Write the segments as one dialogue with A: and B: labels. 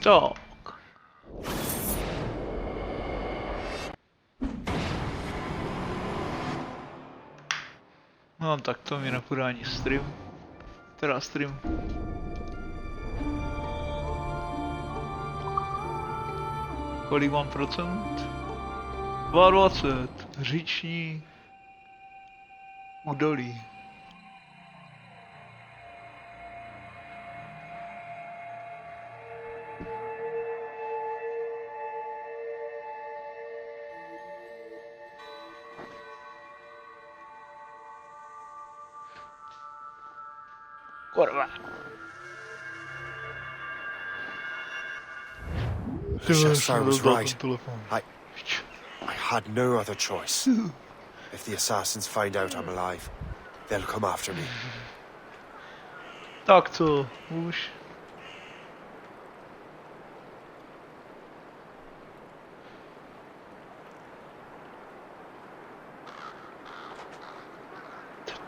A: Tak. No tak to mi nepůjde ani stream. Teda stream. Kolik mám procent? 22. Říční údolí. Kurva.
B: Shastar was right. I had no other choice. If the assassins find out I'm alive, they'll come after me.
A: Tak co, už.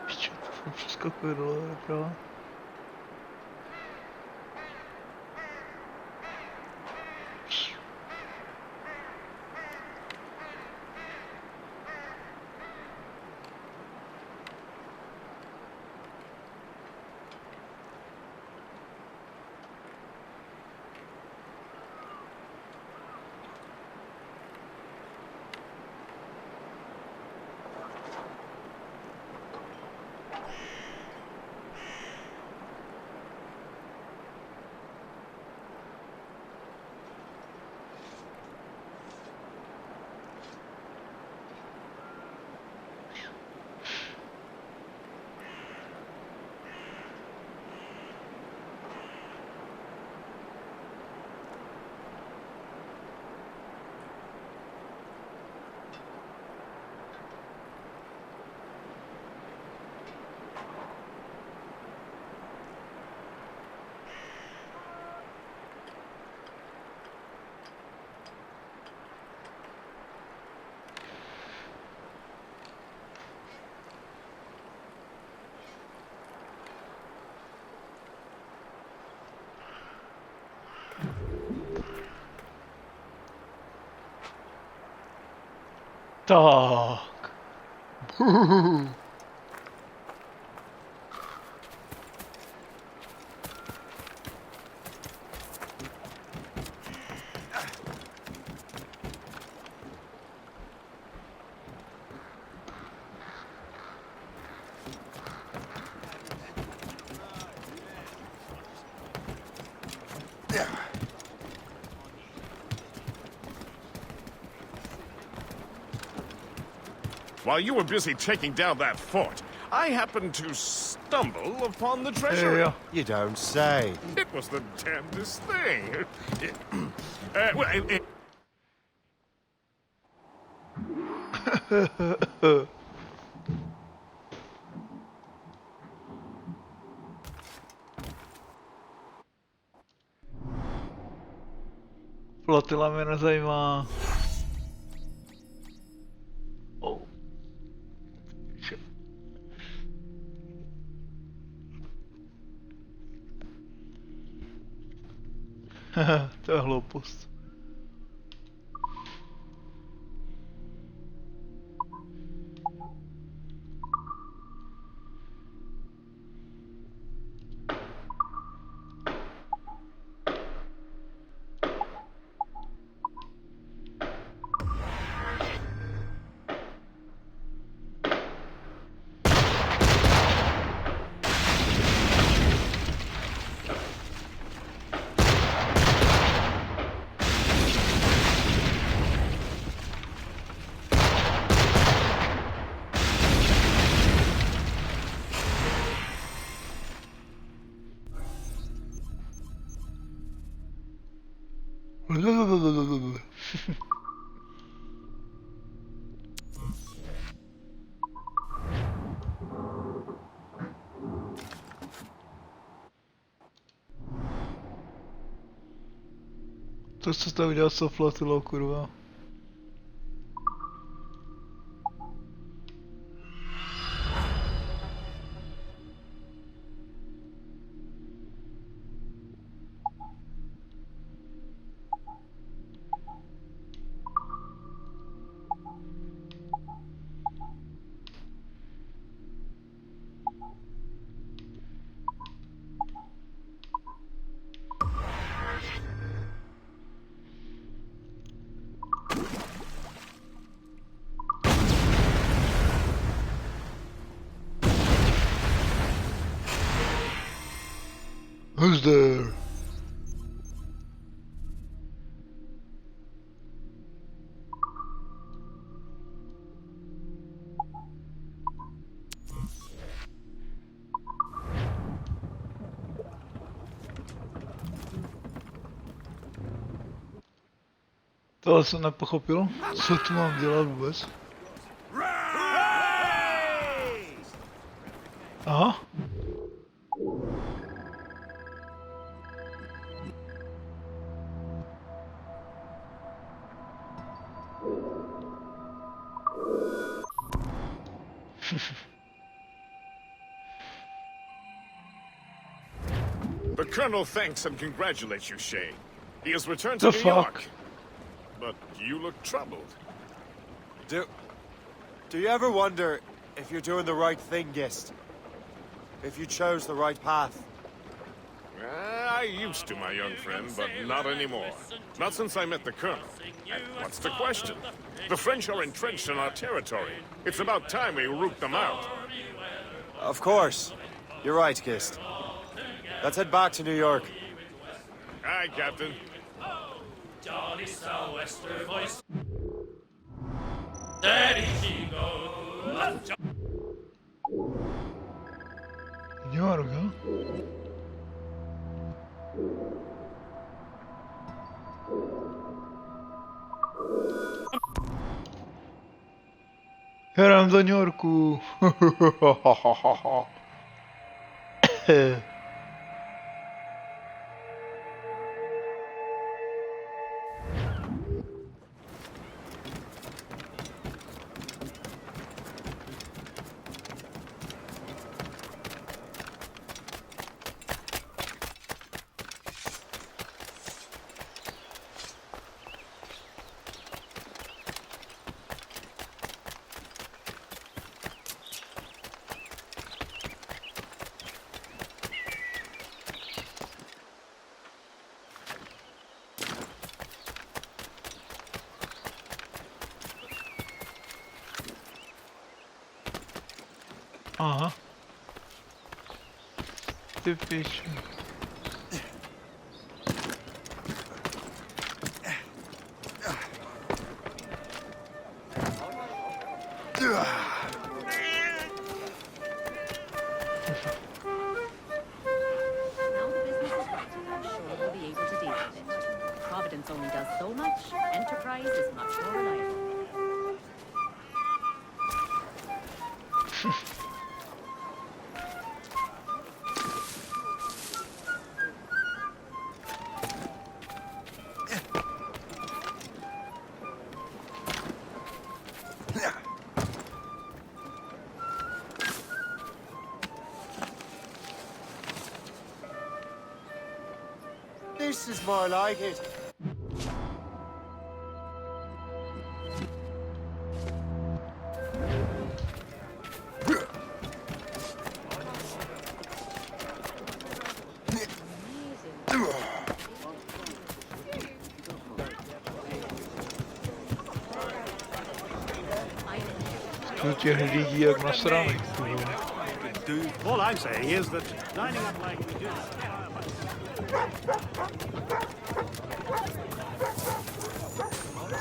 A: Piče, to přeskakuje dole, doprava. Tak.
C: While you were busy taking down that fort, I happened to stumble upon the treasure.
A: Jo.
B: You don't say.
C: It was the damnedest thing.
A: Flotila mě nezajímá. Oh. To je hloupost. To co jste udělal s tou flotilou, kurva. Who's there? To jsem nepochopil, co tu mám dělat vůbec. Aha.
C: The Colonel thanks and congratulates you, Shay. He has returned to
A: The
C: New
A: fuck?
C: York. But you look troubled.
B: Do you ever wonder if you're doing the right thing, Gist? If you chose the right path?
C: I used to, my young friend, but not anymore. Not since I met the Colonel. And what's the question? The French are entrenched in our territory. It's about time we root them out.
B: Of course. You're right, Gist. Let's head back to New York.
C: Aye, Captain.
D: Jolly sou'wester voice. Steady she goes.
A: New York, huh? Jedem do New Yorku. Aha. Ty pišu.
E: Now the business is right, I'm sure we'll be able to deal with it. Providence only does so much. Enterprise is much more reliable.
B: This is more like it.
A: Tu těch lidí jak nasraných.
F: All I'm saying is that lining up like we do.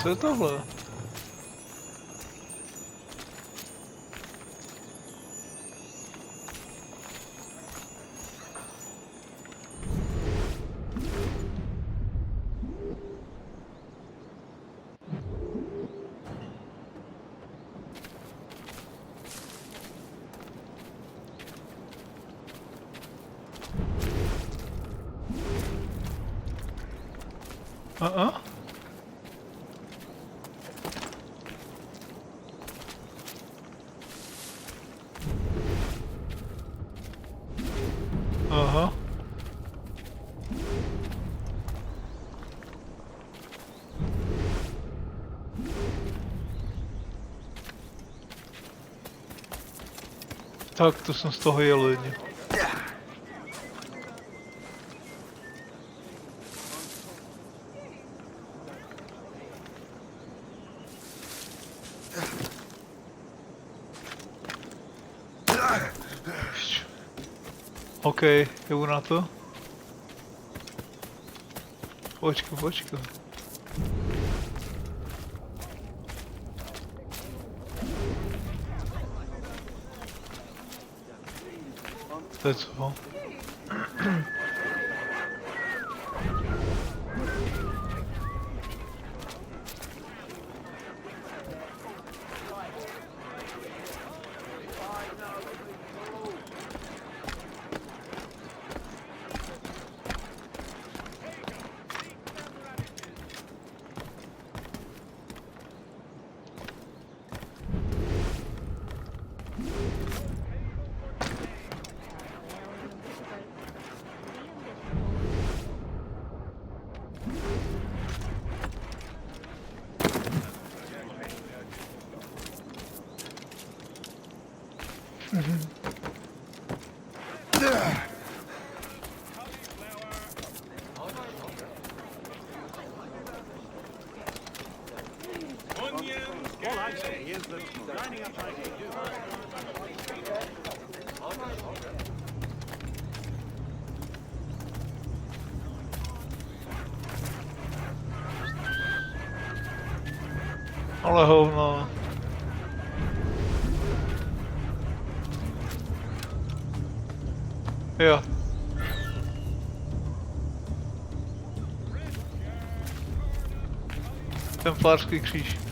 A: Co je tohle? Aha. Tak, to jsem z toho jel jedně. OK, jdu na to. Počkej. To je co?
F: All I'm saying is that lining up like you do.
A: Ale hovno. Jo. Templářský kříž.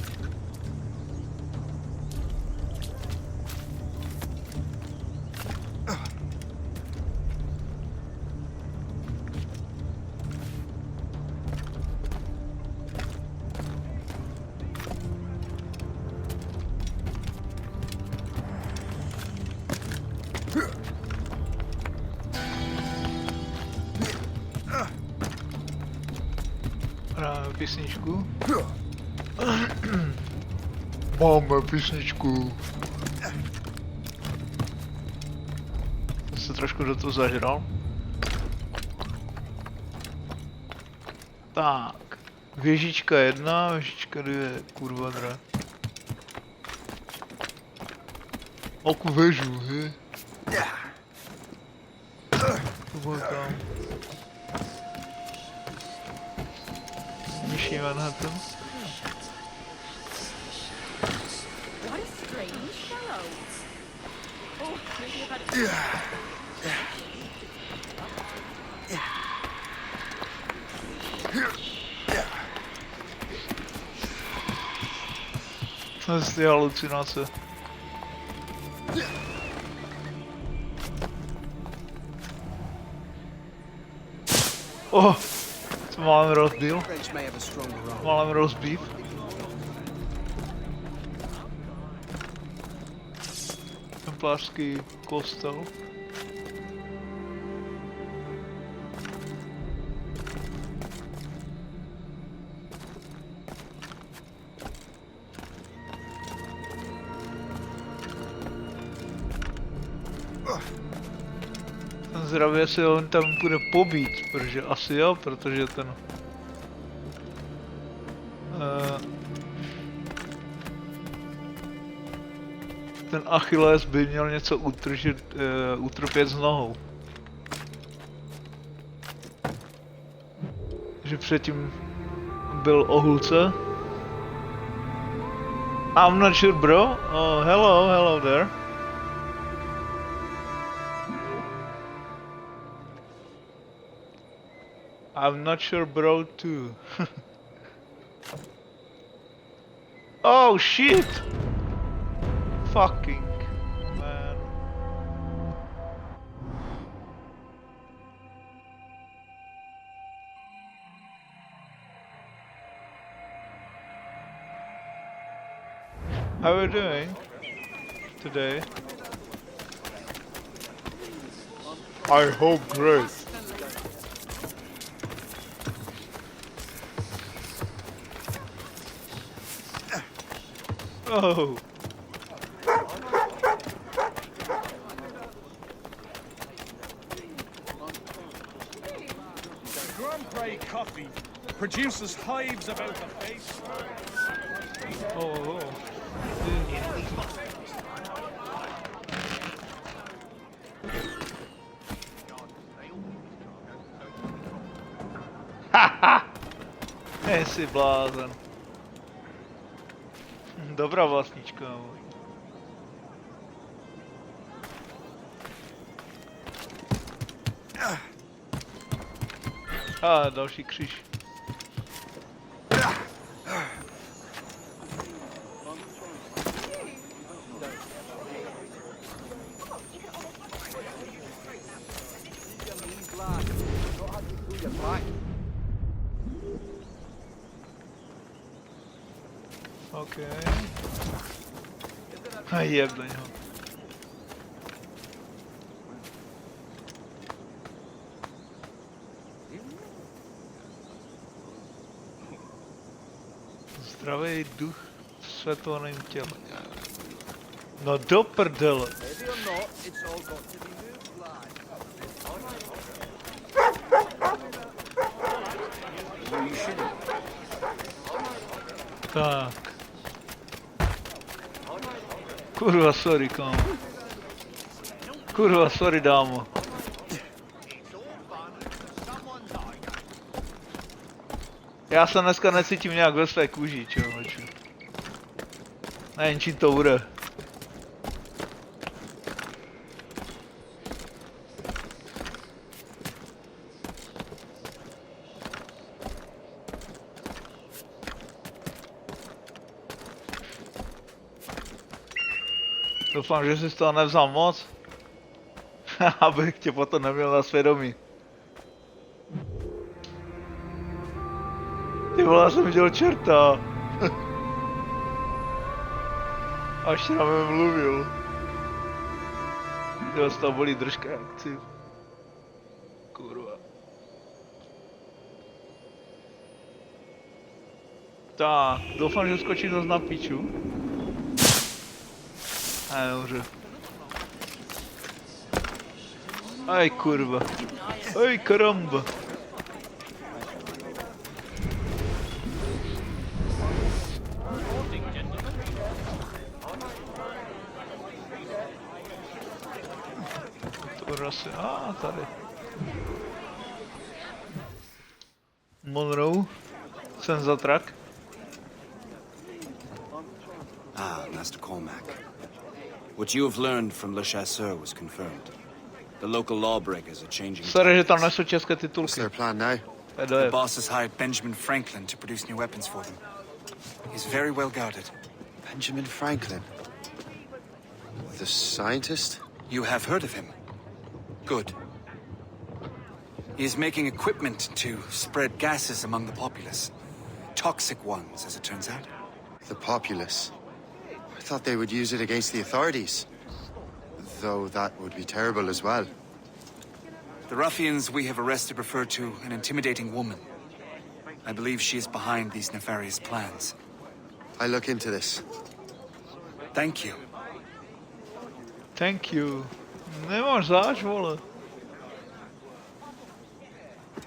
A: Hráme písničku. Máme písničku. Jsem se trošku do toho zažral. Tak. Věžička 1, věžička 2, kurva dra. Oku věžu, he? To bylo tam. Myší Manhattan.
E: What a strange fellow. Oh, maybe about it.
A: To je ty halucinace. Oh, co máme rozdíl? Máme roast beef. Templářský kostel. Jsem zvědavý, jestli on tam bude pobít, protože asi jo, protože ten... ten Achilles by měl něco utrpět s nohou. Že předtím byl o hulce. I'm not sure, bro. Oh, hello there. I'm not sure, bro, too. Oh shit! Fucking man. How are you doing today? I hope great. Oh.
F: Grand Prix coffee produces hives about the face.
A: Oh. jsi blázen. Dobrá vlastnička. A další kříž. OK. A jeb do něho. Zdravý duch v světelném těle. No do prdele. Tak. Kurva, sorry, kámo. Kurva, sorry, dámo. Já se dneska necítím nějak ve své kůži, člověče. Nevím, čím to bude. Doufám, že jsi z toho nevzal moc, abych tě potom neměl na svědomí. Ty vole, já jsem viděl čerta. Až na mě mluvil. Jo, z toho bolí držka, jak chci. Kurva. Tak, doufám, že skočím zase na piču. Ne, dobře. Aj kurva. Aj karamba. To asi, tady. Monroe. Senzatrak.
G: Master Cormac. What you have learned from Le Chasseur was confirmed. The local lawbreakers are changing.
A: Sorry, že tam nesou české titulky.
B: What's their plan now?
G: The boss has hired Benjamin Franklin to produce new weapons for them. He's very well guarded.
B: Benjamin Franklin? The scientist?
G: You have heard of him? Good. He is making equipment to spread gases among the populace. Toxic ones, as it turns out.
B: The populace? I thought they would use it against the authorities. Though that would be terrible as well.
G: The ruffians we have arrested refer to an intimidating woman. I believe she is behind these nefarious plans.
B: I'll look into this.
G: Thank you.
A: Thank you. Nemáš záč, vole.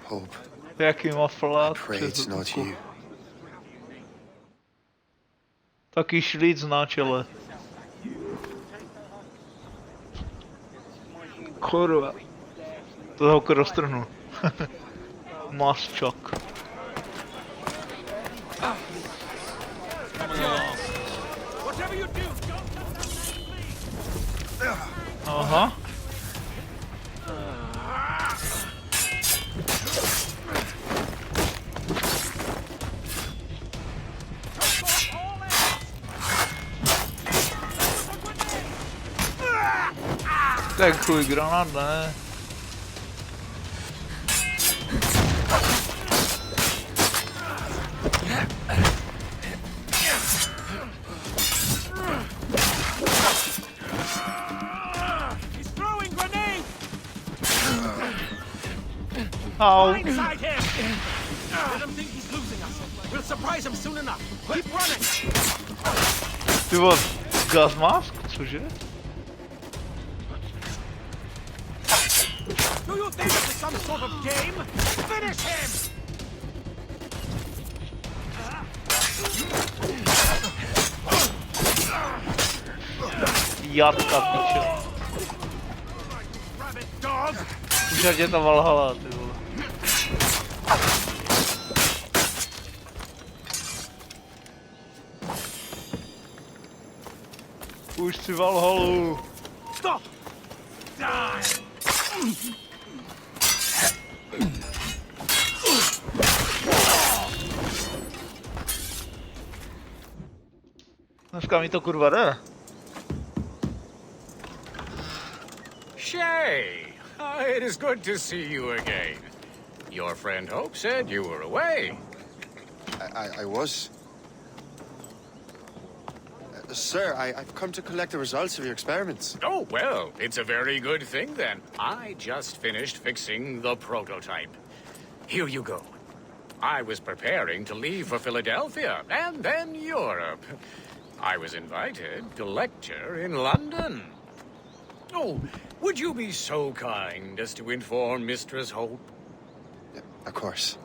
B: Hope.
A: Jaký má flát
B: Pray
A: přes
B: it's not
A: ruku.
B: you.
A: Taky šlíc na čele. Kurva. To ho roztrhnu. Masčak. Aha. Tak chuj granát, ne?
F: He's throwing grenades!
A: Au.
F: Inside him! Let him think he's losing us. We'll surprise him soon enough. Keep running!
A: Ty vole, gas mask? Cože?
F: Do you think this is some sort of game? Finish him!
A: Jatka, pičo.
F: Rabbit dog!
A: Už tě to Valhalla, ty vole. Už si Valhalu.
F: Stop! Die!
A: Dneska mi to kurva jde.
H: Shay, it is good to see you again. Your friend Hope said you were away.
B: I was. Sir, I've come to collect the results of your experiments.
H: Oh, well, it's a very good thing then. I just finished fixing the prototype. Here you go. I was preparing to leave for Philadelphia and then Europe. I was invited to lecture in London. Oh, would you be so kind as to inform Mistress Hope?
B: Yeah, of course.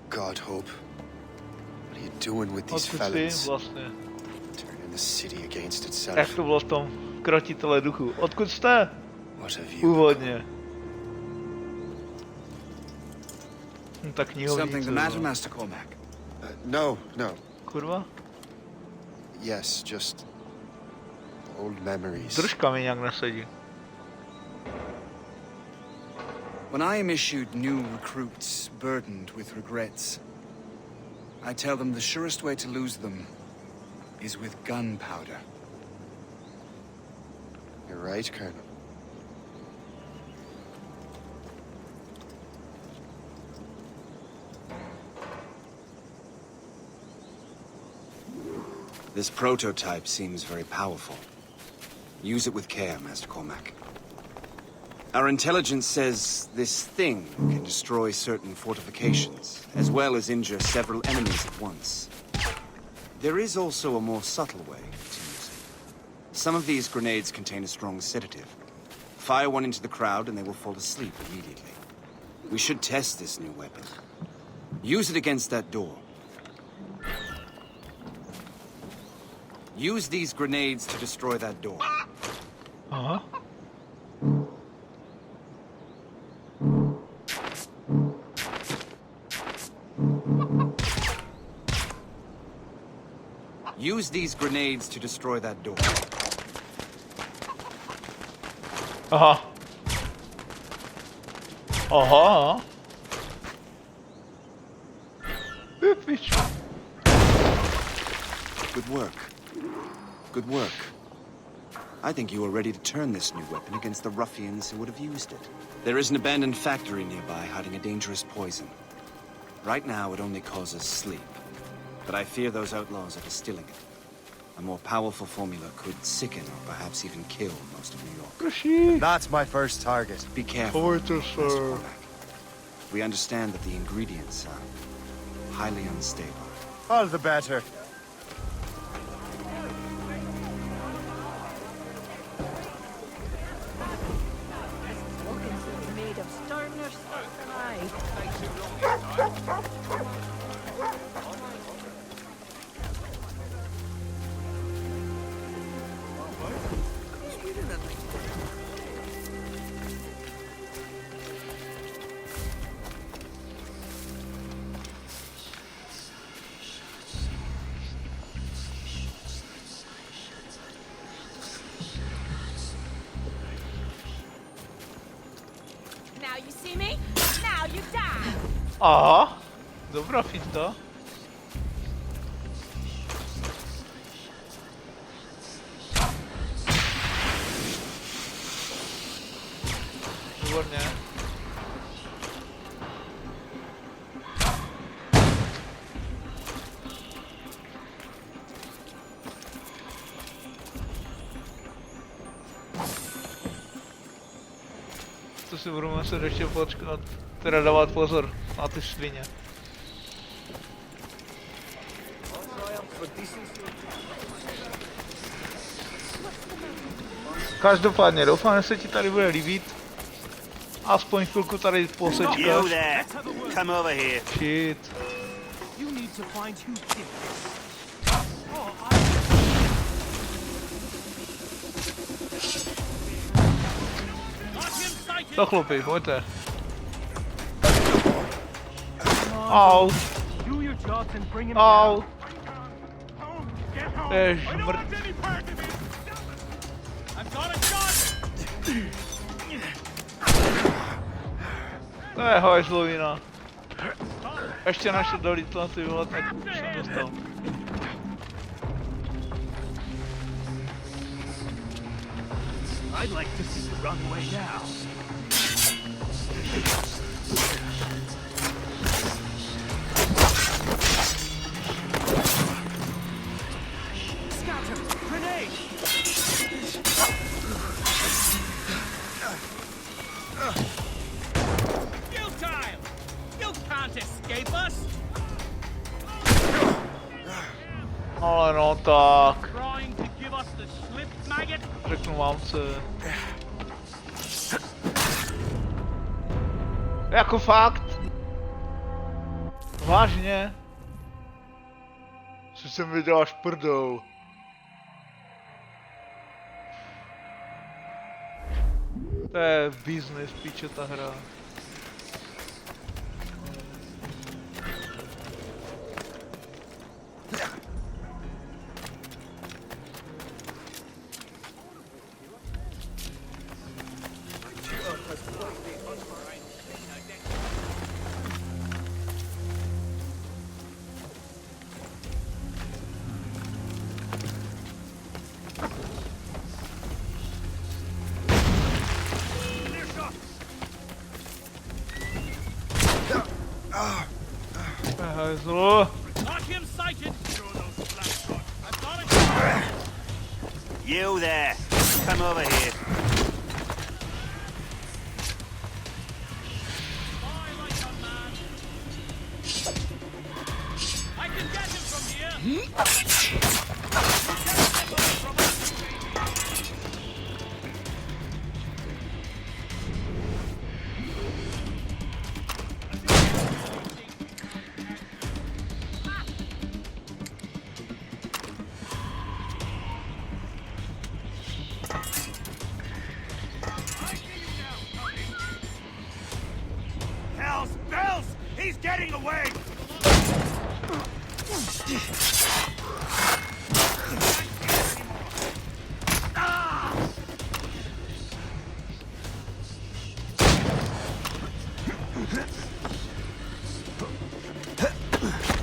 B: God, Hope. What are you doing with these
A: Odkud
B: felons?
A: jsi vlastně?
B: Turning the city against itself.
A: Jak to bylo v tom krotitele duchu? Odkud jste?
B: What have you
A: Úvodně. Tak
G: Something the matter,
A: knihovnice.
G: Master Cormac?
B: No.
A: Kurva?
B: Yes, just old memories.
A: Držka mi nějak nesedí.
G: When I am issued new recruits burdened with regrets, I tell them the surest way to lose them is with gunpowder.
B: You're right, Colonel.
G: This prototype seems very powerful. Use it with care, Master Cormac. Our intelligence says this thing can destroy certain fortifications, as well as injure several enemies at once. There is also a more subtle way to use it. Some of these grenades contain a strong sedative. Fire one into the crowd and they will fall asleep immediately. We should test this new weapon. Use it against that door. Use these grenades to destroy that door.
A: Aha.
G: Use these grenades to destroy that door.
A: Aha. Aha. Bitch.
G: Good work. Good work. I think you are ready to turn this new weapon against the ruffians who would have used it. There is an abandoned factory nearby hiding a dangerous poison. Right now, it only causes sleep. But I fear those outlaws are distilling it. A more powerful formula could sicken or perhaps even kill most of New York.
A: Proší.
B: That's my first target.
G: Be careful,
A: Pojďte
G: Master
A: se.
G: Cormac. We understand that the ingredients are highly unstable.
B: All the better.
E: Made of sterner stuff than I.
I: Now you see me, now you die.
A: Aha. Dobrá finta. Výborně. To si budu muset ještě počkat, teda dávat pozor na ty svině. Každopádně doufám, že se ti tady bude líbit. Aspoň chvilku tady posečkáš.
J: You there. Come over here.
A: Shit.
F: You need to find who did this.
A: To chlupy, pojďte. Au.
F: Do your shots and bring him
A: Au.
F: down. Get home.
A: To je
F: I don't
A: žmrt.
F: want any part of it. I've got a shot.
A: To je hajzlovina. Ještě naše dolítla, ty vole, tak už jsem dostal.
F: I'd like to see the runway now. Scatter! Grenade! Futile! You can't escape us!
A: Ale no tak.
F: Trying to give us the slip, maggot?
A: Řeknu vám se. Jako fakt? Vážně? Co jsem viděl až prdou. To je business, píče ta hra. Hajzlo.
F: Got him sighted! Throw those flat shots. I've got a
J: You there. Come over here.
F: Fly like a man. I can get him from here.
J: Hell's bells! He's getting away!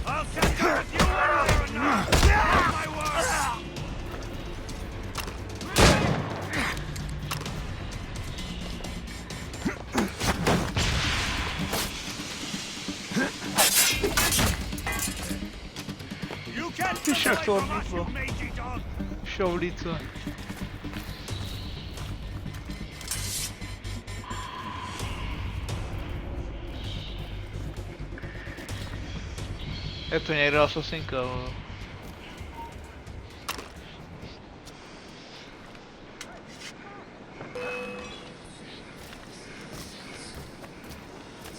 J: I'll catch up with you one way or another! My word! You can't
A: Ty
J: survive
A: šachtor
J: from us, you
A: lítlo.
J: mangy dog!
A: Šovlíce. Je to někdo asasinka, vole.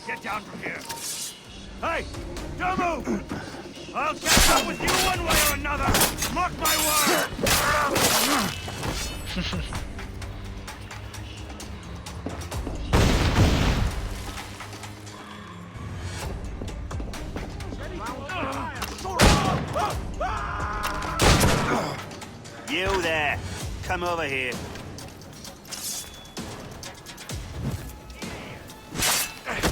J: Get down from here! Hey! Don't move! I'll catch up with you one way or another! Mark my word! You there! Come over here.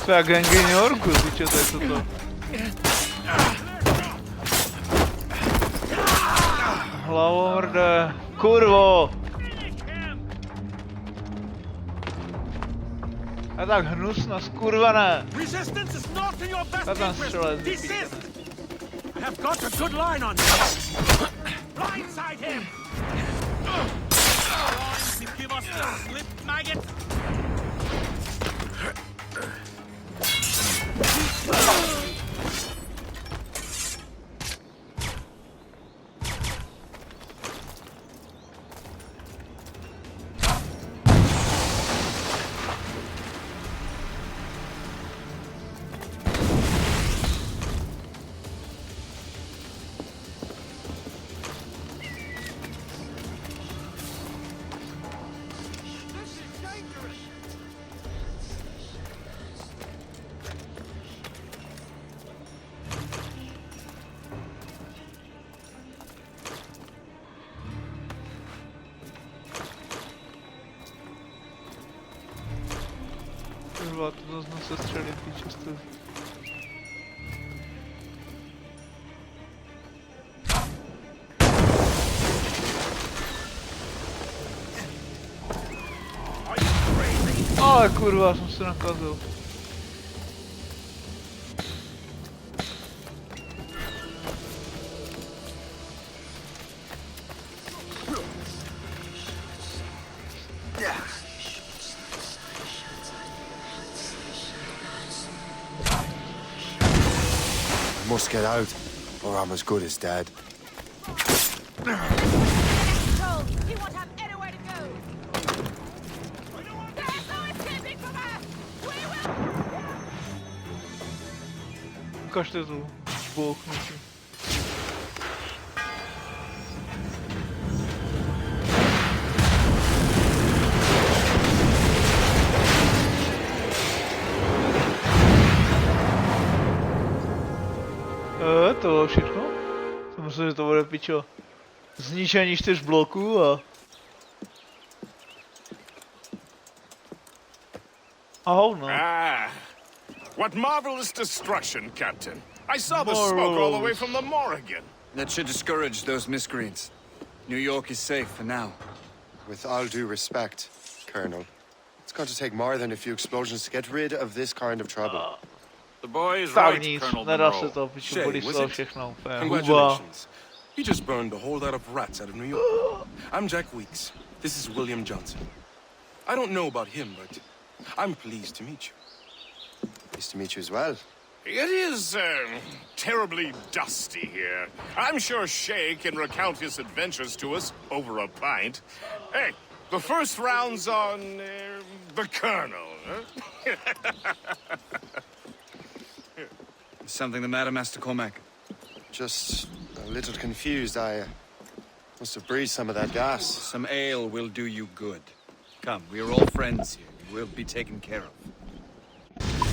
A: To je gang New Yorku, píče, to je toto. Hlavomrde. Kurvo! A tak hnusno, skurvené.
F: Resistance is not in your best
A: That sounds
F: interest.
A: sure as
F: Desist! I have got a good line on you. Blindside him! Trying to give us the slip, maggot?
A: kurva, to zase se střelím, píčestu. Ale kurva, jsem se nakazil.
B: I must get out, or I'm as good as dead.
I: Control. You won't have anywhere to go. There's no escaping from us. We will.
A: Ukažte to. Bouchnutí. To bylo všechno? Jsem myslel, že to bude pičo. Zničení 4 bloků a... hovno.
C: Ah, what marvelous destruction, Captain. I saw the smoke all the way from the Morrigan.
G: That should discourage those miscreants. New York is safe for now.
B: With all due respect, Colonel, it's going to take more than a few explosions to get rid of this kind of trouble.
C: The boy is
A: Tak
C: right,
A: nic,
C: Colonel
A: nedá se
C: Monroe.
A: to, pičo,
J: Shay,
A: body
J: was
A: slow
J: it?
A: všechno. Huba.
J: Congratulations. He just burned a whole lot of rats out of New York. I'm Jack Weeks. This is William Johnson. I don't know about him, but I'm pleased to meet you.
B: Nice to meet you as well.
C: It is, terribly dusty here. I'm sure Shay can recount his adventures to us over a pint. Hey, the first round's on, the Colonel, huh?
G: Something the matter, Master Cormac?
B: Just a little confused. I must have breathed some of that gas.
G: Some ale will do you good. Come, we are all friends here. You will be taken care of.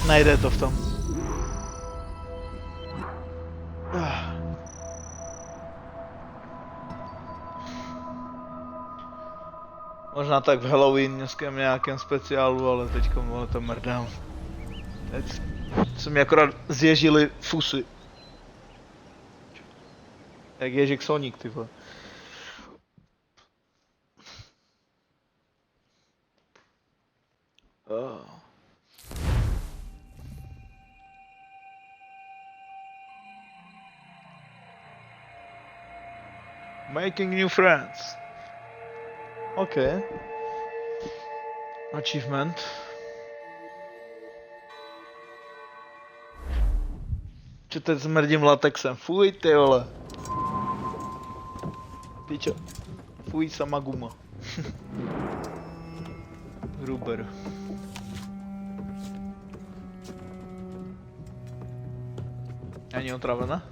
A: Najde to v tom. Možná tak v Halloween dneském nějakém speciálu, ale teďko to mrdám. Teď se mi akorát zježily fusy. Jak Ježek Sonic, ty vole. Making new friends. Okay. Achievement. Čo teď smrdím latexem? Fuj, ty vole. Pičo. Fuj, sama guma. Gruber. Ani otravená?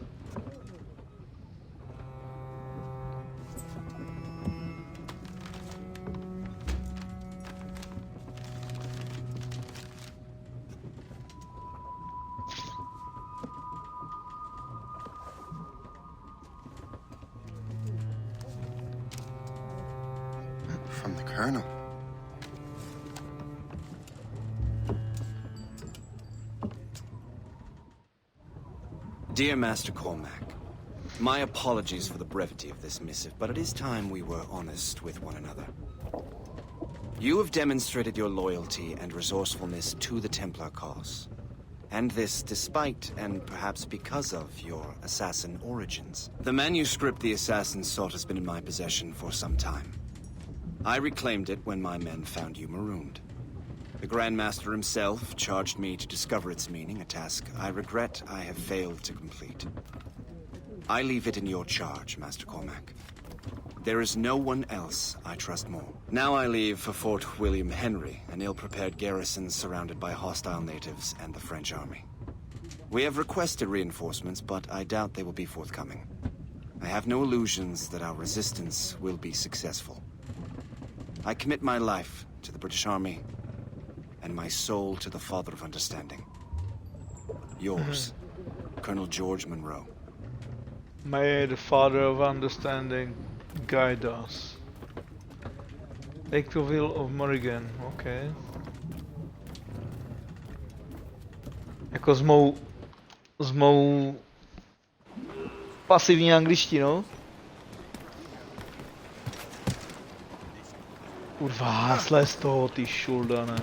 B: From the Colonel.
G: Dear Master Cormac, my apologies for the brevity of this missive, but it is time we were honest with one another. You have demonstrated your loyalty and resourcefulness to the Templar cause. And this despite, and perhaps because of, your assassin origins. The manuscript the assassin sought has been in my possession for some time. I reclaimed it when my men found you marooned. The Grand Master himself charged me to discover its meaning, a task I regret I have failed to complete. I leave it in your charge, Master Cormac. There is no one else I trust more. Now I leave for Fort William Henry, an ill-prepared garrison surrounded by hostile natives and the French army. We have requested reinforcements, but I doubt they will be forthcoming. I have no illusions that our resistance will be successful. I commit my life to the British Army, and my soul to the Father of Understanding. Yours, Colonel George Monroe.
A: May the Father of Understanding guide us. Victorville of Morrigan, okay. Jako s mou pasivní angličtinou. Kurva, slez toho, ty šuldane.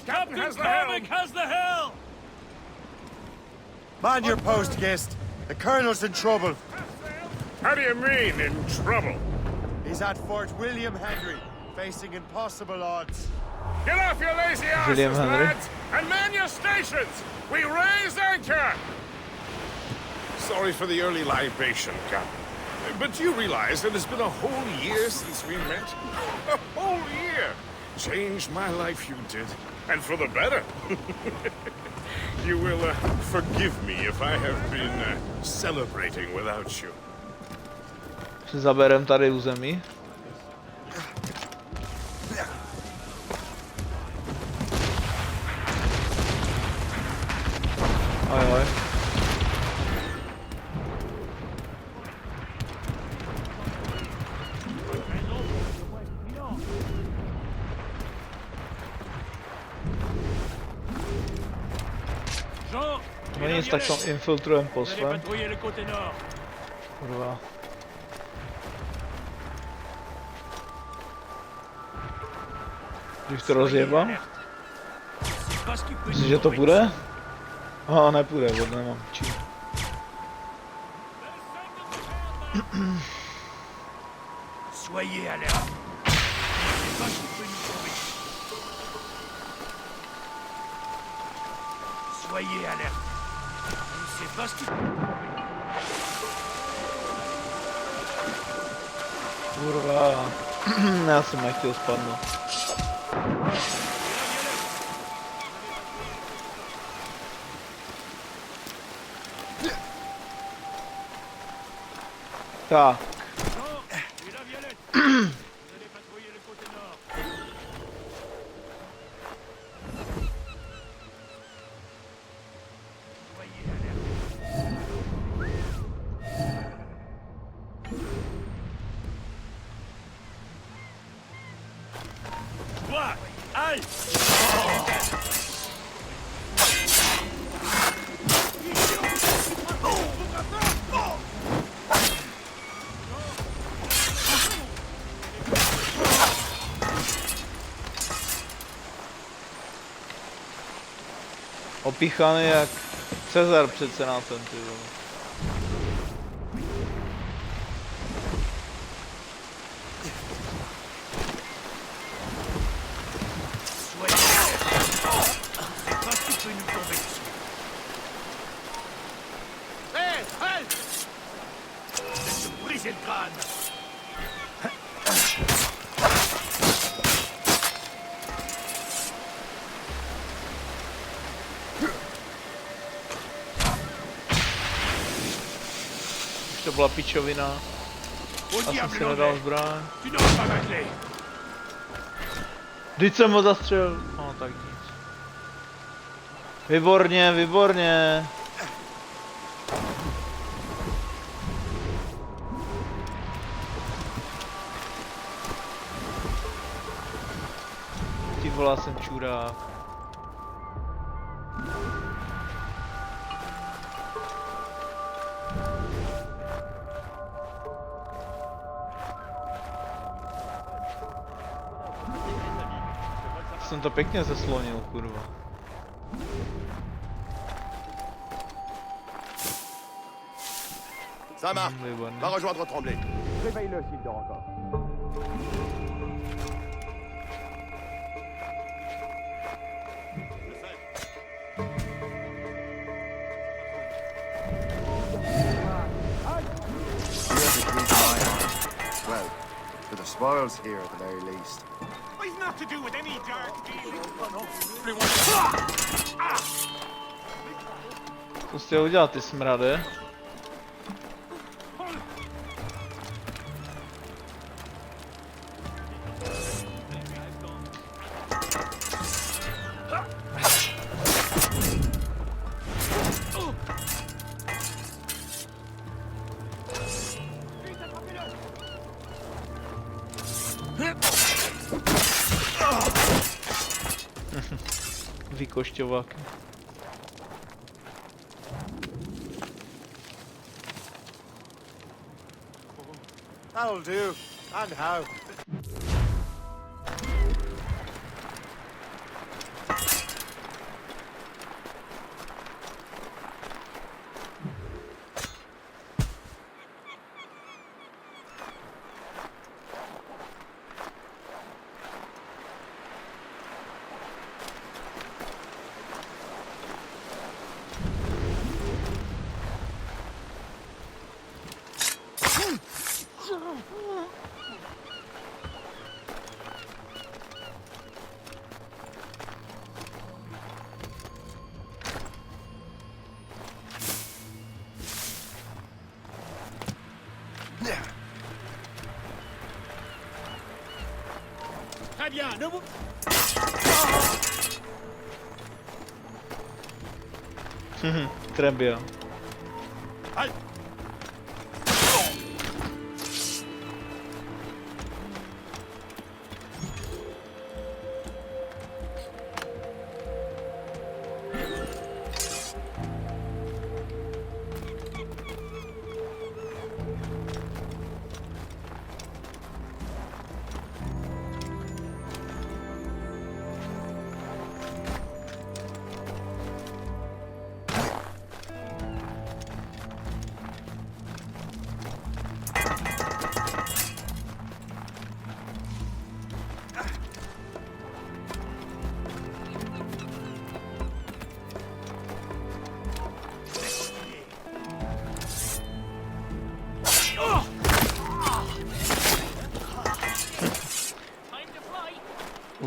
C: Captain Cormac
F: has the helm!
B: Man your post, Gist. The Colonel's in trouble.
C: How do you mean, in trouble?
B: He's at Fort William Henry, facing impossible odds.
C: Get off your lazy
A: William
C: asses,
A: Henry.
C: lads, and man your stations! We raise anchor! Sorry for the early libation, Captain. But you realize it has been a whole year since we met? A whole year! Changed my life, you did. And for the better. You will forgive me if I have been celebrating without you.
A: Si zaberem tady území. Ajaj. No nic, tak tam infiltrujeme posle. Kurva. Když to rozjebám? Myslíš, že to půjde? Aha, nepůjde, vod nemám čím.
F: Soyez alerte. C'est pas ce qui peut nous sauver. Soyez alerte. C'est pas ce qui...
A: Kurva. Já jsem nechtěl spadnout. Tak. Opíchaný jak Cezar před senátem, ty vole. To byla pičovina. Já jsem si nedal zbraň. Vždyť jsem ho zastřelil. No tak nic. Výborně, výborně. Ty vole, jsem čurák. Jsem to pěkně zeslonil, kurva.
B: Ça marche. Va rejoindre Tremblay. Réveille-le s'il dort encore. Well, for the spoils here at the very least.
F: We've not to do with any dark dealing.
A: Co jsi udělal, ty smrade? Vykošťovák.
B: That'll do. And how?
F: Très bien, ne vous...
A: Très bien.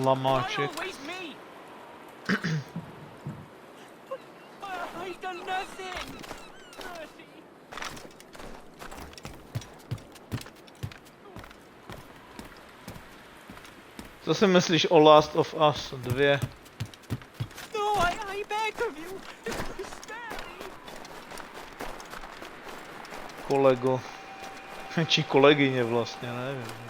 A: Lamáček. Co si myslíš o Last of Us 2?
F: No, I beg of you.
A: Kolego. Či kolegyně vlastně, nevím.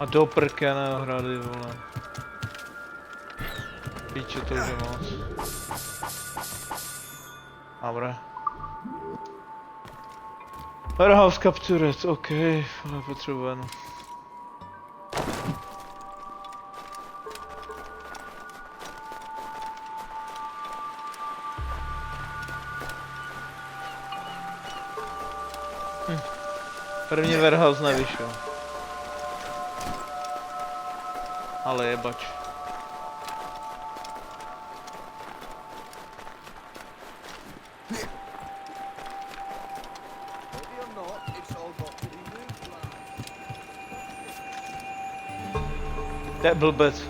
A: A do prkeného hrady, vole. Píče, to už je moc. Dobré. Warehouse captured, OK, ale potřebujeme. První warehouse nevyšel. Ale jebač. To je blbec.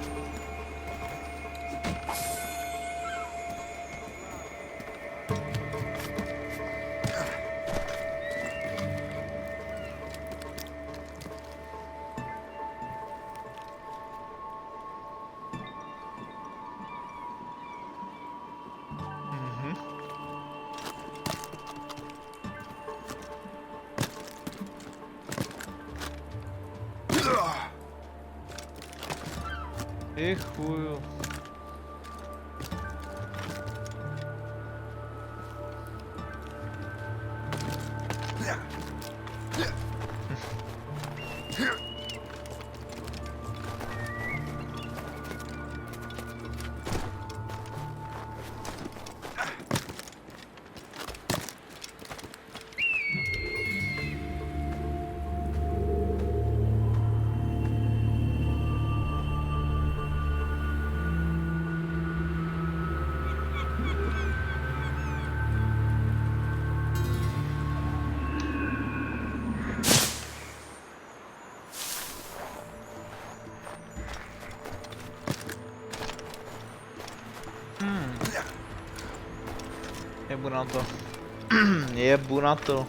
A: Ty chuju. Jebu na to. Jebu na to.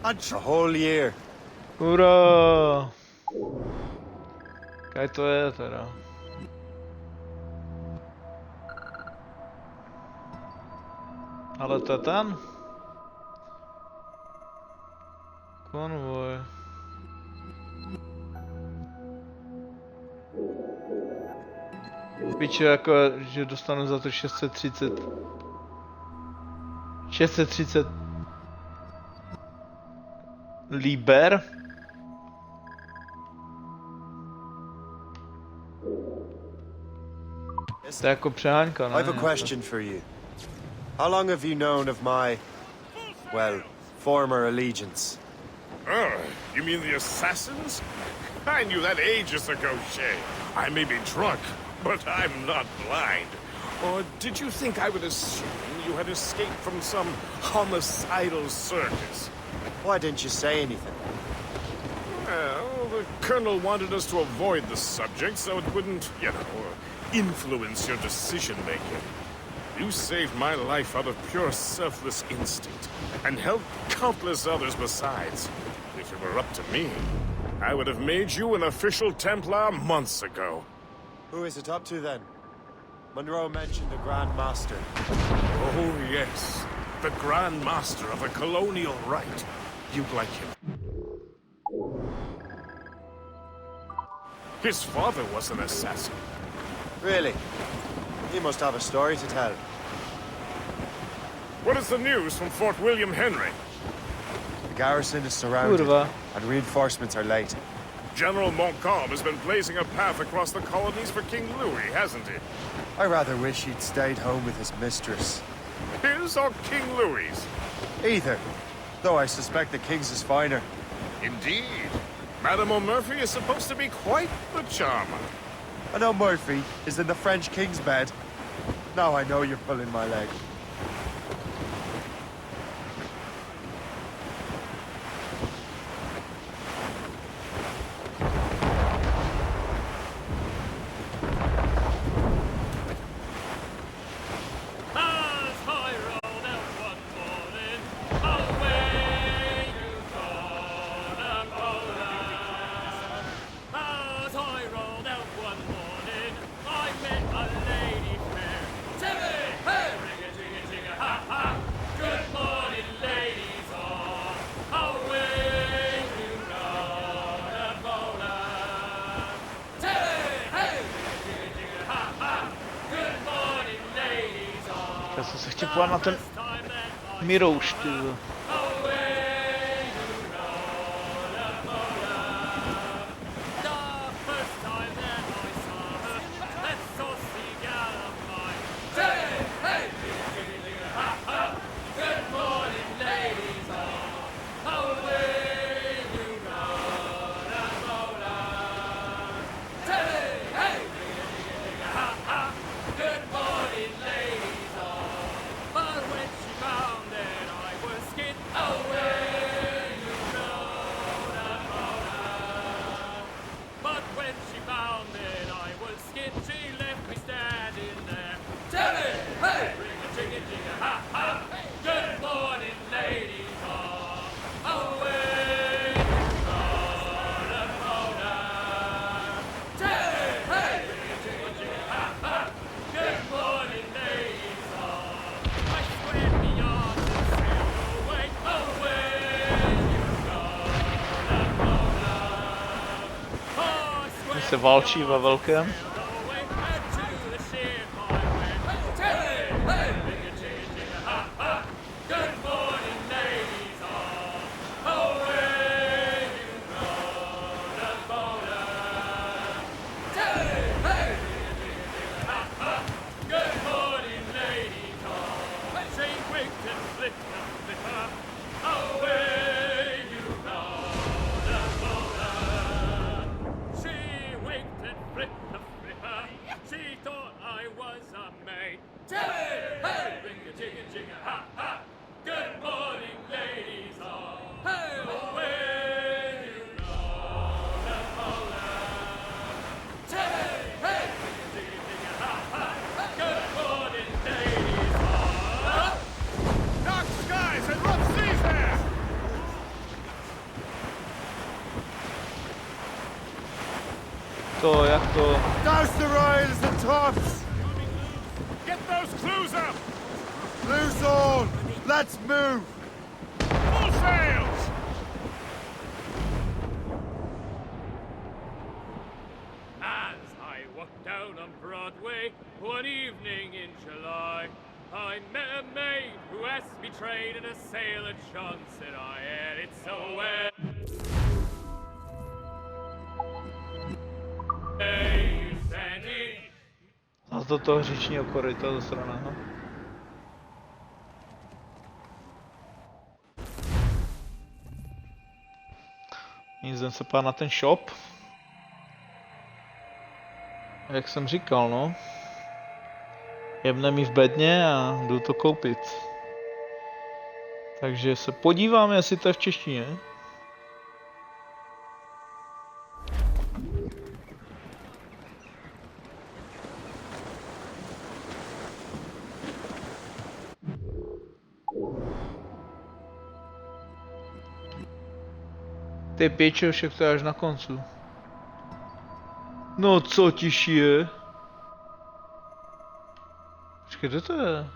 B: A whole year.
A: Hurá! Kaj to je teda? Ale to je ten? Konvoj. Piče, jako, že dostanu za to 630. 630 liber. To je jako přehánka, ne?
B: I have a question for you. How long have you known of my, well, former allegiance?
C: Oh, you mean the assassins? I knew that ages ago, Shay. I may be drunk, but I'm not blind. Or did you think I would assume you had escaped from some homicidal circus?
B: Why didn't you say anything?
C: Well, the Colonel wanted us to avoid the subject so it wouldn't, influence your decision-making. You saved my life out of pure selfless instinct, and helped countless others besides. If it were up to me, I would have made you an official Templar months ago.
B: Who is it up to then? Monroe mentioned the Grand Master.
C: Oh, yes. The Grand Master of a colonial rite. You'd like him. His father was an assassin.
B: Really? He must have a story to tell.
C: What is the news from Fort William Henry?
B: The garrison is surrounded,
A: Kurwa.
B: and reinforcements are late.
C: General Montcalm has been blazing a path across the colonies for King Louis, hasn't he?
B: I rather wish he'd stayed home with his mistress.
C: His or King Louis's?
B: Either, though I suspect the king's is finer.
C: Indeed. Madame O'Murphy is supposed to be quite the charmer.
B: I know Murphy is in the French king's bed. Now I know you're pulling my leg.
D: As I rolled out one morning, away you gonna Poland. As I rolled out one morning, I met a lady fair. Timmy, hey, ring a jing a jing a ha ha. Good morning, ladies all. Away you gonna Poland. Timmy, hey, ring a jing a jing a ha ha. Good morning, ladies all.
A: Já jsem se chtěl podívat na ten Mirouš, ty vole. Se válčí ve velkém. jak to?
B: Douse the rails and tops!
C: Get those clues up!
B: Loose all! Let's move!
C: Full sails!
D: As I walked down on Broadway one evening in July, I met a maid who asked me trade in a sail at John. Said I had it so well. Hey, you Sandy.
A: A do toho říčního koryta do strana, no. Nic, jdem se pát na ten shop. Jak jsem říkal, no. Jebne mi v bedně a jdu to koupit. Takže se podíváme, jestli to je v češtině. Ty pěče, však to je až na koncu. No co tiší je? Počkej, kde to je?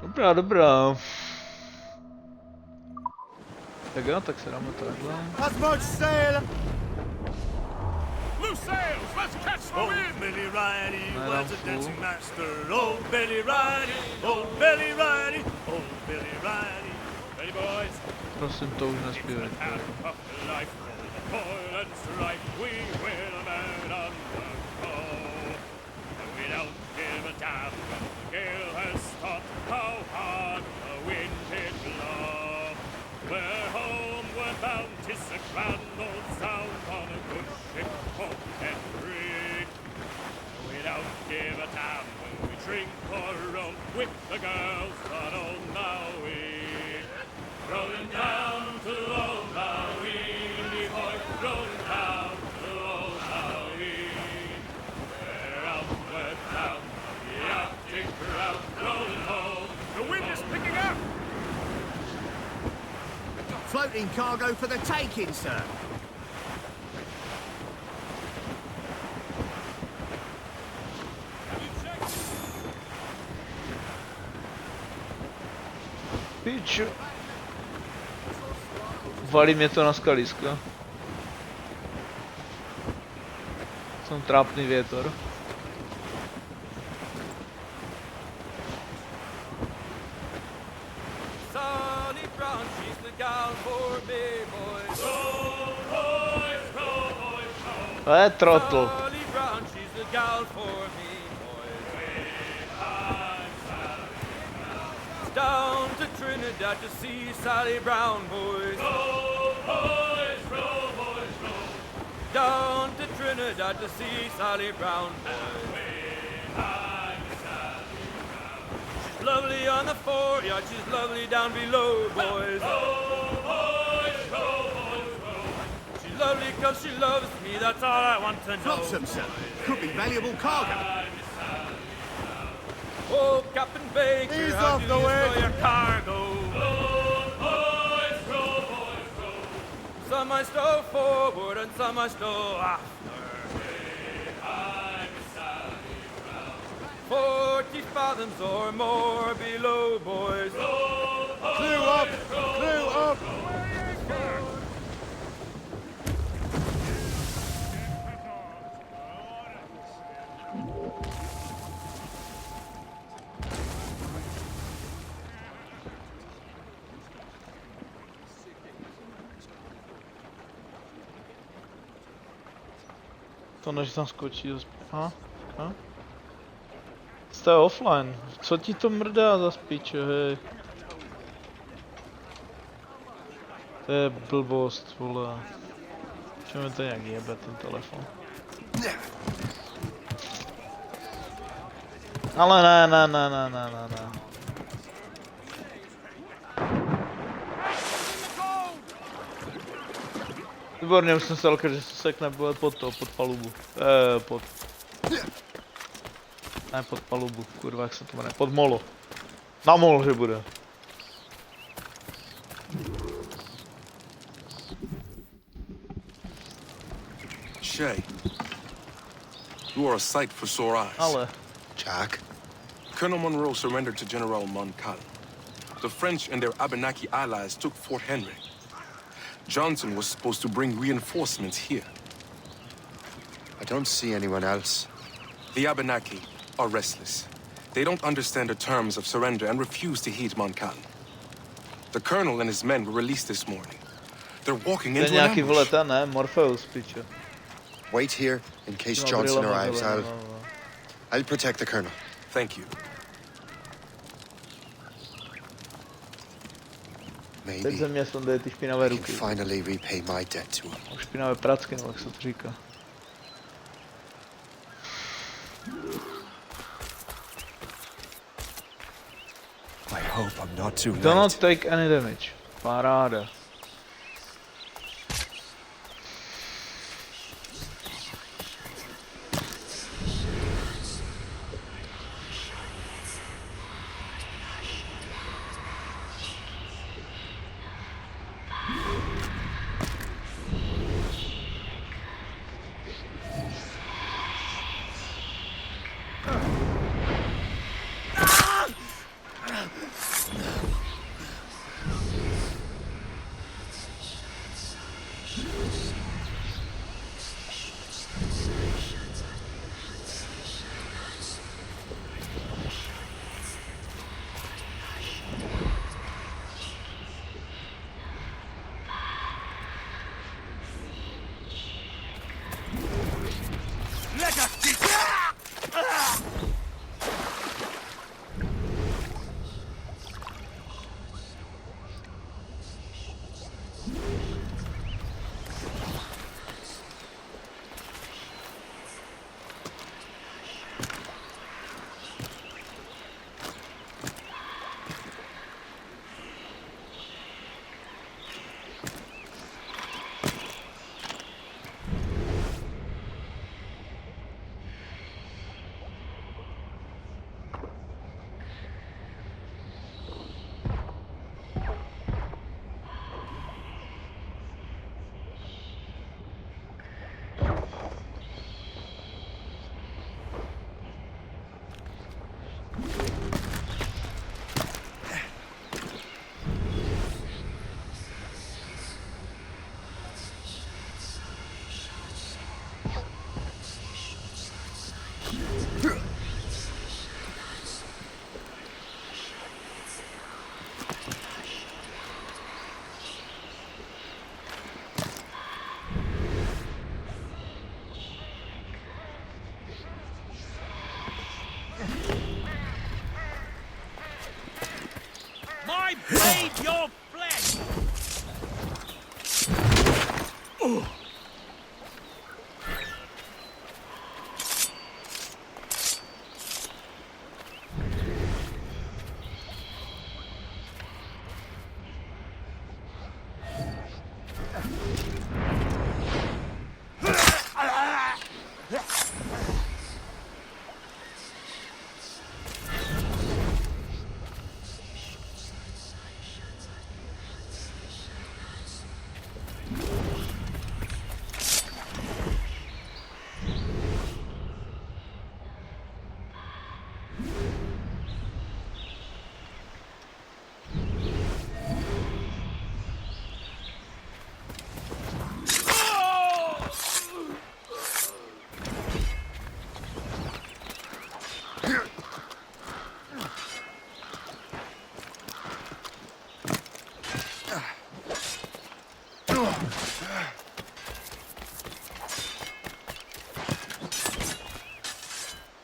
A: Dobrá, dobrá. Tak jo, tak se dáme takhle.
B: As much sail!
C: Loose sails! Let's catch the wind!
F: Billy Riley
A: No,
F: was a
A: fool.
F: dancing master. Old Billy Riley, old Billy Riley, old Billy Riley.
D: Ready, boys?
A: Prosím, to už nespívejte.
D: Half of life, toil and strife, we will man on the go. And we don't give a damn when the gale has stopped, how hard the wind did blow. We're homeward bound, 'tis a grand old sound on a good ship, home and free. We don't give a damn when we drink or roam with the girls on old Maui. Rolling down to old Maui, boys, rolling down to old Maui. We're outward bound, the Arctic crowd rolling home.
C: The wind is picking up!
F: Floating cargo for the taking, sir.
A: Piču. Valí mě to na skalisko. Jsem trápný větor.
F: Sally Brown, she's the gal for me, boys.
D: Roll, boys, roll, boys, roll.
A: To je trotl.
F: Sally Brown, she's the gal for me, boys. Down to Trinidad to see Sally Brown, boys.
D: Roll, boys, roll, boys, roll.
F: Down to Trinidad to see Sally Brown, boys. She's lovely on the foreyard, she's lovely down below, boys.
D: Roll, boys, roll, boys, roll.
F: She's lovely 'cause she loves me, that's all I want to know.
K: Flotsam, sir. Could be valuable cargo.
F: Oh, Captain Baker,
B: Ease
F: how
B: off
F: do
B: the
F: you
B: wind.
F: store your cargo?
D: Roll, boys, roll, boys, roll.
F: Some I stow forward and some I stow after. 40 fathoms or more below, boys.
B: Clew up! Clew up!
A: To než tam skočí zase. Ha? Jste offline. Co ti to mrdá za pičo, hej? To je blbost, vole. Čemu to nějak jebe ten telefon? Ale ne. Výborně, už jsem se že se sekne pod palubu. Pod. Ne pod palubu, kurva, jak se to jmenuje, pod molo. Na mol, že bude.
J: Shay, you are a sight for sore eyes.
A: Ale.
B: Jack?
J: Colonel Monroe surrendered to General Montcalm. The French and their Abenaki allies took Fort Henry. Johnson was supposed to bring reinforcements here.
B: I don't see anyone else.
J: The Abenaki are restless. They don't understand the terms of surrender and refuse to heed Montcalm. The colonel and his men were released this morning. They're walking
A: To je
J: into an
A: nějaký
J: ambush.
A: vole ten, ne? Morpheus, piče.
B: Wait here in case
A: No,
B: Johnson
A: brýle
B: arrives.
A: má
B: I'll
A: zelené, no.
B: I'll protect the colonel.
J: Thank you.
A: Teď
B: Maybe
A: ze mě sundají ty špinavé
B: I can
A: ruky.
B: finally repay my debt to him.
A: Špinavé pracky, nebo jak se to říká.
B: I hope I'm not too
A: Do not
B: late.
A: take any damage. Paráda.
F: My blade, your flesh!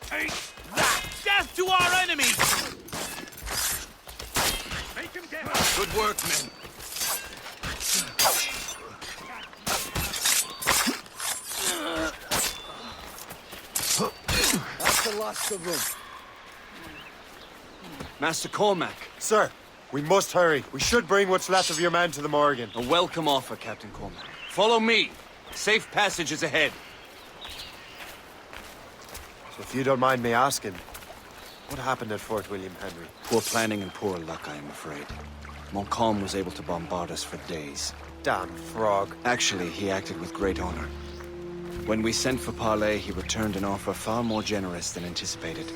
F: Take that! Death to our enemies! Make him dead!
G: Good work, men.
B: That's the last of them.
G: Master Cormac,
B: Sir, we must hurry. We should bring what's left of your men to the Morgan.
G: a welcome offer, Captain Cormac. Follow me. Safe passage is ahead.
B: If you don't mind me asking, What happened at Fort William Henry?
G: Poor planning and poor luck, I am afraid. Montcalm was able to bombard us for days.
B: Damn frog.
G: Actually, he acted with great honor. When we sent for Parley, he returned an offer far more generous than anticipated.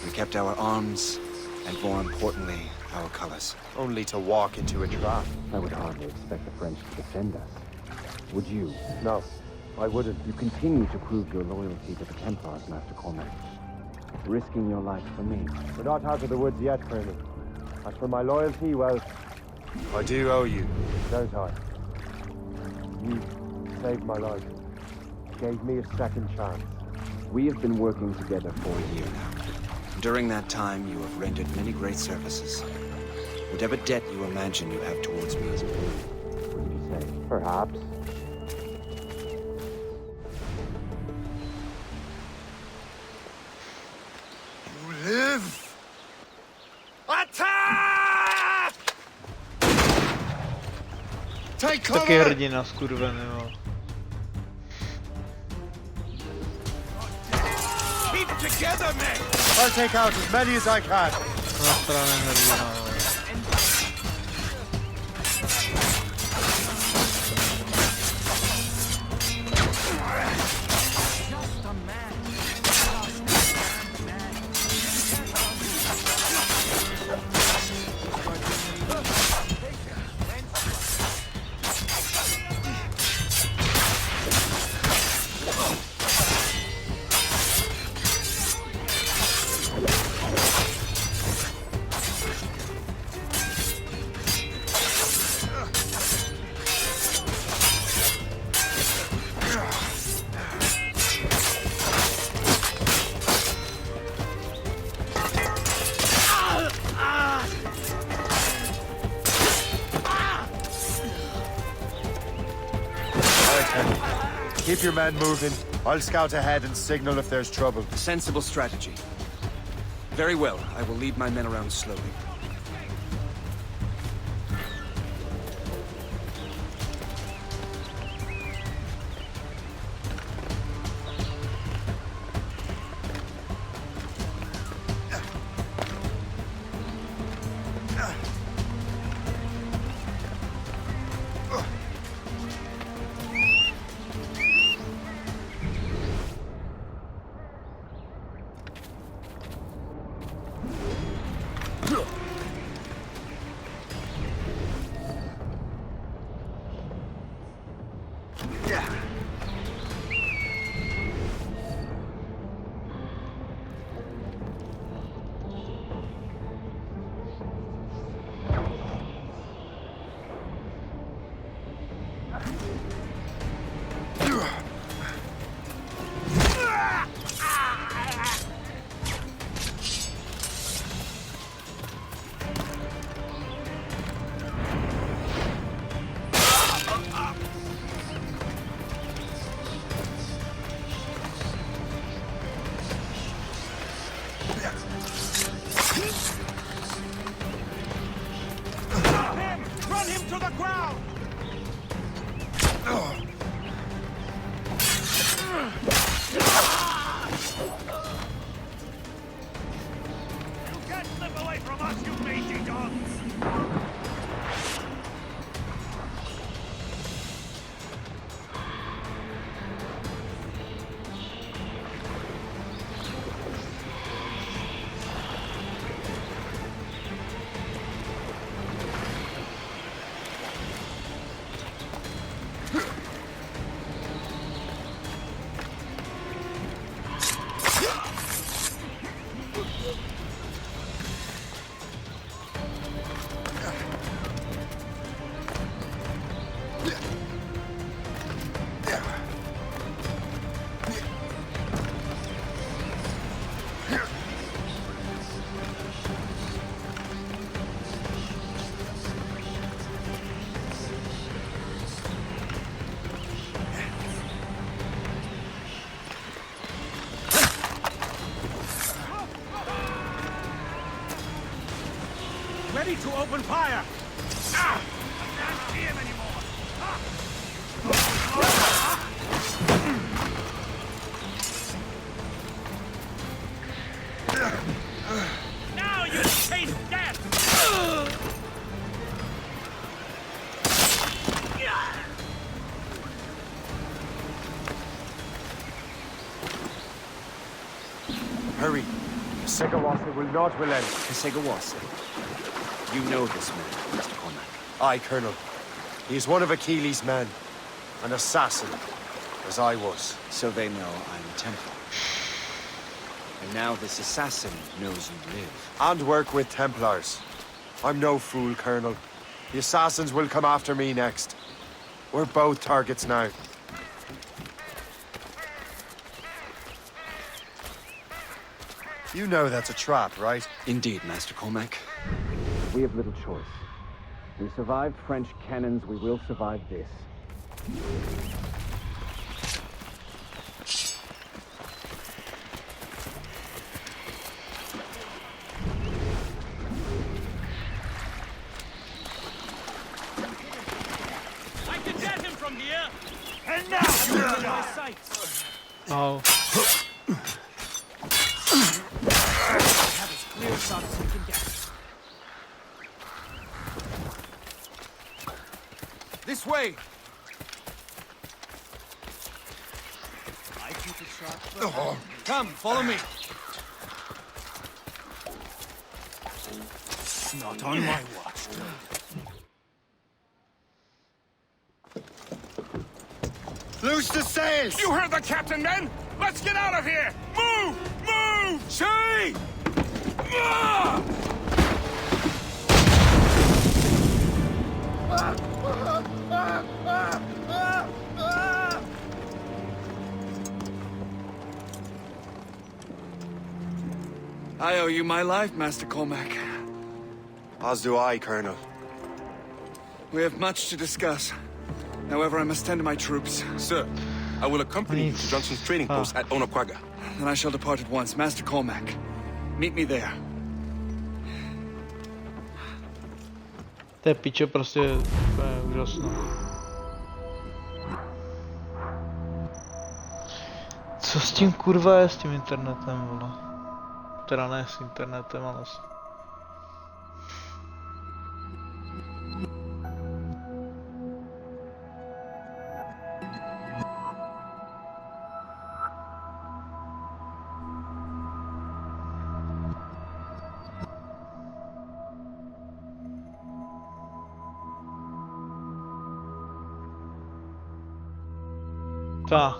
G: We kept our arms, and more importantly, our colors.
B: Only to walk into a trap.
L: I would hardly expect the French to defend us. Would you?
B: No, I wouldn't.
L: You continue to prove your loyalty to the Templars, Master Cormac. Risking your life for me.
M: We're not out of the woods yet, Colonel. As for my loyalty, well...
B: I do owe you.
M: Don't I? You saved my life. Gave me a second chance.
L: We have been working together for a year now.
G: During that time, you have rendered many great services. Whatever debt you imagine you have towards me is paid.
L: What did you say?
M: Perhaps.
B: You live!
C: Attack!
B: Take
A: Taky
B: cover!
A: hrdina skurvený, jo.
B: Keep together, men! I'll take out as many as I can.
A: Na straně hrdina, jo.
B: Keep your men moving. I'll scout ahead and signal if there's trouble.
G: A sensible strategy. Very well. I will lead my men around slowly.
F: Run him to the ground! You can't slip away from us, you mangy dogs! Ready to open fire! Ah! I can't see him anymore! Ah!
B: Segawasa will not relent.
G: Kesegawase. You know this man, Mr. Cormac.
B: Aye, Colonel. He is one of Achilles' men. An assassin, as I was.
G: So they know I'm a Templar. And now this assassin knows you live.
B: And work with Templars. I'm no fool, Colonel. The assassins will come after me next. We're both targets now. You know that's a trap, right?
G: Indeed, Master Cormac.
L: We have little choice. We survived French cannons, we will survive this.
F: I can get him from here! And now! Shoot in my sights!
A: Oh.
F: Have as clear a shot as you can get. This way! I keep it sharp. Come, follow me. Not on my watch.
B: Loose the sails!
C: You heard the captain, men! Let's get out of here! Move! Move!
F: Shay!
C: Ah!
N: I owe you my life, Master Cormac.
B: As do I, Colonel.
N: We have much to discuss. However, I must tend to my troops.
J: Sir, I will accompany you to Johnson's trading post at Onokwaga.
N: Then I shall depart at once. Master Cormac, meet me there.
A: To je piče prostě úplně úžasné. Co s tím kurva je s tím internetem, vole? Teda ne s internetem, ale s... Tak.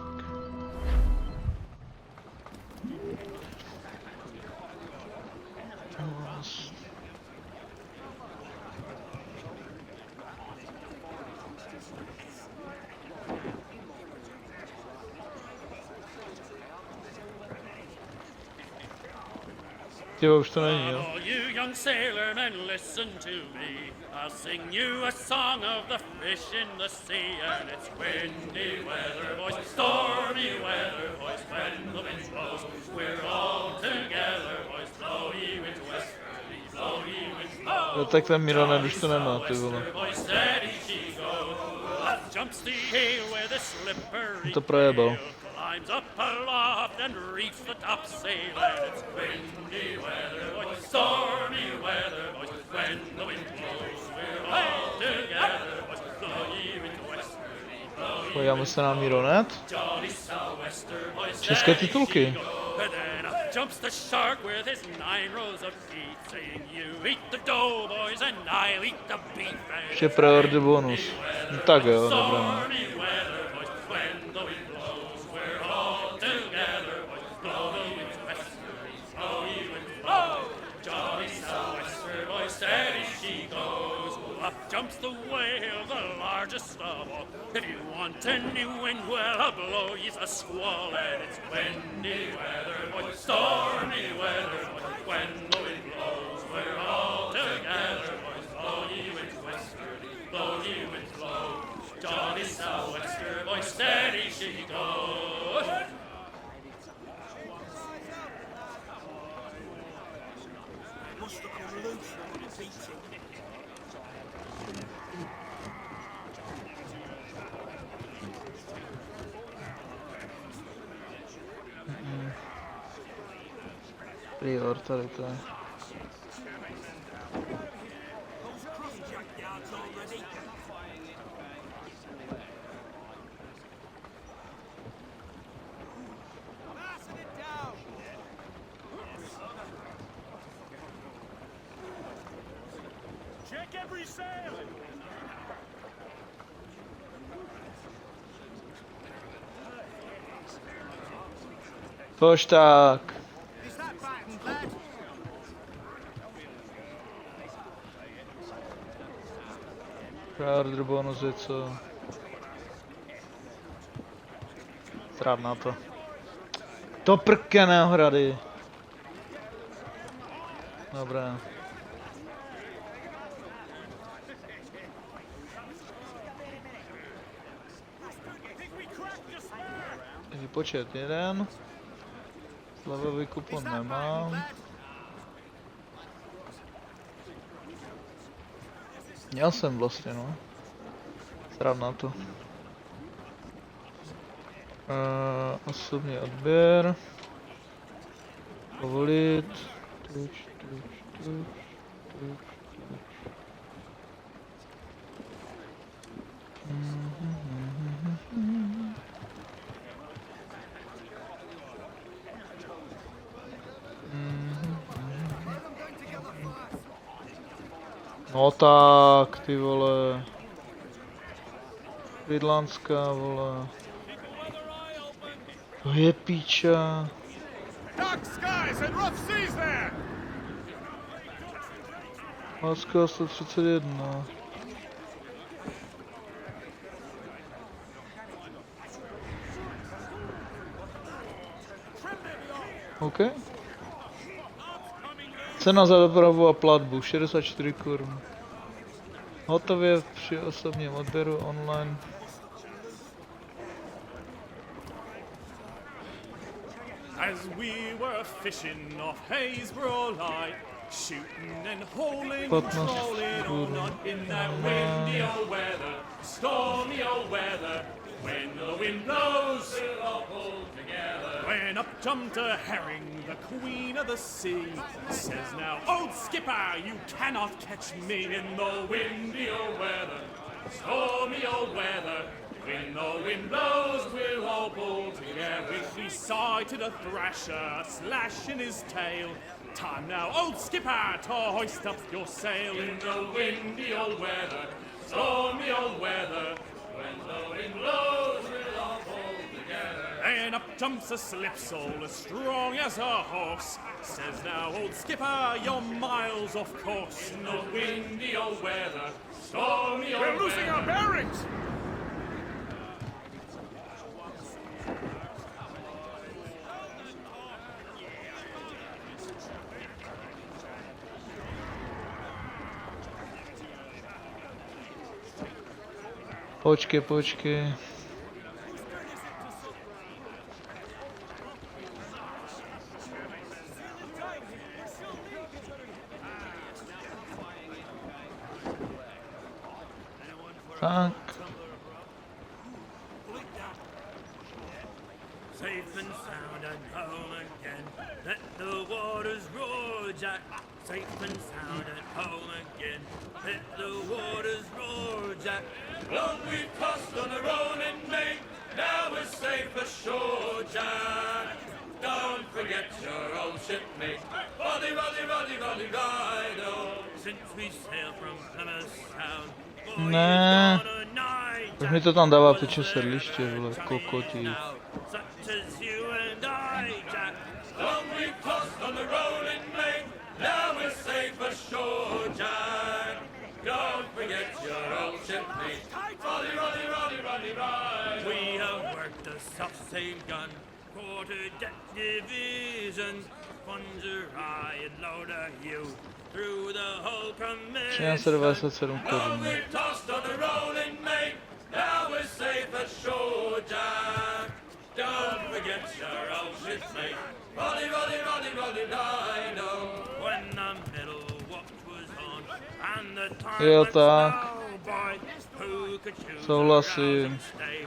A: Tyjo, už to není, jo?
D: All you young sailormen, listen to me. I'll sing you a song of the fish in the sea, and it's windy weather, boys, stormy weather, boys, when the wind blows. We're all together, boys, blow ye winds westerly, blow ye winds blow.
A: Jo, tak ten Mironet už to nemá, ty vole.
D: Boys, steady she goes. Up jumps the hail with a slippery
A: To projebal.
D: climbs up aloft and reefs the topsail, and it's windy weather, boys, stormy weather, boys, when the wind blows. We're all together, boys, blow ye wind westerly, blow ye
A: Podíváme se na Mironet.
D: jolly sou'wester, boys,
A: České
D: steady
A: titulky.
D: she goes. And then up jumps the shark with his 9 rows of teeth, saying, you eat the dough, boys, and I'll eat the beef. And
A: Ještě preorder bonus. No tak jo, dobré.
D: stormy weather, boys, when the wind blows. We're all together, boys, blow the winds westerly, blow ye winds blow. Jolly sou'wester, boys, steady she goes. Up jumps the whale, the largest of all. If you want any wind, well, I'll blow ye's a squall. And it's windy weather, boys, stormy weather, boys, when the wind blows. We're all together, boys, blow ye winds westerly, blow ye winds blow. Jolly sou'wester, boys, steady she goes.
F: Must have come loose from the beach.
A: Prior, tady to je.
F: Check every sail!
A: Pošták.
K: Is that battened, lad?
A: Pre-order bonus je co? Tráp na to. To prkené hrady. Dobré. Výpočet 1. Slevový kupon nemám. Měl jsem vlastně, no. Tráp na to. Osobní odběr. Povolit. Tuč. No tak, ty vole. Vidlanská, vole. To je píča.
C: Dark skies and rough seas there!
A: Láska 131. OK. Cena za dopravu a platbu 64 korun. Hotově při osobním odběru online.
D: As we were fishing off Haysborough Light, shooting and holding, trolling on in that windy old weather, stormy old weather. When the wind blows, we'll all pull together. When up jumped a herring, the queen of the sea, says now, old skipper, you cannot catch me in the windy old weather, stormy old weather. When the wind blows, we'll all pull together. We sighted a thrasher, slashing his tail. Time now, old skipper, to hoist up your sail in the windy old weather, stormy old weather. When the wind blows, we'll all pull together. And up jumps a slipsole as strong as a horse. Says now, old skipper, you're miles off course in the windy old weather, stormy old weather.
C: We're losing our bearings!
A: Počkej. Tak.
D: Safe and sound and home again. Let the waters roar, Jack. Safe and sound and home again. Let the waters roar, Jack. Long we've tossed on the rolling main. Now we're safe ashore, Jack. Don't forget your old shipmate. Roddy, rido. Since we sailed from Plymouth Sound.
A: Ne. Proč mi to tam dává piče sedliště, vole, kokotí.
D: Such as you and I, Jack. Long we've tossed on the rolling main. Now we're safe ashore, Jack. Don't forget your old shipmate. Roddy, ride. We have worked a self-same gun, quarter-deck division, Fungerai and Loader Hugh, through the whole commission.
A: 397
D: Now
A: korun.
D: we're tossed on the rolling main. Now we're safe ashore, Jack. Don't forget your old shipmate. Roddy, rido. When the middle watch was on, and the time
A: Jo,
D: went
A: tak.
D: slow, boy, who could choose
A: Souhlasím.
D: around and stay?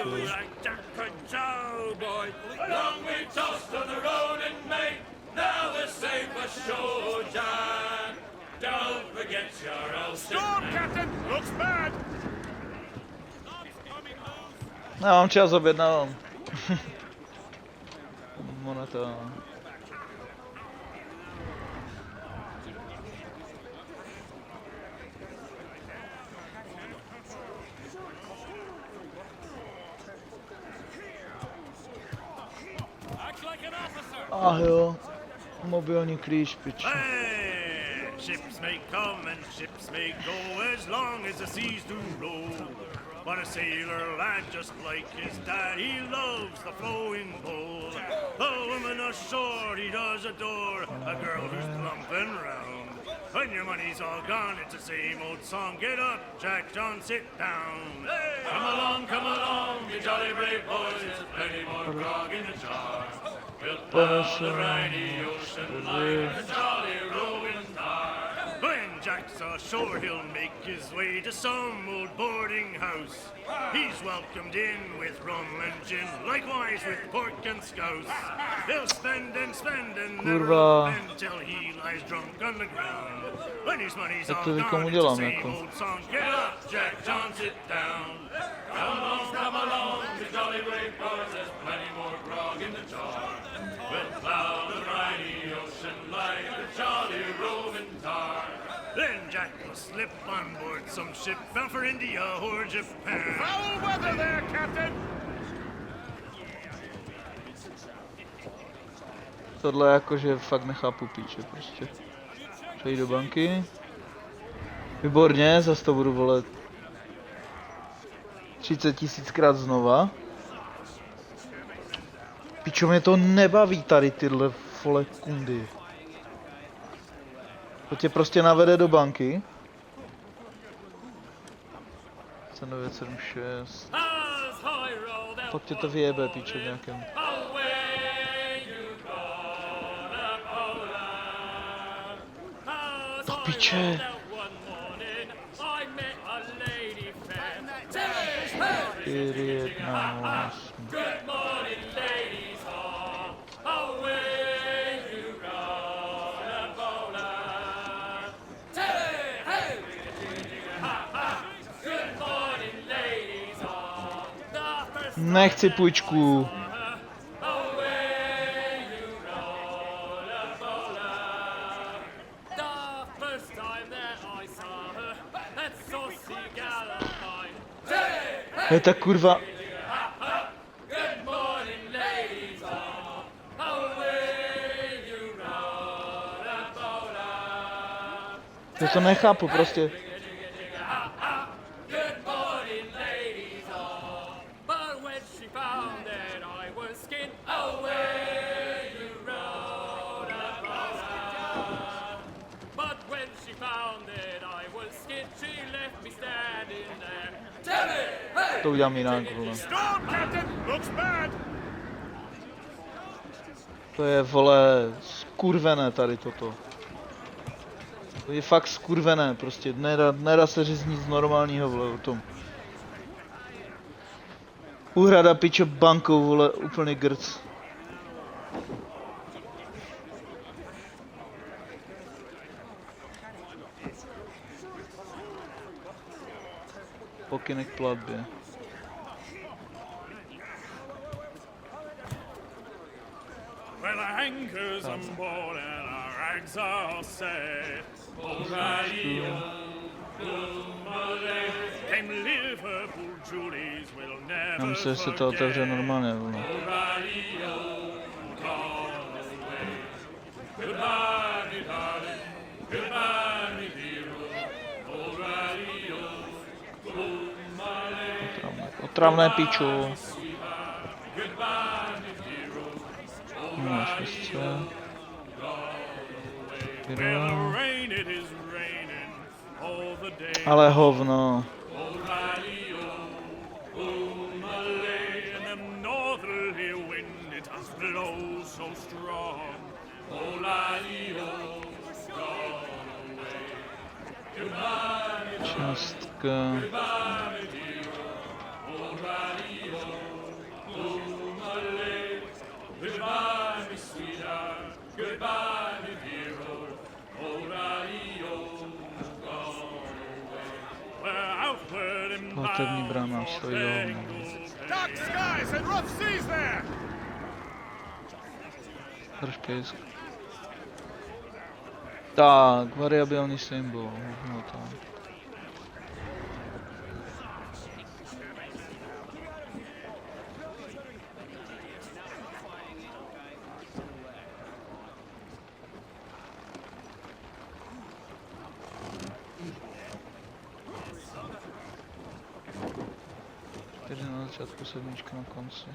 D: Who like Jack or Joe, boy? Long we tossed on the rolling main. Now we're safe ashore, Jack. Don't forget your old
C: Storm,
D: shipmate.
C: Captain! Looks bad!
A: Já mám čas, objednávám. Moneta. Ah jo, mobilní klíč, piči.
O: Hey, ships may come and ships may go as long as the seas do roll. But a sailor lad just like his dad, he loves the flowing bowl. A woman ashore he does adore, a girl who's plumping round. When your money's all gone, it's the same old song. Get up, Jack John, sit down. Hey! Come along, you jolly brave boys. There's plenty more grog in the jar. We'll plow the briny ocean like a jolly roving tar. When Jack's ashore, he'll make his way to some old boarding house. He's welcomed in with rum and gin, likewise with pork and scouse. He'll spend and never spend till he lies drunk on the ground. When his money's all gone, it's the same old song. Get up, Jack John, sit down. Come along, the jolly brave boys. There's plenty more grog in the jar. We'll plow the briny ocean like a jolly roving tar. Then Jack will slip on board some ship bound for India or Japan. Foul weather there, Captain!
A: Tohle jakože fakt nechápu píče prostě. Přeji do banky. Výborně, zase to budu volet 30 000krát znova. Pičo, mě to nebaví tady tyhle vole kundy. To tě prostě navede do banky. 976. Pak tě to vyjebe, píče, v nějakém. Do piče. Nechci půjčku. Je ta kurva. Já to nechápu prostě. To udělám jinak, vole. To je, vole, skurvené tady toto. To je fakt skurvené, prostě nedá se říct nic normálního, vole, o tom. Úhrada pičo bankou, vole, úplný grc. Pokyny k platbě.
O: Well, our anchor's on board and our rags are all set. O'Reilly, came Liverpool Julies will never
A: Já myslím, že se to otevře normálně, vole.
O: Goodbye, me darling. Goodbye, me hero.
A: Otravné piču. Máš místce. Ale hovno. Částka. Platební brána stojí do hovna.
O: Dark skies and rough seas there.
A: Držkejsk. Tak, variabilní symbol. No tam. 4 na začátku, 7 na konci.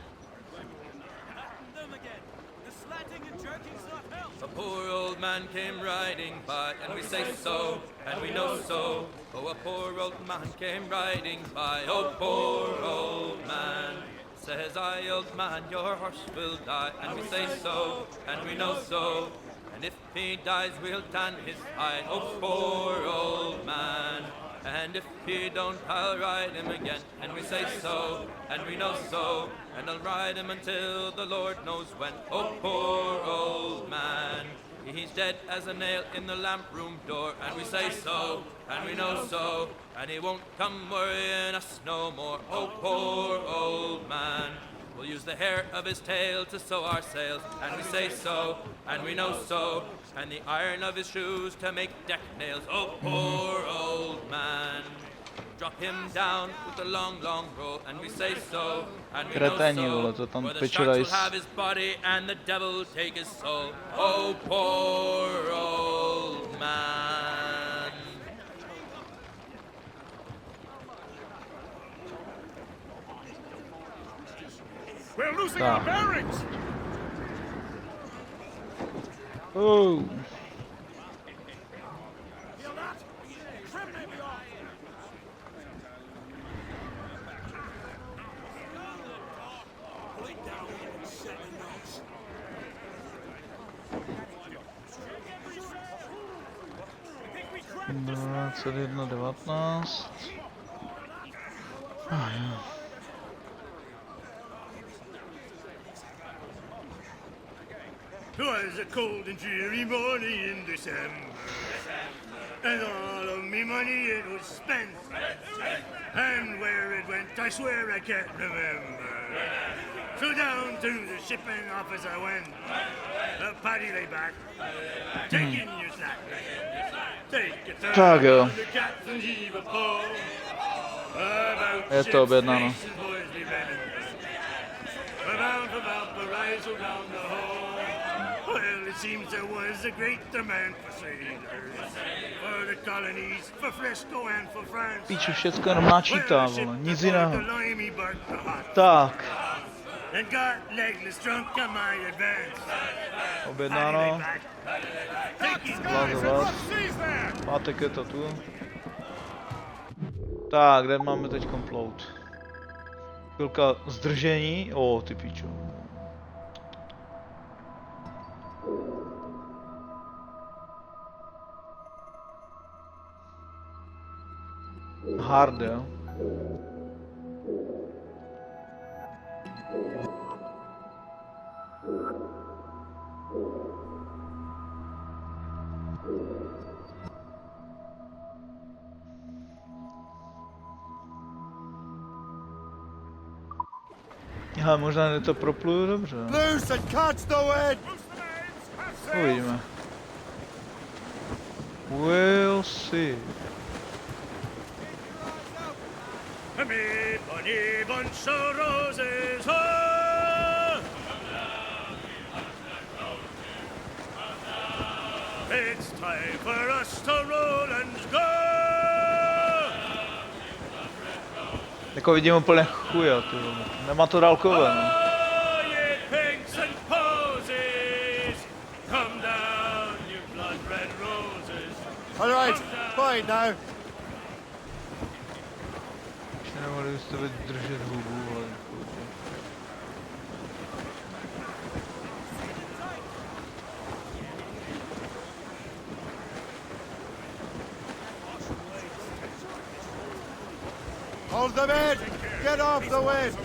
D: A poor old man came riding by, and we say so, and we know so. Oh, a poor old man came riding by, oh, poor old man. Says I, old man, your horse will die, and we say so, and we know so. And if he dies, we'll tan his hide, oh, poor old man. And if he don't, I'll ride him again, and we say so, and we know so. And I'll ride him until the Lord knows when, oh, poor old man. He's dead as a nail in the lamp room door, and we say so, and we know so. And he won't come worrying us no more, oh, poor old man. We'll use the hair of his tail to sew our sails, and we say so, and we know so. And the iron of his shoes to make deck nails, oh, poor old man. Drop him down with a long, long roll, and we say so, and we know so. For the sharks will have his body, and the devil take his soul, oh, poor old man.
C: We're losing our bearings!
A: Oh.
O: Feel that? Trim maybe off. Pull it down and set the knots.
A: Dobra, celý 1.19. Jo.
O: It was a cold and dreary morning in December, and all of me money it was spent, and where it went I swear I can't remember. So down to the shipping office I went, the paddy lay back, taking your slack, take a turn
A: Tak jo.
O: on the captain's heave a pole, about
A: Je to objednáno.
O: ships, boys be ready. We're bound for Valparaiso down the hall. Well, it seems there was a great demand for sailors, for the colonies, for Frisco and for France.
A: Píču, všecko jenom načítá, vole, nic jiného. Tak.
O: And got legless drunk on my advance.
A: Objednáno. Vlázovat. Pátek je to tu. Tak, kde máme teď plout? Chvilka zdržení. O, ty píčo. Hard, jo. Aha, možná to propluju dobře.
B: Loose and catch the wind!
A: Uvidíme. We'll see.
O: Me bunny bunch of roses, oh! It's time for us to roll and go!
A: Jako vidím úplně chuja, ty vole. Nemá to dálkové, no.
O: Oh, ye pigs and posies, come down, you blood-red roses.
B: All right, fine now.
A: Ještě nemohli byste držet hubu, ale chuj.
B: Hold them in! Get off the wind!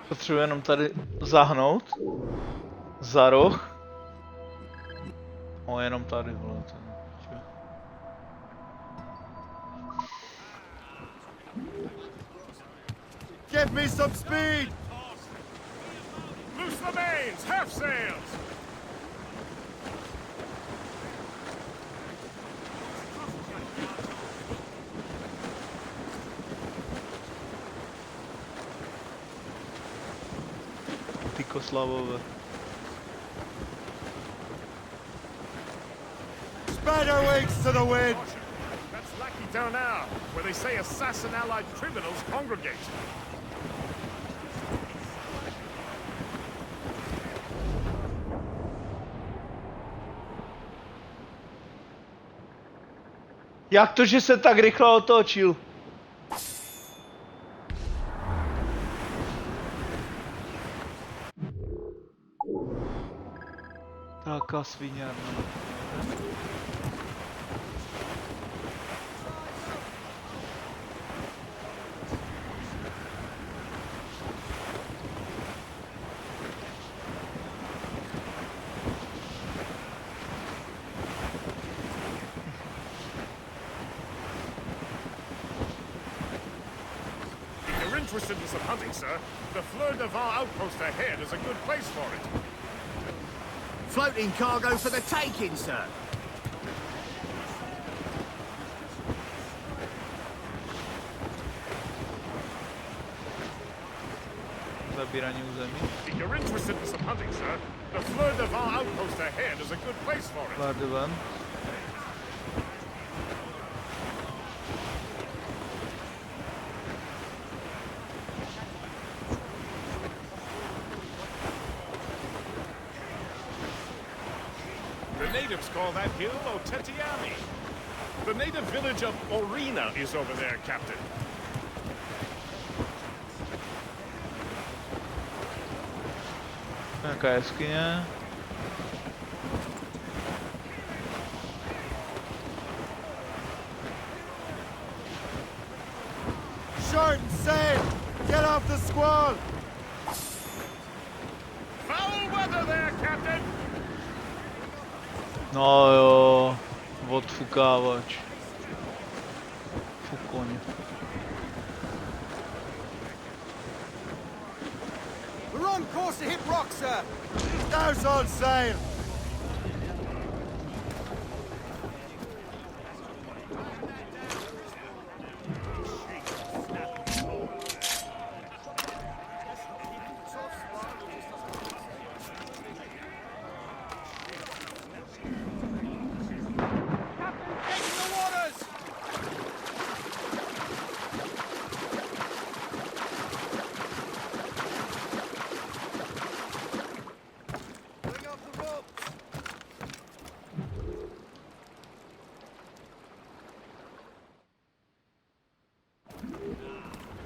A: Potřebuji jenom tady zahnout. Za roh. O, jenom tady, vole.
B: Give me some speed!
C: Loose the mains, half sails!
A: Ty Koslavové.
O: Spread our wings to the wind!
C: That's Lucky Downau, where they say assassin-allied criminals congregate.
A: Jak to, že se tak rychle otočil? Taká sviňárna.
C: Interested in some hunting, sir? The Fleur de Vent outpost ahead is a good place for it.
K: Floating cargo for the taking, sir.
A: Zabírání území.
C: If you're interested in some hunting, sir, the Fleur de Vent outpost ahead is a good place for it.
A: Fleur de Vent.
C: The natives call that hill Otetiami. The native village of Orina is over there, Captain.
A: Nějaká jeskyně.
O: Short and sail! Get off the squall!
C: Foul weather there, Captain!
A: No jo, odfukávač. Fukoň.
K: We're on course to hit rock, sir.
O: Now's all sail!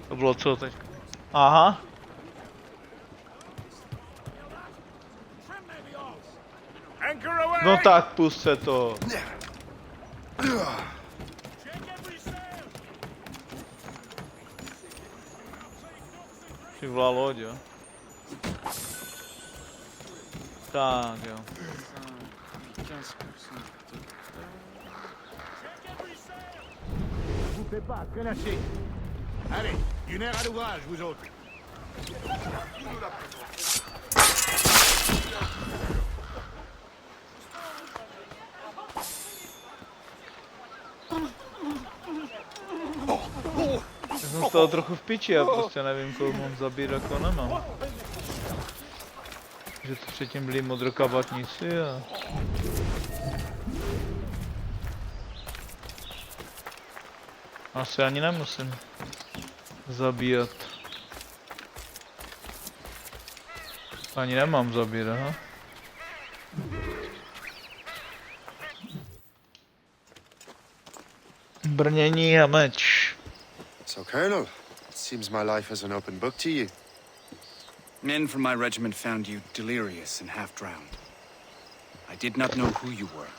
A: To bylo co teď? Aha.
C: Anchor away!
A: No tak pusťte to. Přivlá loď, jo. Tak jo.
K: Coupez pas, que lâchez. Allez, une heure à l'ouvrage, vous autres.
A: Já jsem z toho trochu v piči, já prostě nevím, koho mám zabít, jako nemám. Že to předtím byli modrokabátníci a... Asi ani nemusím zabíjet. Ani nemám zabít, aha. Brnění a meč.
B: So, Colonel, it seems my life is an open book to you.
G: Men from my regiment found you delirious and half-drowned. I did not know who you were.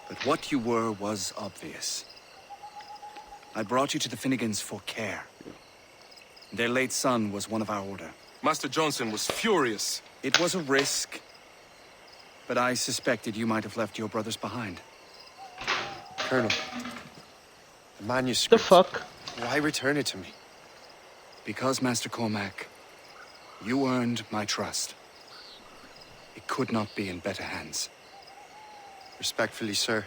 G: But what you were was obvious. I brought you to the Finnegans for care. Their late son was one of our order.
J: Master Johnson was furious.
G: It was a risk, but I suspected you might have left your brothers behind.
B: Colonel, the manuscript.
A: The fuck?
B: Why return it to me?
G: Because, Master Cormac, you earned my trust. It could not be in better hands.
B: Respectfully, sir,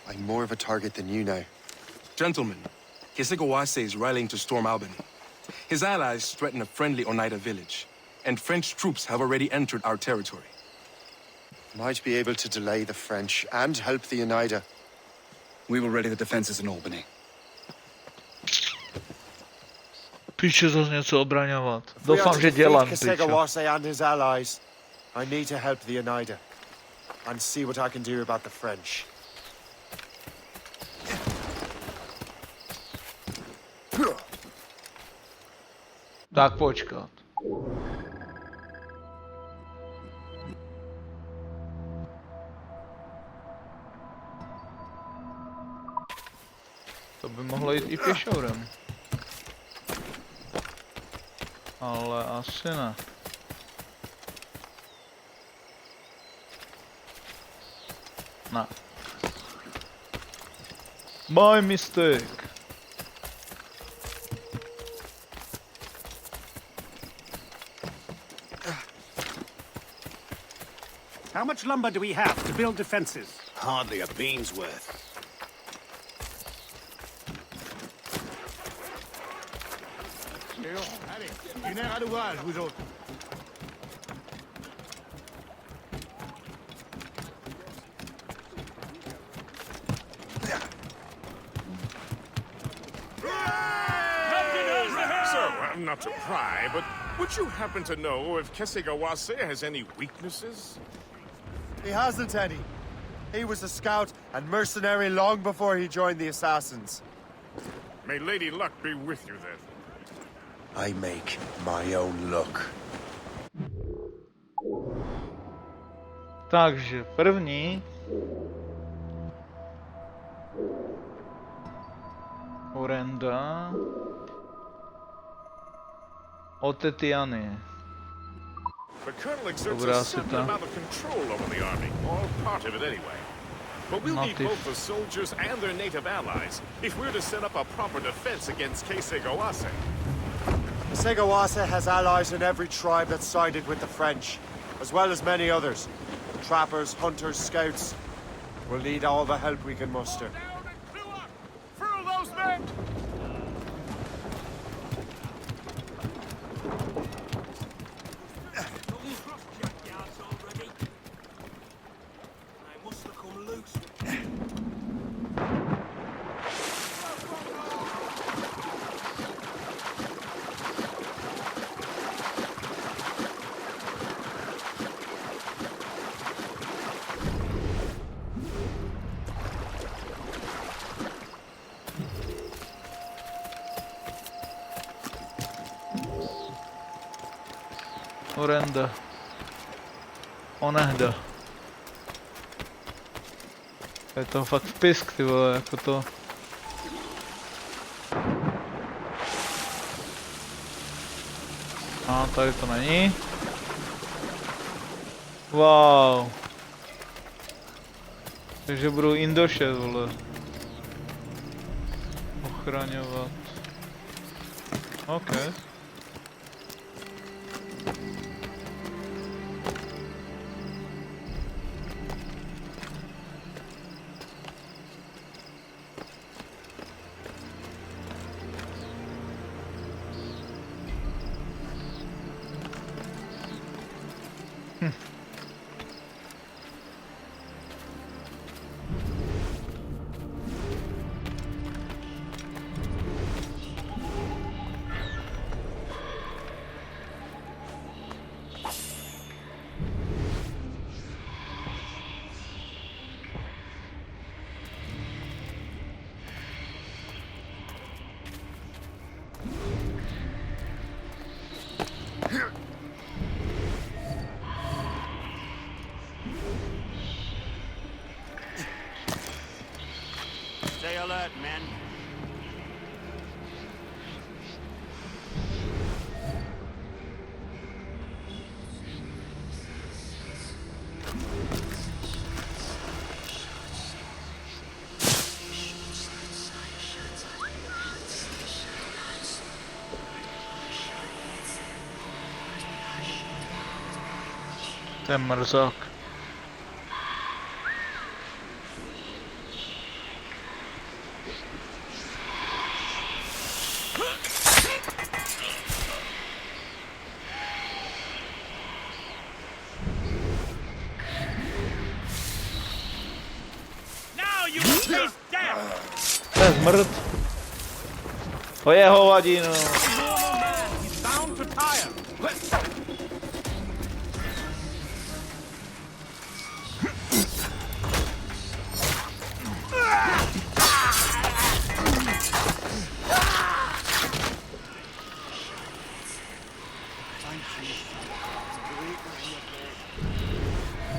B: I'm more of a target than you now.
J: Gentlemen, Kesegoase is rallying to storm Albany. His allies threaten a friendly Oneida village, and French troops have already entered our territory.
B: Might be able to delay the French and help the Oneida.
N: We will ready the defenses in Albany.
A: Píše zase něco obraňovat.
B: If we are
A: Doufám,
B: to
A: že
B: defeat
A: dělám, píče.
B: Kesegawase and his allies, I need to help the Oneida and see what I can do about the French.
A: Tak počkat. To by mohlo jít i pěšourem. Ale asi ne. Ne. My mistake.
K: How much lumber do we have to build defenses?
F: Hardly a bean's worth.
K: Allez, une heure à l'ouvrage, vous autres.
C: So, not to pry, but would you happen to know if Kesegawase has any weaknesses?
B: He hasn't any. He was a scout and mercenary long before he joined the Assassins.
C: May Lady Luck be with you then.
B: I make my own luck.
A: Takže první. Orenda. Otetiany.
C: The Colonel exerts
A: Dobra,
C: a certain
A: syta.
C: amount of control over the army, or part of it anyway. But we'll need
A: Native.
C: both the soldiers and their native allies if we're to set up a proper defense against Kesegawase.
B: Kesegawase has allies in every tribe that sided with the French, as well as many others. Trappers, hunters, scouts. We'll need all the help we can muster.
C: Through those men!
A: Orenda. Onehda. Je to fakt pisk, ty vole, jako to. A tady to není. Wow. Takže budou Indoše, vole. Ochraňovat. OK.
K: Stay alert, men.
A: Ten mrzák. je zmrt. To je hovadinu.
F: He's bound to tire.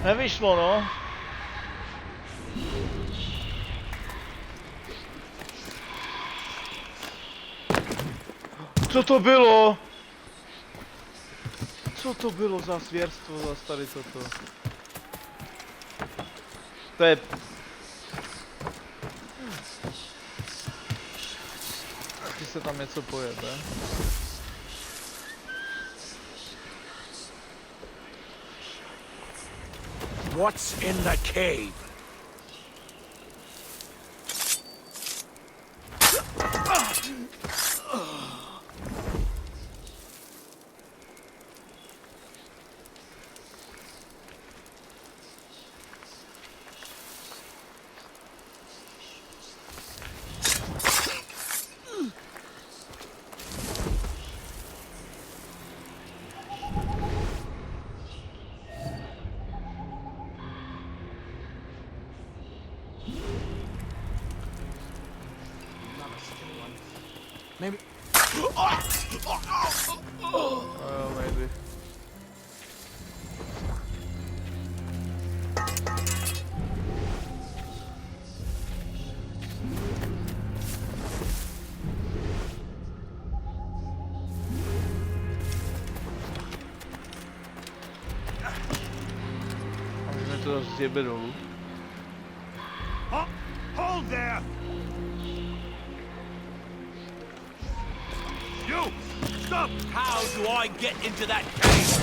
A: Nevyšlo, no. Co to bylo? Co to bylo za zvěrstvo zas tady toto? To je... Taky se tam něco pojede.
F: What's in the cave? Maybe.
A: Oh, maybe. Můžeme to zjebit dolů.
O: Hold there! You! Stop!
F: How do I get into that cave?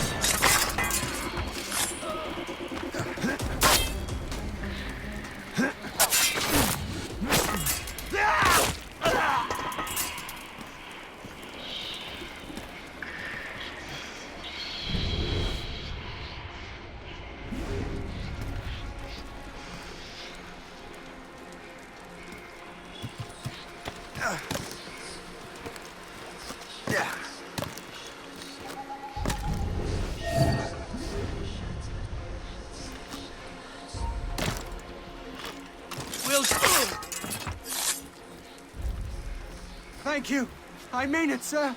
B: Thank you. I mean it, sir.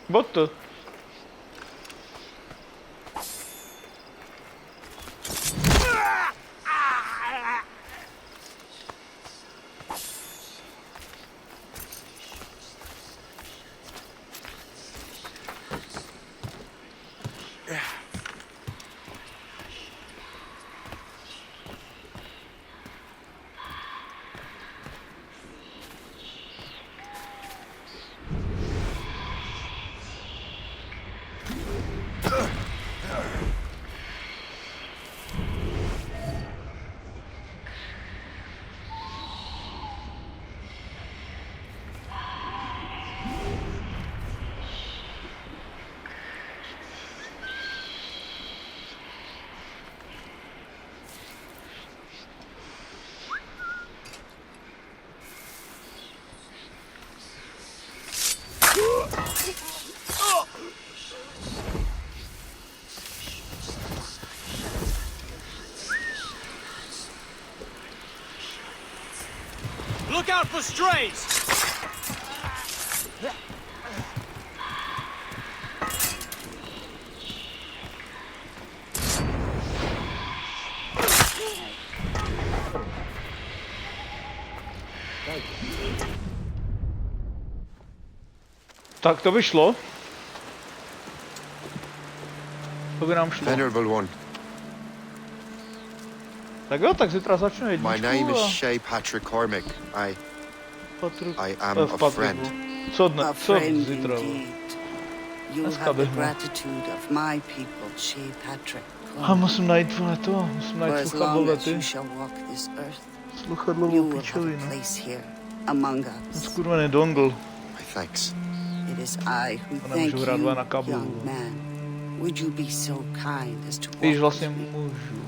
A: What the?
F: Look out for strays!
A: Tak to by šlo. To by nám šlo.
B: Venerable one,
A: Tak jo, tak zítra začnu jedničku.
B: my name is
A: a
B: Shay Patrick Cormac.
A: Patrik-
B: I am
A: v
B: a
A: Patriku.
B: friend.
A: Co dne,
P: A
A: co
P: friend
A: zítra?
P: indeed. You
A: Dneska
P: have the
A: bych mohl.
P: gratitude of my people, Shay Patrick.
A: A musím najít vole to, musím
P: For
A: najít
P: as
A: sluchadlo
P: long as you
A: ty.
P: shall walk this earth,
A: Sluchadlovou
P: you will have a
A: pičovinu.
P: place here among us.
A: Skurvený dongle.
B: My thanks.
P: It is I who
A: To
P: thank
A: nemůžu hrát dva na
P: you,
A: kablu.
P: young man. Would you be so kind as to
A: Víš,
P: walk
A: vlastně
P: with me?
A: můžu.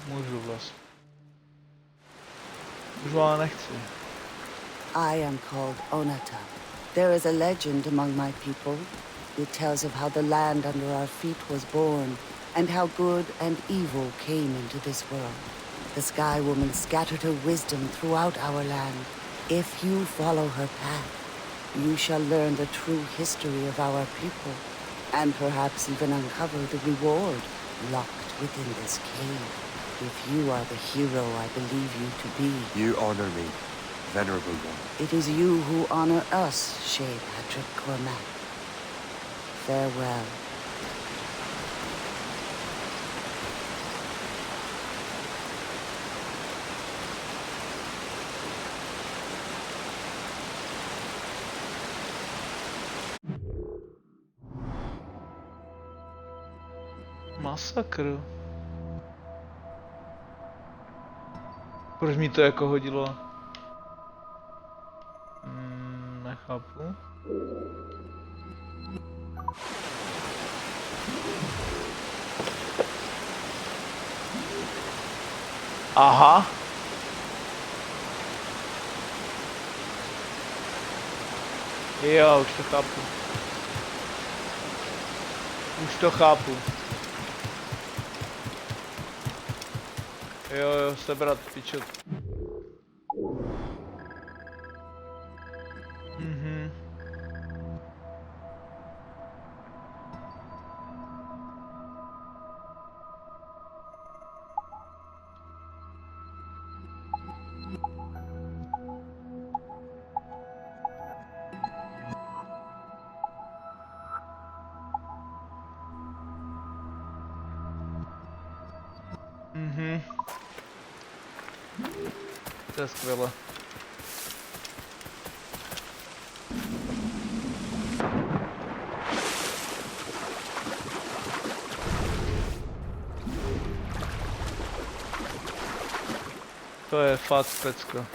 A: Můžu vlastně. Už ale nechci.
P: I am called Onata. There is a legend among my people. It tells of how the land under our feet was born, and how good and evil came into this world. The Sky Woman scattered her wisdom throughout our land. If you follow her path, you shall learn the true history of our people, and perhaps even uncover the reward locked within this cave. If you are the hero I believe you to be,
B: You honor me, Venerable one.
P: it is you who honor us, Shay Patrick Cormac. Farewell.
A: Masakr. Proč mi to jako hodilo? Nechápu. Aha. Jo, už to chápu. Už to chápu. Jo, sebrat pičot. Mhm. Mhm. To je skvělé. To je fakt pecka.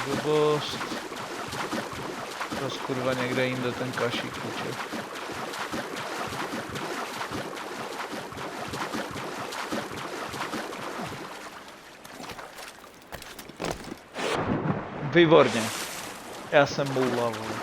A: Blbost. Zas kurva někde jinde ten kašík uče. Výborně. Já jsem moula, vole.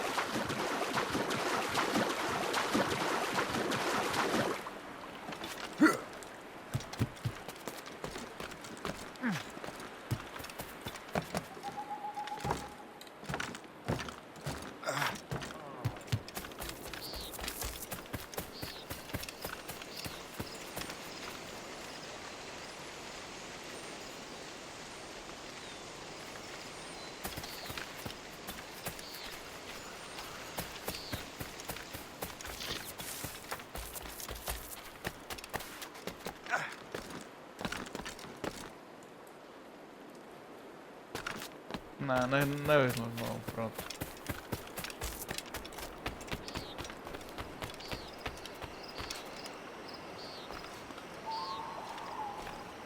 A: Ne, nevyhnu malou proto.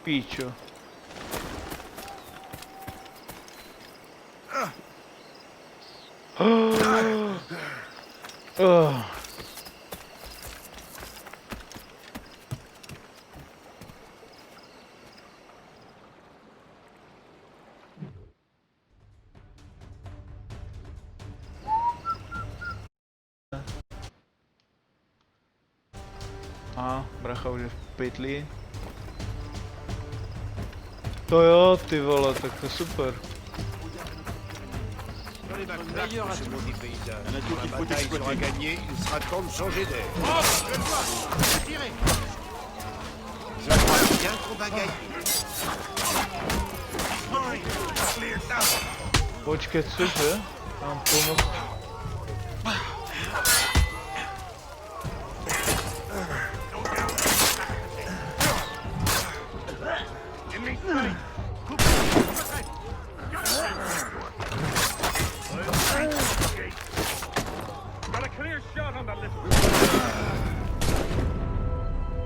A: Píčo. Aha, bracha už je v pytli. To jo, ty vole, tak to je super.
B: Il y en a tout qu'il faut exploiter. Gagner, il sera temps de changer d'air. Je crois bien qu'on va gagner.
A: Počkej, cože? Mám pomoct.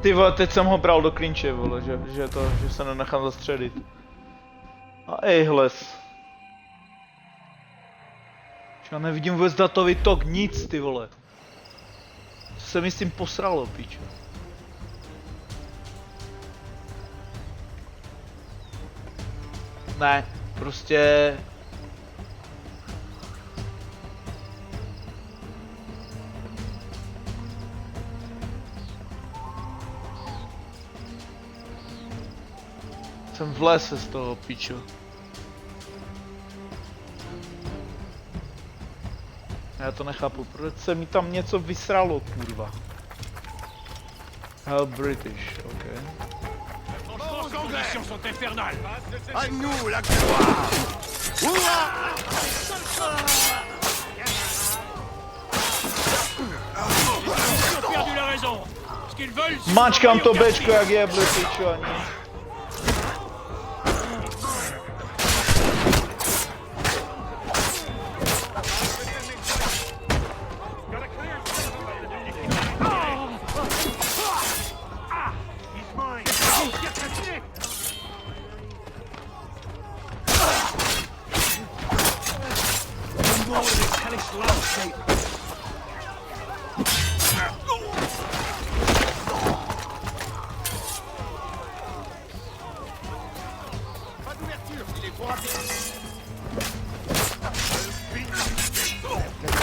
A: Ty vole, teď jsem ho bral do klinče, vole, že se nenechám zastřelit. A ejhles. Já nevidím vůbec datový tok, nic, ty vole. Co se mi s tím posralo, pičo. Ne, prostě... Jsem v lese z toho, pičo. Já to nechápu, proč se mi tam něco vysralo, kurva. Help British, ok.
F: Les conditions sont infernales.
B: À nous la gloire!
F: Ils ont perdu la raison. Ce qu'ils veulent, c'est...
A: Mačkám to bečko jak jebli, pičo, a nic.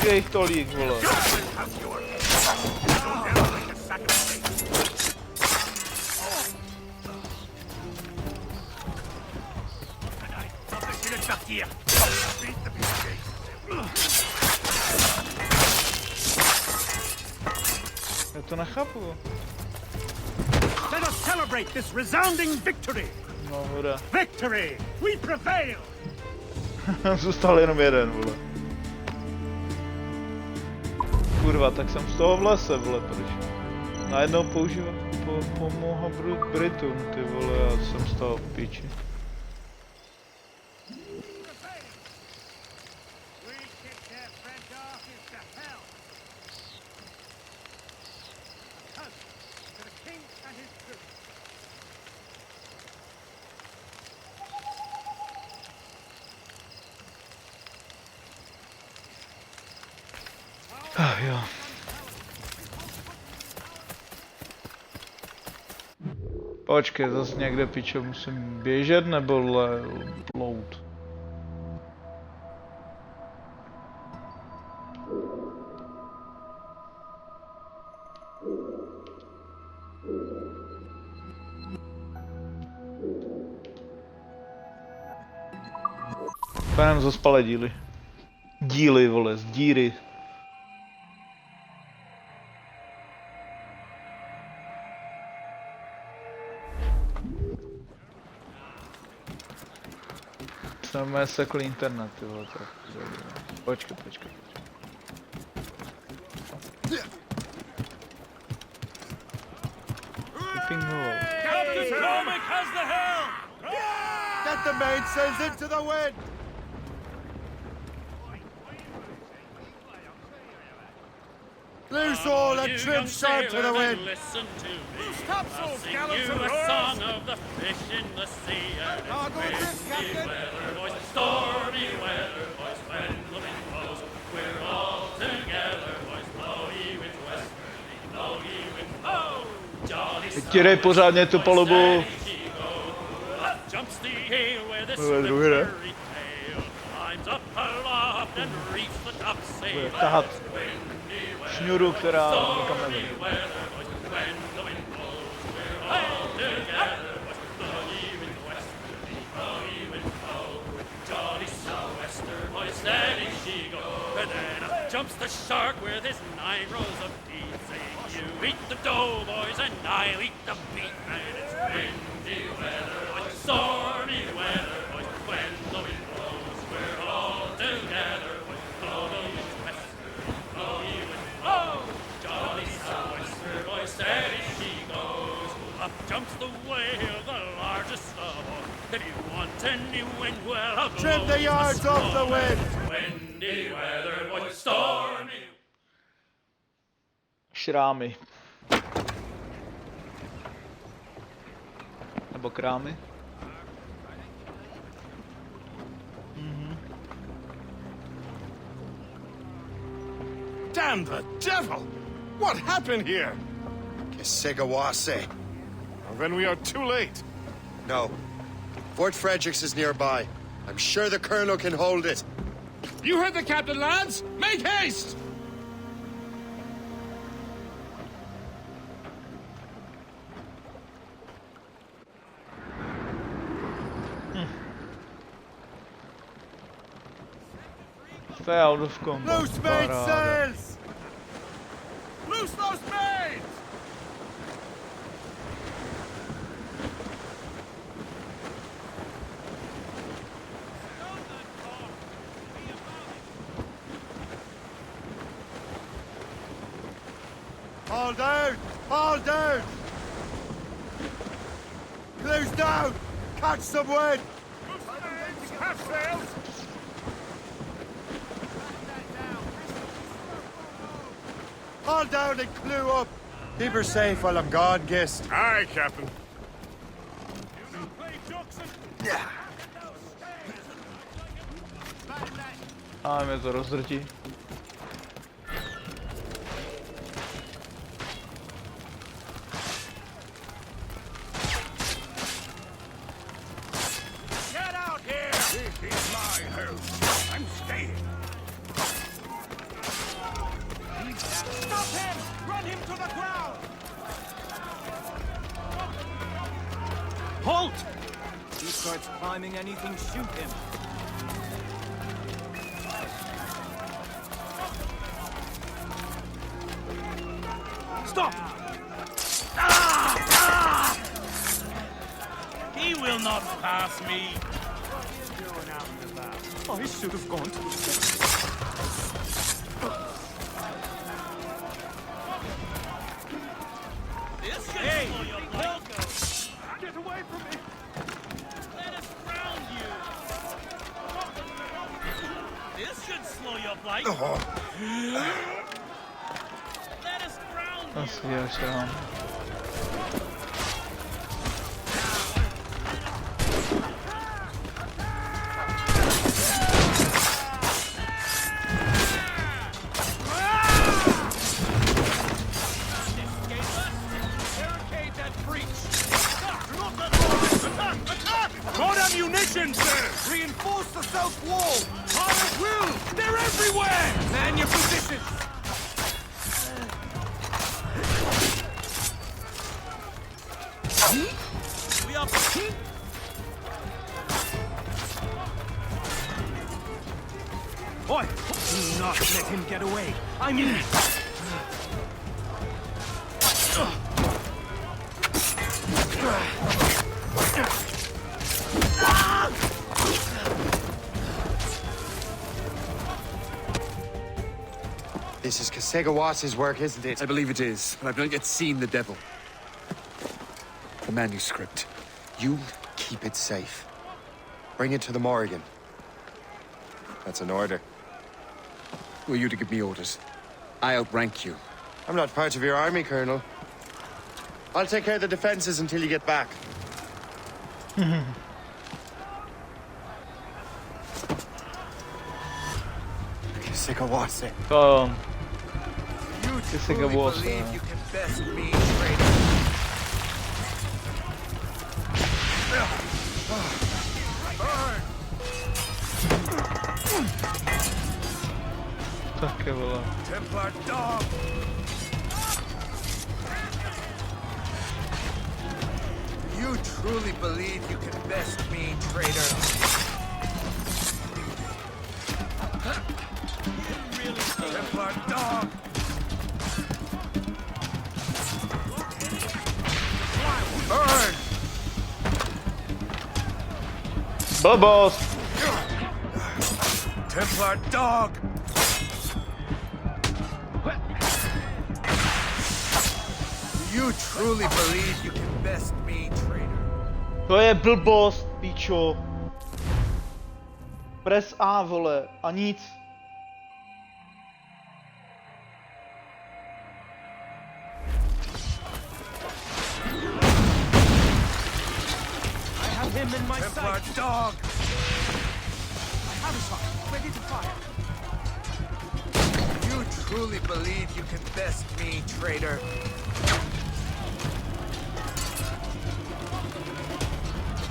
A: Je jich tolik, vole. Já to nechápu.
O: Let us celebrate this resounding victory.
A: No, hurá.
O: Victory! We prevail!
A: Zůstal jenom jeden, vole. Kurva, tak jsem z toho v lese, vole, proč? Najednou používám pomoha Britům, ty vole, já jsem z toho v piči. Jo. Počkej, zase někde pičo musím běžet nebo load? Panem zaspalé díly. Díly, vole, z díry. Jsme sekli internet, ty vole, tak. Počkej. Pinghole.
O: Captain Cormac has the helm!
B: Get the mainsails into the wind! Loose all and trim sharp to the wind!
D: Listen to me.
O: Topsails,
D: Sing
O: gallants,
D: you
O: and
D: a
O: royals!
D: song of the fish in the sea. And
B: Ah, go
D: it's
B: ahead,
D: windy
B: Captain.
D: weather, boys, stormy weather, boys, when the wind blows. We're all together, boys, blow ye with westerly, blow ye with jolly
A: Vytírej pořádně tu palubu.
D: Up jumps the ale where the
A: Bude druhý, ne?
D: slippery tail climbs up aloft and reefs the topsail.
A: Bude tahat šňůru, která nikam nevede.
D: steady she goes. And then up jumps the shark with his 9 rows of teeth, saying, you eat the dough, boys, and I'll eat the beef. And it's windy weather, boys, stormy weather, boys, when the wind blows, we're all together, boys, blow the winds westward, blow ye wind, blow, jolly sou'wester, boys, steady she goes. Up jumps the whale, the largest of all. If you want any wind, well, I'll
B: Trim the yards off the wind.
D: Windy weather, boys, stormy.
A: Šrámy. Nebo krámy.
C: Damn the devil! What happened here?
B: Kesigawase.
C: Well, then we are too late.
B: No. Fort Fredericks is nearby. I'm sure the Colonel can hold it.
F: You heard the captain, lads! Make haste!
A: To je out of combat.
B: Loose mainsails!
F: Loose those mains!
B: Haul down! Haul down! Close down! Catch some wind!
C: Half sails!
B: Haul down and clew up! Keep her safe while I'm gone, Gist.
C: Aye, Captain.
A: A mě to rozdrtí.
F: Get out here! This is my house. I'm staying. Stop him! Run him to the ground! Halt! If he starts climbing anything, shoot him. Stop! He will not pass me. I should have gone to Hey! Get away from me! Let us ground you! This should slow your flight! Let us ground you!
A: Asi je šrám.
F: Got ammunition, sir! Reinforce the south wall! I will! They're everywhere! Man your positions! We are... Boy, do not let him get away. I mean...
B: This is Kesegawase's work, isn't it?
G: I believe it is, but I've not yet seen the devil.
B: The manuscript. You keep it safe. Bring it to the Morrigan. That's an order.
G: Who are you to give me orders? I outrank you.
B: I'm not part of your army, Colonel. I'll take care of the defenses until you get back. Kesigawase.
A: To
F: You
A: truly believe
F: you can best me, traitor?
A: taky vole.
F: Templar dog! You truly believe you can best me, traitor? Templar dog! Burn!
A: Blbost!
F: Templar dog! Do you truly believe you can best me, traitor?
A: To je blbost, pičo. Press A, vole, a nic.
F: I have him in my Templar sight. Dog! I have a shot, ready to fire. Do you truly believe you can best me, traitor?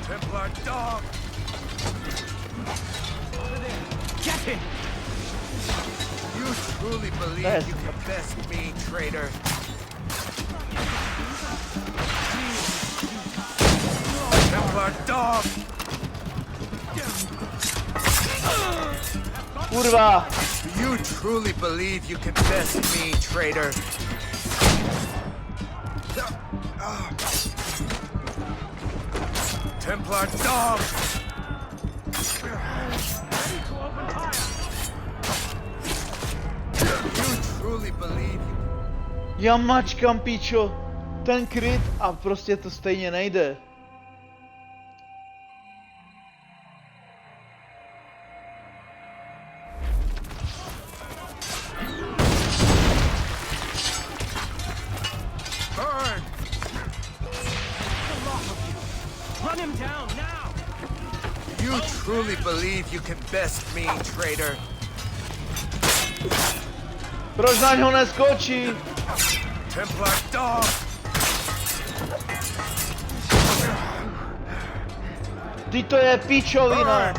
F: Templar dog! Get him! You truly believe you can best me, traitor? Templar dog!
A: Kurva!
F: Do you truly believe you can best me, traitor? Templar dog! You truly believe you...
A: Já mačkám, pičo, ten kryt a prostě to stejně nejde.
F: Burn! Run him down now! You truly believe you can best me, traitor?
A: Proč na něho neskočí?
F: Templar dog!
A: Ty to je pičovina.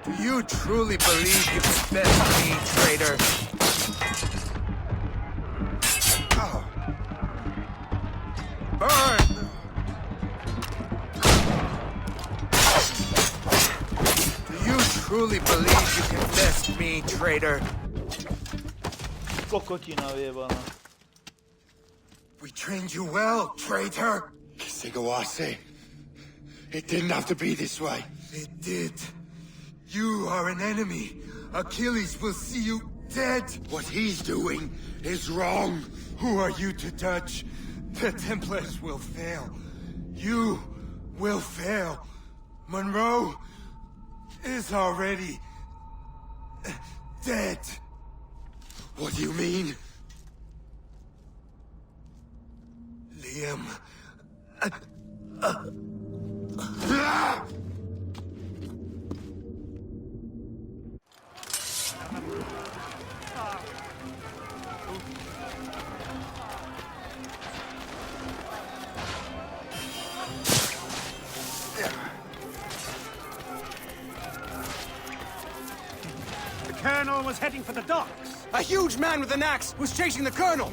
F: Do you truly believe you can best me, traitor? Burn! Do you truly believe you can best me, traitor?
A: Kokotina vyjebaná.
F: We trained you well, traitor!
B: Segawase, it didn't have to be this way.
F: It did. You are an enemy. Achilles will see you dead.
B: What he's doing is wrong.
F: Who are you to judge? The Templars will fail. You will fail. Monroe is already dead.
B: What do you mean?
F: Liam.
O: The Colonel was heading for the docks.
N: A huge man with an axe was chasing the Colonel!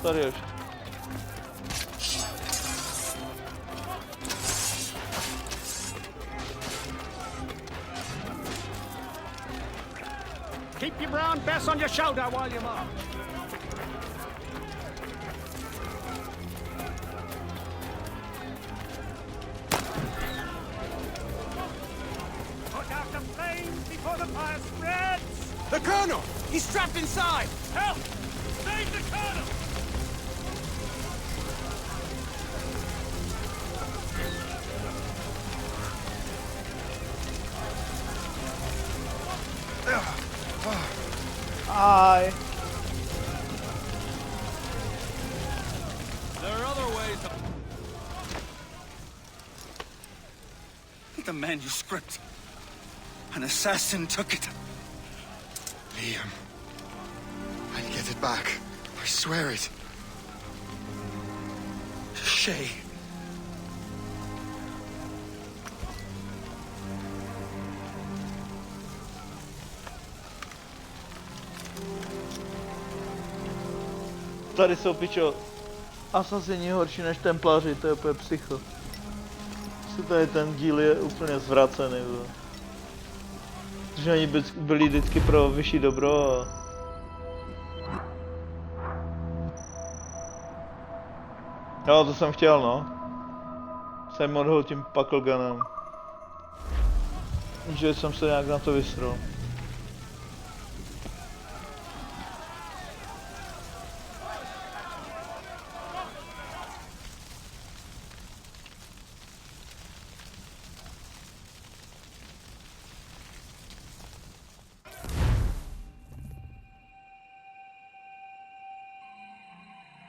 A: Tady už.
O: Keep your brown bess on your shoulder while you march. Put out the flames before the fire spreads!
N: The Colonel! He's trapped inside!
O: Help! Save the Colonel!
A: Aj.
N: There are other ways The manuscript. An assassin took it.
B: Liam, I'll get it back. I swear it.
N: Shay.
A: Tady jsou pičo asasini horší než templáři, to je úplně psycho. Tady ten díl je úplně zvracený. Protože oni byli vždycky pro vyšší dobro a... Jo, to jsem chtěl, no. Jsem odhodl tím Pucklegunem. Že jsem se nějak na to vystřel.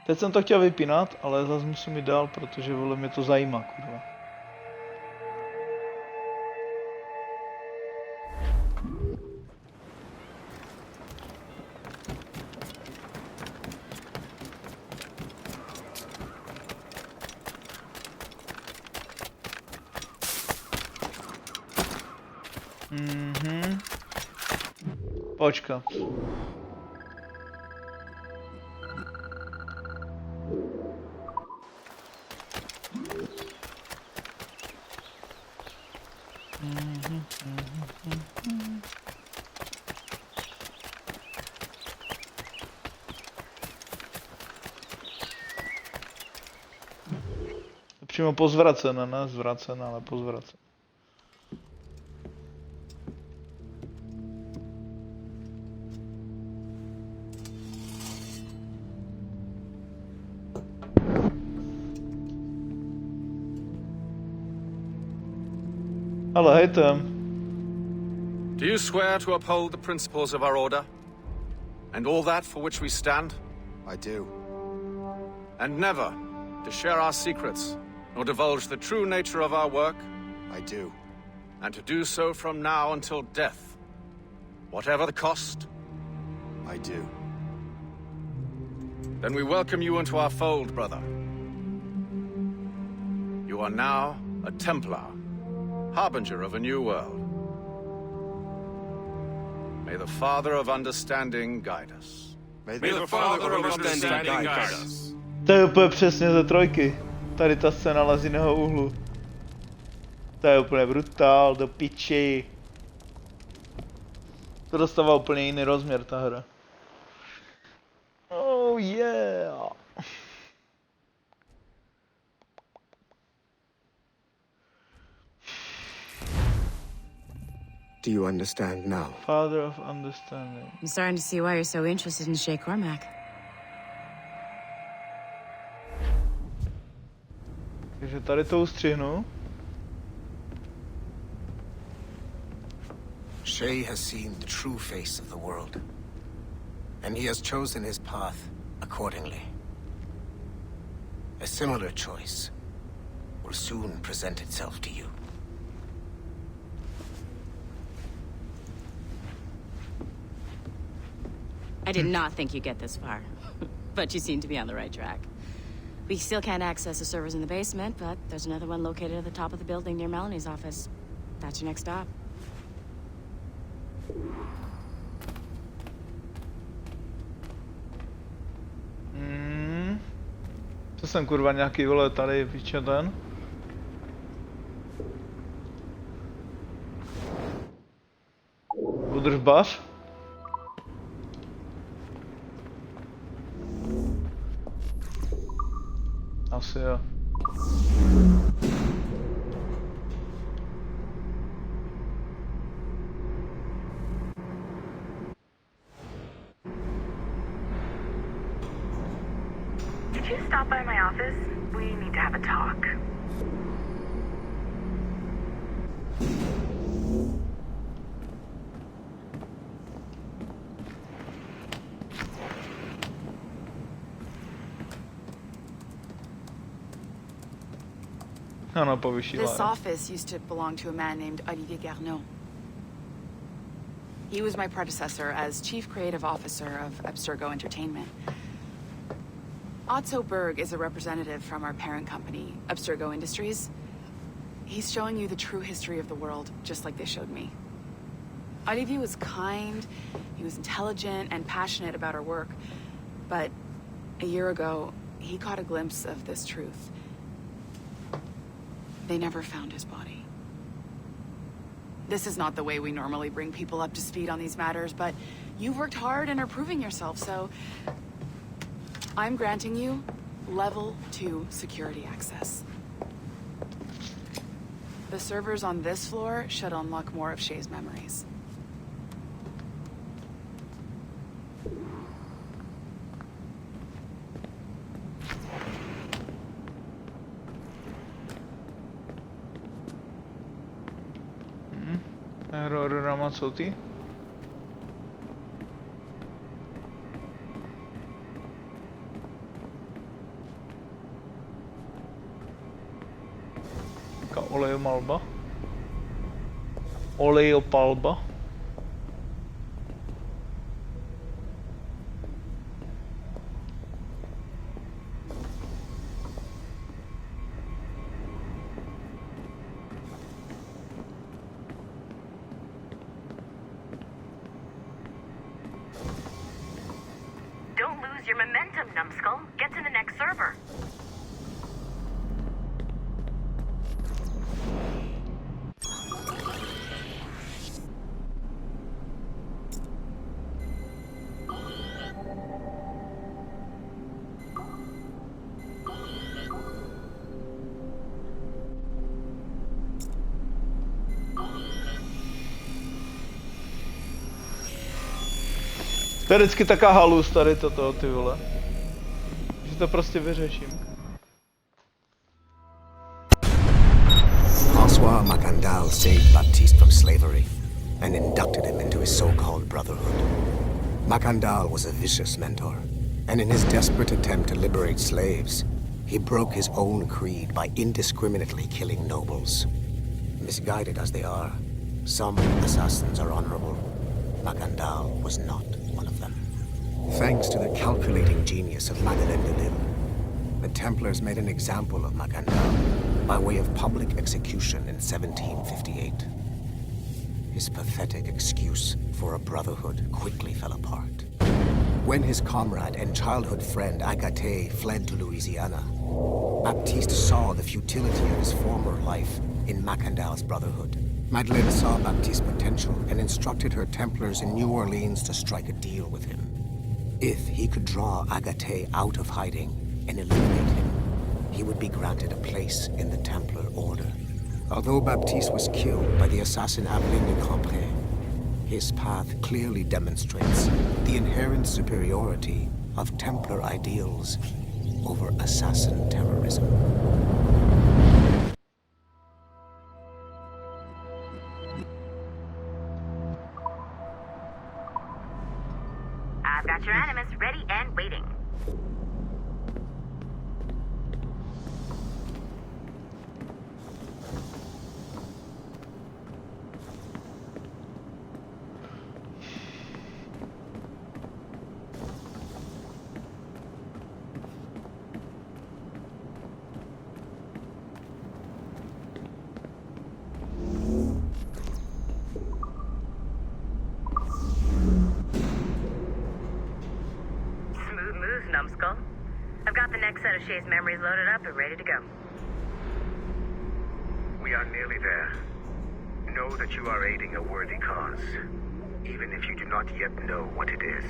A: Teď jsem to chtěl vypínat, ale zase musím jít dál, protože vole mě to zajímá, kurva. Počkat. Přímo pozvracené, ne zvracené, ale pozvracené. Hello, hey Tim.
Q: Do you swear to uphold the principles of our order? And all that for which we stand?
B: I do.
Q: And never to share our secrets, nor divulge the true nature of our work?
B: I do.
Q: And to do so from now until death, whatever the cost?
B: I do.
Q: Then we welcome you into our fold, brother. You are now a Templar, harbinger of a new world. May the Father of Understanding guide us.
J: May the Father of Understanding guide us.
A: To je úplně přesně ze trojky. Tady ta scéna z jiného úhlu. To je úplně brutál, do piči. To dostává úplně jiný rozměr ta hra. Oh yeah.
B: Do you understand now?
A: Father of Understanding.
E: I'm starting to see why you're so interested in Shay Cormac.
A: Takže tady to ustřihnu.
R: Shay has seen the true face of the world, and he has chosen his path accordingly. A similar choice will soon present itself to you.
E: I did not think you'd get this far, but you seem to be on the right track. We still can't access the servers in the basement, but there's another one located at the top of the building near Melanie's office. That's your next stop.
A: Co jsem kurva nějaký vole tady piče ten? Udržbař? Asi jo.
S: Did you stop by my office? We need to have a talk.
A: Ano, povyšila.
T: This office used to belong to a man named Olivier Garneau. He was my predecessor as Chief Creative Officer of Abstergo Entertainment. Otto Berg is a representative from our parent company, Abstergo Industries. He's showing you the true history of the world, just like they showed me. Olivier was kind, he was intelligent and passionate about our work, but a year ago, he caught a glimpse of this truth. They never found his body. This is not the way we normally bring people up to speed on these matters, but you've worked hard and are proving yourself, so I'm granting you level 2 security access. The servers on this floor should unlock more of Shay's memories.
A: Error Ramazzoti. Olejomalba. Olejopalba.
S: Don't lose your momentum, numbskull. Get to the next server.
A: To je vždycky taká halus tady toto, ty vole. Že to prostě vyřeším.
R: François Macandal saved Baptiste from slavery and inducted him into his so-called brotherhood. Macandal was a vicious mentor, and in his desperate attempt to liberate slaves, he broke his own creed by indiscriminately killing nobles. Misguided as they are, some assassins are honorable. Macandal was not one of them. Thanks to the calculating genius of Madeleine de Lille, the Templars made an example of Macandal by way of public execution in 1758. His pathetic excuse for a brotherhood quickly fell apart. When his comrade and childhood friend Agathe fled to Louisiana, Baptiste saw the futility of his former life in Macandal's brotherhood. Madeleine saw Baptiste's potential and instructed her Templars in New Orleans to strike a deal with him. If he could draw Agathe out of hiding and eliminate him, he would be granted a place in the Templar Order. Although Baptiste was killed by the assassin Aveline de Cambrai, his path clearly demonstrates the inherent superiority of Templar ideals over assassin terrorism.
S: I've got your Animus ready and waiting. Numbskull. I've got the next set of Shay's memories loaded up and ready to go.
U: We are nearly there. Know that you are aiding a worthy cause, even if you do not yet know what it is.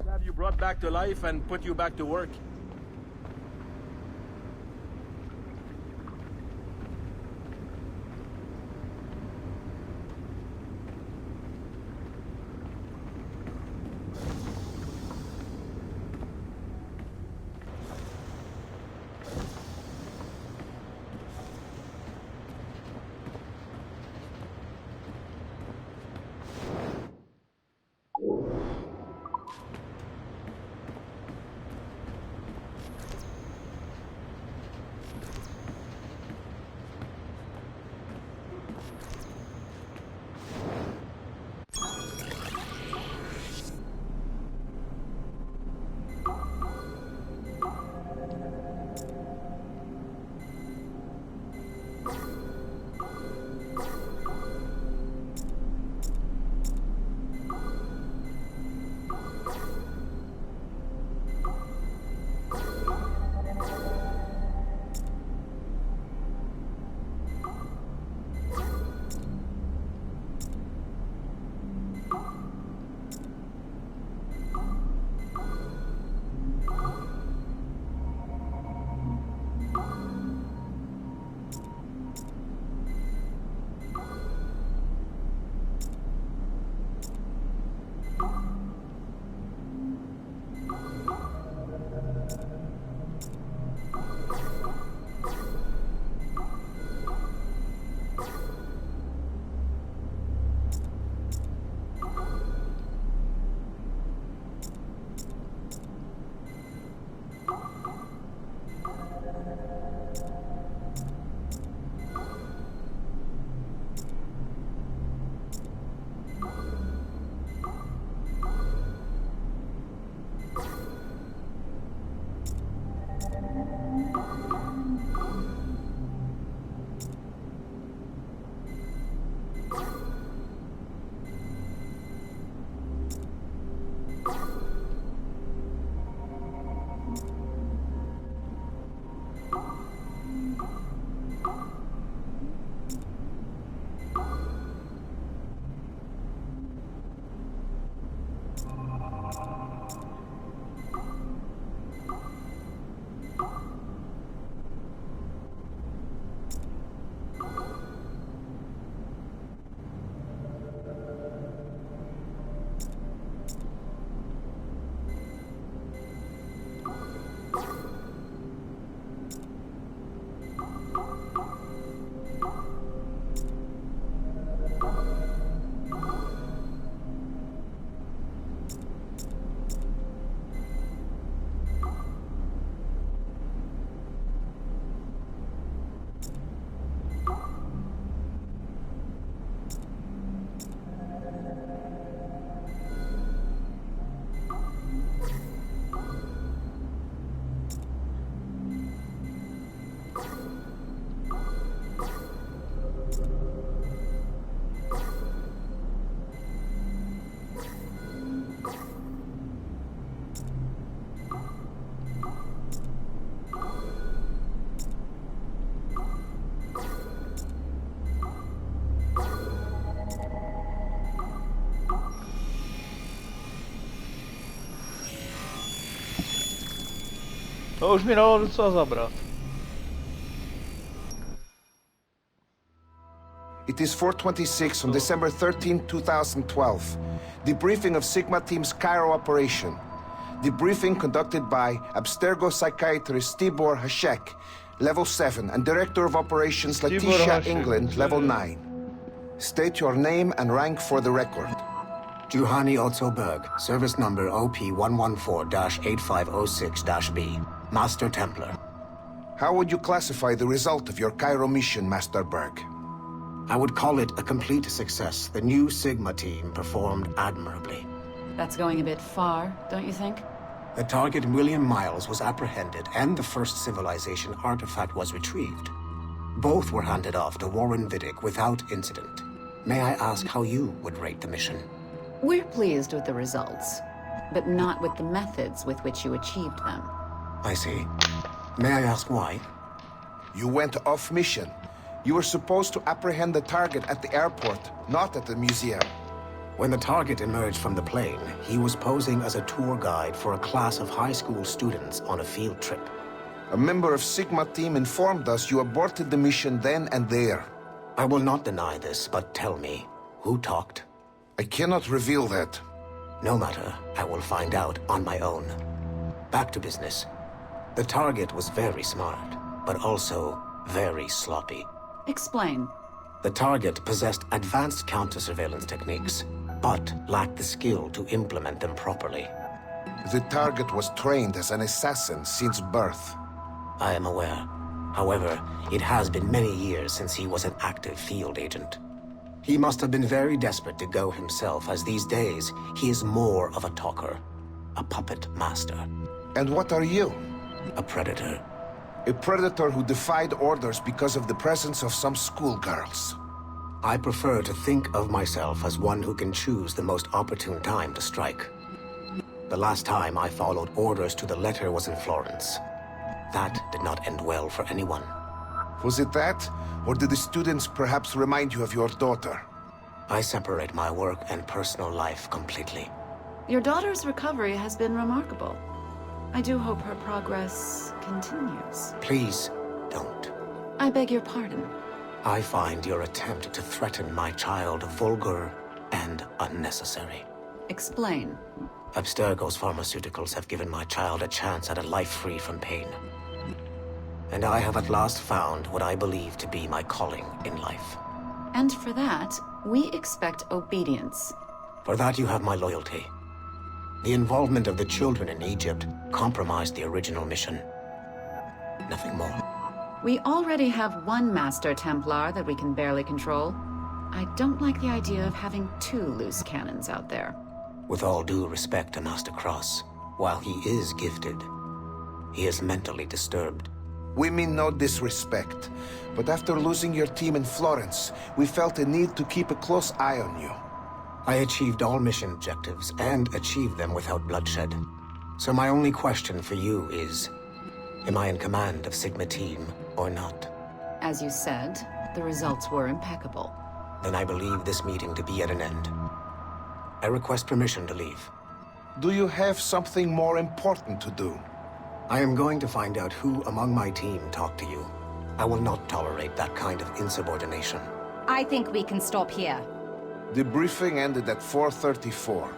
K: Have you brought back to life and put you back to work?
A: To už mi dalo docela zabrat.
H: It is 4:26 on December 13, 2012. Debriefing of Sigma Team's Cairo operation. Debriefing conducted by Abstergo psychiatrist Tibor Hashek, Level 7, and Director of Operations Letitia England, Level 9. State your name and rank for the record.
R: Juhani Otto Berg, service number OP-114-8506-B, Master Templar.
H: How would you classify the result of your Cairo mission, Master Berg?
R: I would call it a complete success. The new Sigma team performed admirably.
E: That's going a bit far, don't you think?
R: The target, William Miles, was apprehended and the first civilization artifact was retrieved. Both were handed off to Warren Vidic without incident. May I ask how you would rate the mission?
E: We're pleased with the results, but not with the methods with which you achieved them.
R: I see. May I ask why?
H: You went off mission. You were supposed to apprehend the target at the airport, not at the museum.
R: When the target emerged from the plane, he was posing as a tour guide for a class of high school students on a field trip.
H: A member of Sigma team informed us you aborted the mission then and there.
R: I will not deny this, but tell me, who talked?
H: I cannot reveal that.
R: No matter, I will find out on my own. Back to business. The target was very smart, but also very sloppy.
E: Explain.
R: The target possessed advanced counter-surveillance techniques, but lacked the skill to implement them properly.
H: The target was trained as an assassin since birth.
R: I am aware. However, it has been many years since he was an active field agent. He must have been very desperate to go himself, as these days he is more of a talker, a puppet master.
H: And what are you?
R: A predator.
H: A predator who defied orders because of the presence of some schoolgirls.
R: I prefer to think of myself as one who can choose the most opportune time to strike. The last time I followed orders to the letter was in Florence. That did not end well for anyone.
H: Was it that? Or did the students perhaps remind you of your daughter?
R: I separate my work and personal life completely.
E: Your daughter's recovery has been remarkable. I do hope her progress continues.
R: Please, don't.
E: I beg your pardon.
R: I find your attempt to threaten my child vulgar and unnecessary.
E: Explain.
R: Abstergo's pharmaceuticals have given my child a chance at a life free from pain. And I have at last found what I believe to be my calling in life.
E: And for that, we expect obedience.
R: For that you have my loyalty. The involvement of the children in Egypt compromised the original mission. Nothing more.
E: We already have one Master Templar that we can barely control. I don't like the idea of having two loose cannons out there.
R: With all due respect to Master Cross, while he is gifted, he is mentally disturbed.
H: We mean no disrespect, but after losing your team in Florence, we felt a need to keep a close eye on you.
R: I achieved all mission objectives, and achieved them without bloodshed. So my only question for you is, am I in command of Sigma Team or not?
E: As you said, the results were impeccable.
R: Then I believe this meeting to be at an end. I request permission to leave.
H: Do you have something more important to do?
R: I am going to find out who among my team talked to you. I will not tolerate that kind of insubordination.
I: I think we can stop here.
H: The briefing ended at 4:34.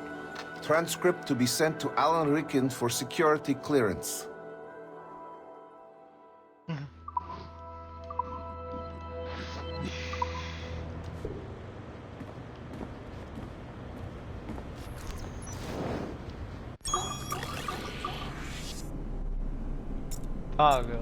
H: Transcript to be sent to Alan Ricken for security clearance.
A: Tak jo.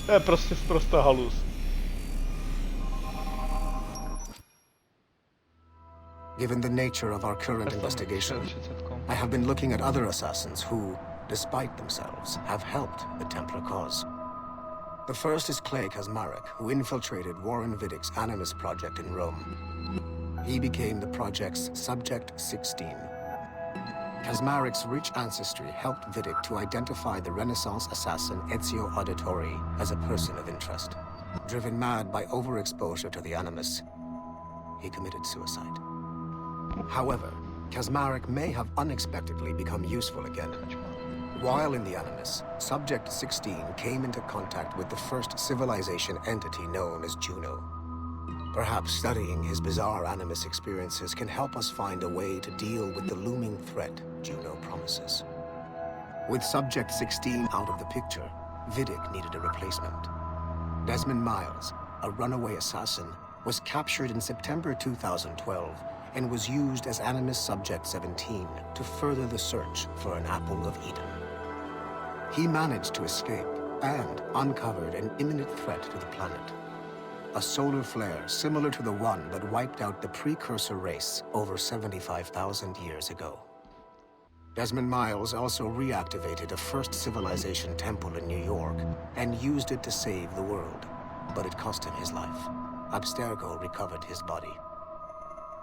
A: To je prostě sprostá halus.
R: Given the nature of our current investigation, I have been looking at other assassins who, despite themselves, have helped the Templar cause. The first is Clay Kazmarek, who infiltrated Warren Viddick's Animus project in Rome. He became the project's Subject 16. Kazmarek's rich ancestry helped Viddick to identify the Renaissance assassin Ezio Auditore as a person of interest. Driven mad by overexposure to the Animus, he committed suicide. However, Kazmarek may have unexpectedly become useful again. While in the Animus, Subject 16 came into contact with the first civilization entity known as Juno. Perhaps studying his bizarre Animus experiences can help us find a way to deal with the looming threat Juno promises. With Subject 16 out of the picture, Viddick needed a replacement. Desmond Miles, a runaway assassin, was captured in September 2012 and was used as Animus Subject 17 to further the search for an Apple of Eden. He managed to escape and uncovered an imminent threat to the planet. A solar flare similar to the one that wiped out the precursor race over 75,000 years ago. Desmond Miles also reactivated a first civilization temple in New York and used it to save the world, but it cost him his life. Abstergo recovered his body.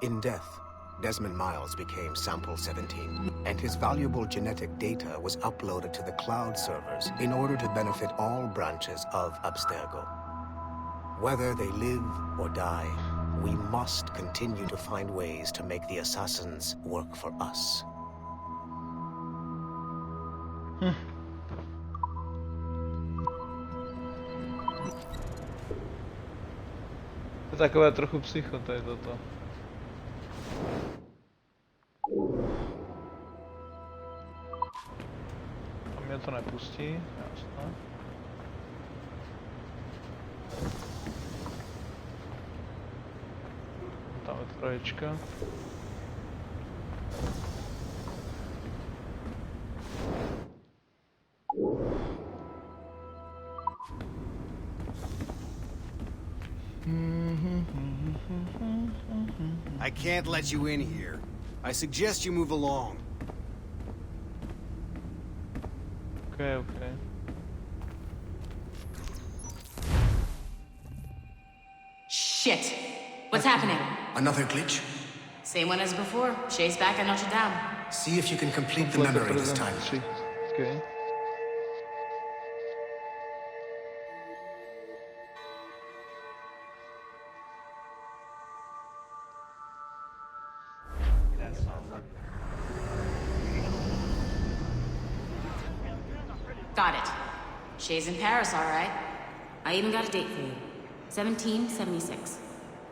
R: In death, Desmond Miles became Sample 17, and his valuable genetic data was uploaded to the cloud servers in order to benefit all branches of Abstergo. Whether they live or die, we must continue to find ways to make the assassins work for us.
A: To je takové trochu psycho, to je toto. A mě to nepustí, jasno. Tam je troječka.
M: I can't let you in here. I suggest you move along.
A: Okay.
E: Shit! What's happening?
R: Another glitch?
E: Same one as before. Shay's back at Notre Dame.
R: See if you can complete the memory this time.
A: Okay.
E: Got it. Shay's in Paris, all right. I even got a date for you. 1776.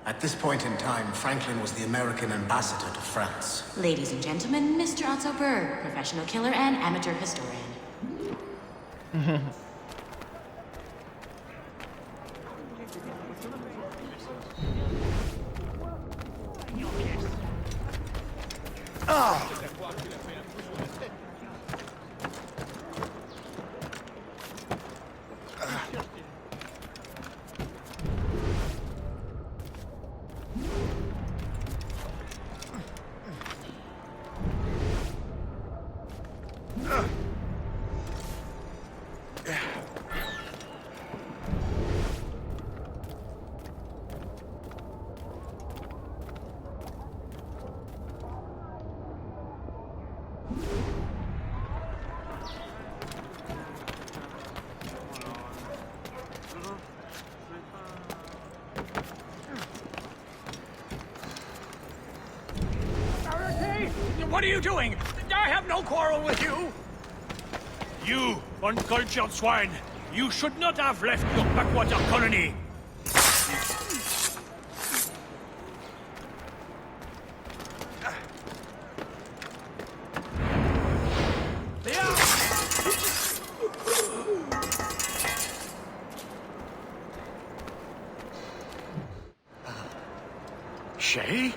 R: At this point in time, Franklin was the American ambassador to France.
E: Ladies and gentlemen, Mr. Otto Berg, professional killer and amateur historian.
O: What are you doing? I have no quarrel with you! You, uncultured swine! You should not have left your backwater colony!
K: Shay?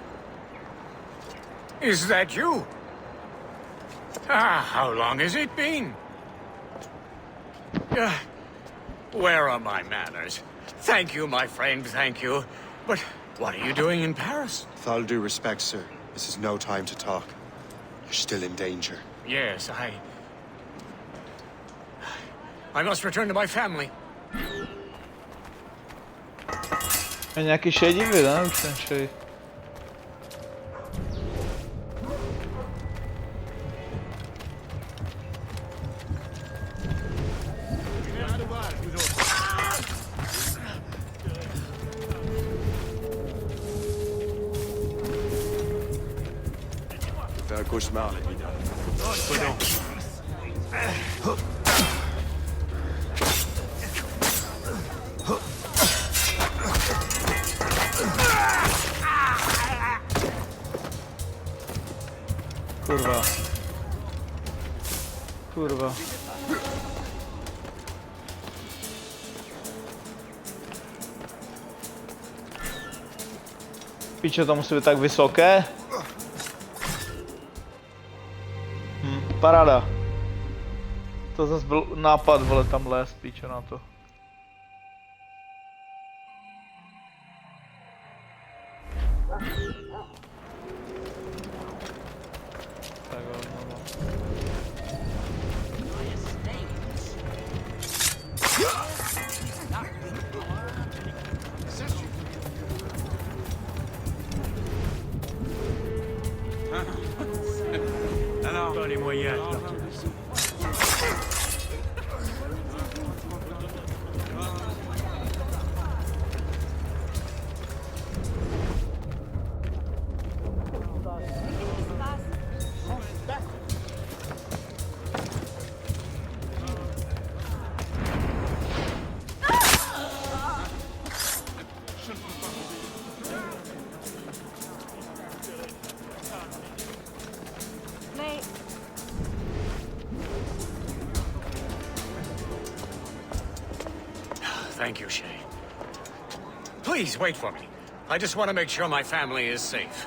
K: Is that you? How long has it been? Where are my manners? Thank you, my friend, thank you. But what are you doing in Paris?
B: With all due respect, sir, this is no time to talk. You're still in danger.
K: Yes, I must return to my family.
A: Je nějaký šedivý, ne? Už ten šej.
B: Fais un cauchemar, la nuit dernière.
A: Kurwa. Kurwa. Pičo, to musí být tak vysoké? Paráda. To zase byl nápad, vole, tam lézt, pičo, na to. Tak jo, no.
O: Alors, pas les moyens.
K: Thank you, Shay. Please, wait for me. I just want to make sure my family is safe.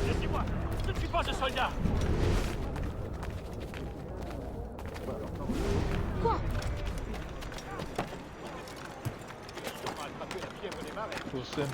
O: Laissez-moi, je ne suis pas un soldat.
I: Quoi?
A: Zkusím.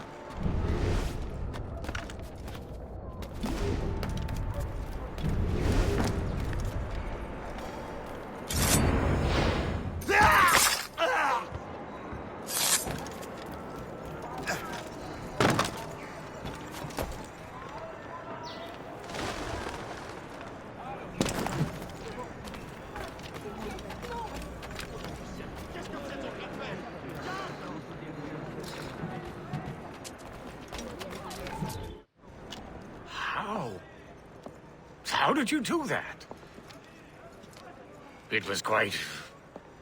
K: How? How did you do that? It was quite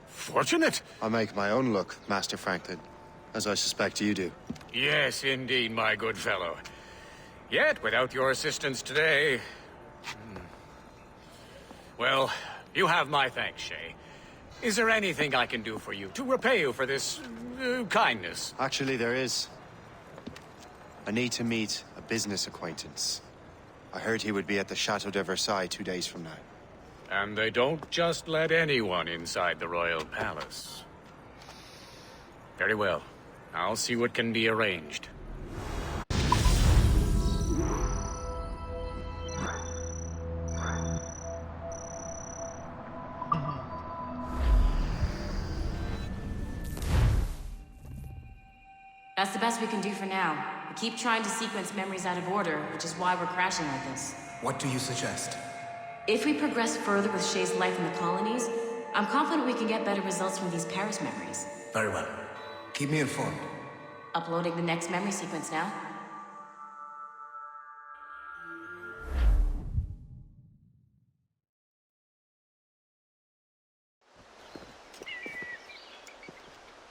K: fortunate.
B: I make my own luck, Master Franklin, as I suspect you do.
K: Yes, indeed, my good fellow. Yet, without your assistance today... Well, you have my thanks, Shay. Is there anything I can do for you, to repay you for this... kindness?
B: Actually, there is. I need to meet a business acquaintance. I heard he would be at the Chateau de Versailles 2 days from now.
K: And they don't just let anyone inside the royal palace. Very well. I'll see what can be arranged.
E: That's the best we can do for now. We keep trying to sequence memories out of order, which is why we're crashing like this.
M: What do you suggest?
E: If we progress further with Shay's life in the colonies, I'm confident we can get better results from these Paris memories.
M: Very well. Keep me informed.
E: Uploading the next memory sequence now.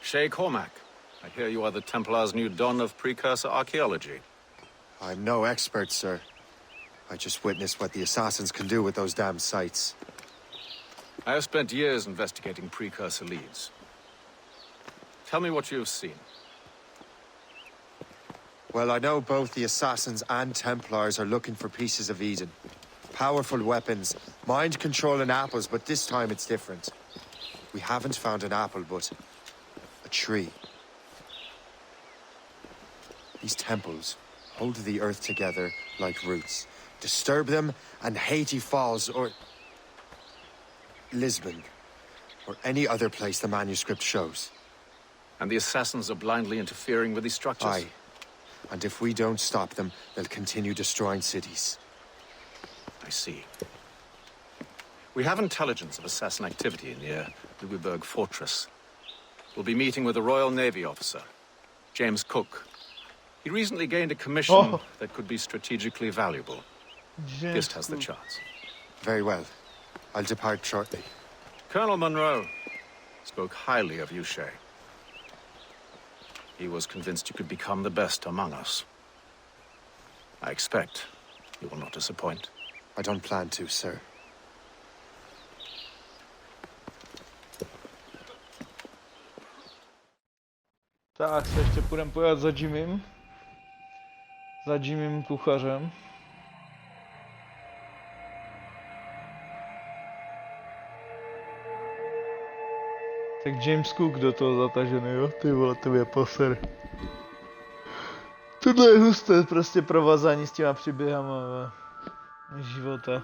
Q: Shay Cormac, I hear you are the Templar's new don of precursor archaeology.
B: I'm no expert, sir. I just witnessed what the assassins can do with those damn sites.
Q: I have spent years investigating precursor leads. Tell me what you have seen.
B: Well, I know both the assassins and Templars are looking for pieces of Eden. Powerful weapons, mind-controlling apples, but this time it's different. We haven't found an apple, but a tree. These temples hold the earth together like roots. Disturb them, and Haiti falls, or Lisbon, or any other place the manuscript shows.
Q: And the assassins are blindly interfering with these structures?
B: Aye. And if we don't stop them, they'll continue destroying cities.
Q: I see. We have intelligence of assassin activity near Louisburg Fortress. We'll be meeting with a Royal Navy officer, James Cook. He recently gained a commission that could be strategically valuable. Gist has the charts.
B: Very well. I'll depart shortly.
Q: Colonel Monroe spoke highly of you, Shay. He was convinced you could become the best among us. I expect you will not disappoint.
B: I don't plan to, sir.
A: Tak, se ještě půjdeme pojat za Jimmym. Za Jimmym kuchařem. Tak James Cook do toho zatažený, jo? Ty vole, to je poser. Tohle je husté, prostě provazání s těma příběhama života.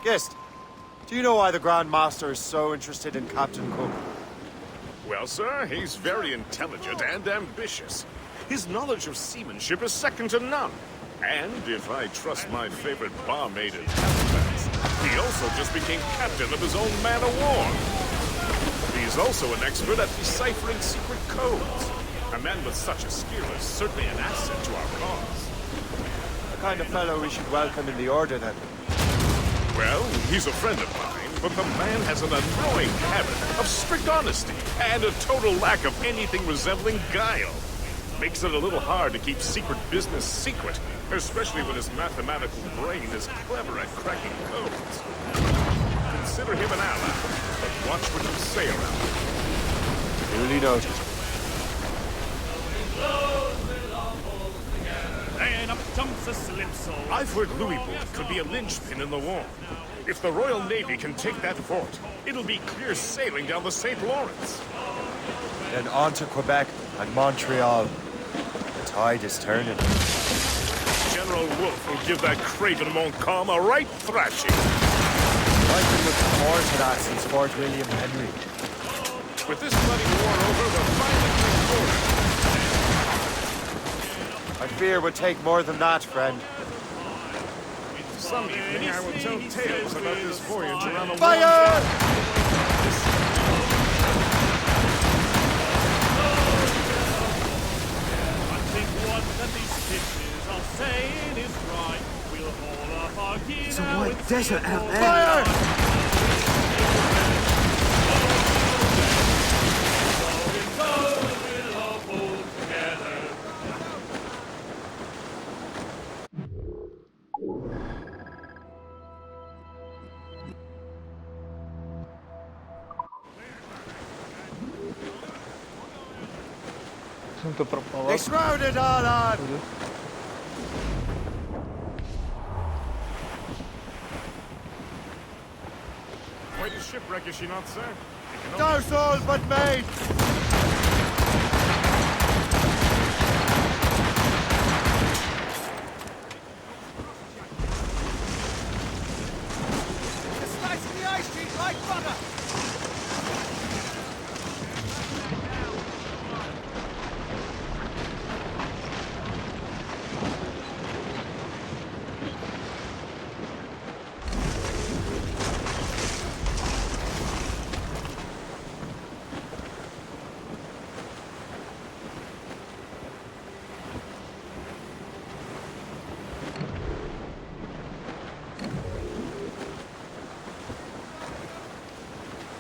B: Gist, do you know why the Grand Master is so interested in Captain Cook?
C: Well, sir, he's very intelligent and ambitious. His knowledge of seamanship is second to none. And if I trust my favorite barmaid in Halifax, he also just became captain of his own man-of-war. He's also an expert at deciphering secret codes. A man with such a skill is certainly an asset to our cause.
B: The kind of fellow we should welcome in the Order, then.
C: Well, he's a friend of mine, but the man has an annoying habit of strict honesty and a total lack of anything resembling guile. Makes it a little hard to keep secret business secret, especially when his mathematical brain is clever at cracking codes. Consider him an ally, but watch what you say around him.
B: Duly noted.
O: And up jumps a Calypso.
C: I've heard Louisbourg could be a linchpin in the war. If the Royal Navy can take that fort, it'll be clear sailing down the St. Lawrence.
B: Then on to Quebec and Montreal. The tide is turning.
C: General Wolfe will give that craven Montcalm a right thrashing.
B: I've been looking forward to that since Fort William Henry.
C: With this bloody war over, they'll finally take forward.
B: I fear would take more than that, friend.
C: Some evening I will tell tales about this voyage around the world.
B: Fire!
D: saying is right. We'll haul up our gear
M: It's a
D: now
M: white
D: and
M: desert
D: see
M: out
D: it
M: there.
D: all. We'll all pull together.
A: Jsem to proplaval.
B: They shrouded all on!
C: Quite a shipwreck, is she not, sir?
B: No soul but made!
M: Slicing the ice sheet like butter.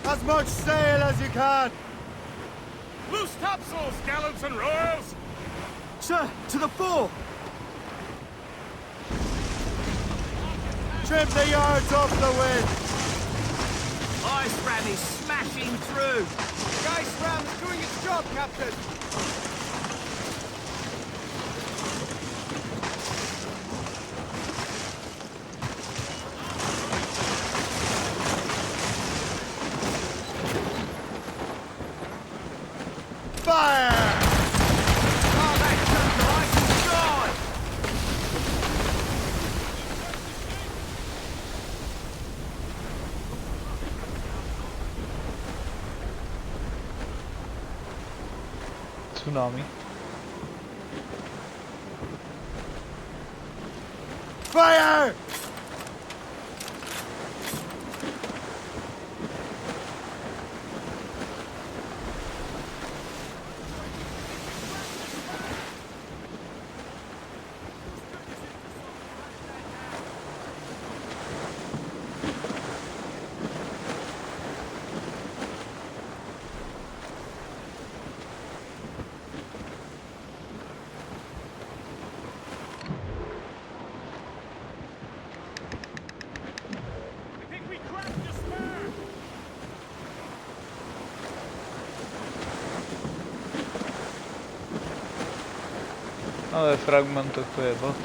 B: As much sail as you can!
C: Loose topsails, gallants and royals!
M: Sir, to the fore.
B: Trim the yards off the wind!
M: Ice ram is smashing through. The ice ram's doing its job, Captain.
B: Fire!
M: Oh, that chunk of ice is gone.
A: Tsunami.
B: Fire!
A: Ale fragment to je bot.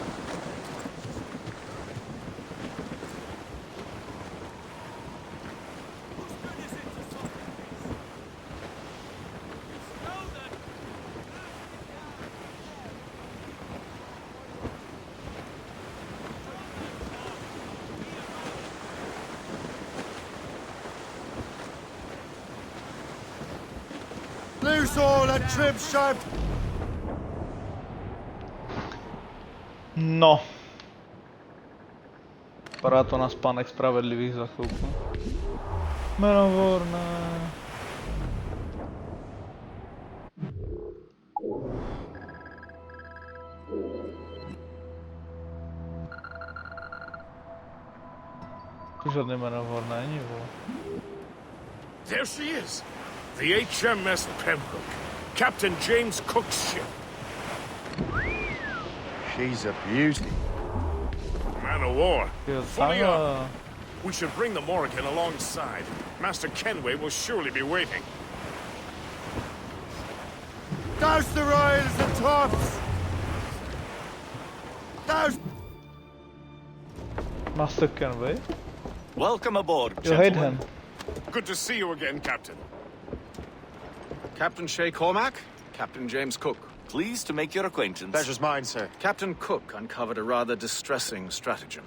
B: Loose all and trim sharp!
A: No. Vypadá to na spánek spravedlivých za chvilku. Jmenovorné. To žádné jmenovorné není, vole.
C: There she is! The HMS Pembroke, Captain James Cook's ship.
B: She's a beauty.
C: Man of war. Fully
A: Fully
C: up. We should bring the Morrigan alongside. Master Kenway will surely be waiting.
B: Douse the royals and tops! Douse!
A: Master Kenway?
L: Welcome aboard,
A: You hate
L: gentlemen.
A: him.
C: Good to see you again, Captain.
Q: Captain Shay Cormac, Captain James Cook.
L: Pleased to make your acquaintance.
B: Pleasure's mine, sir.
Q: Captain Cook uncovered a rather distressing stratagem,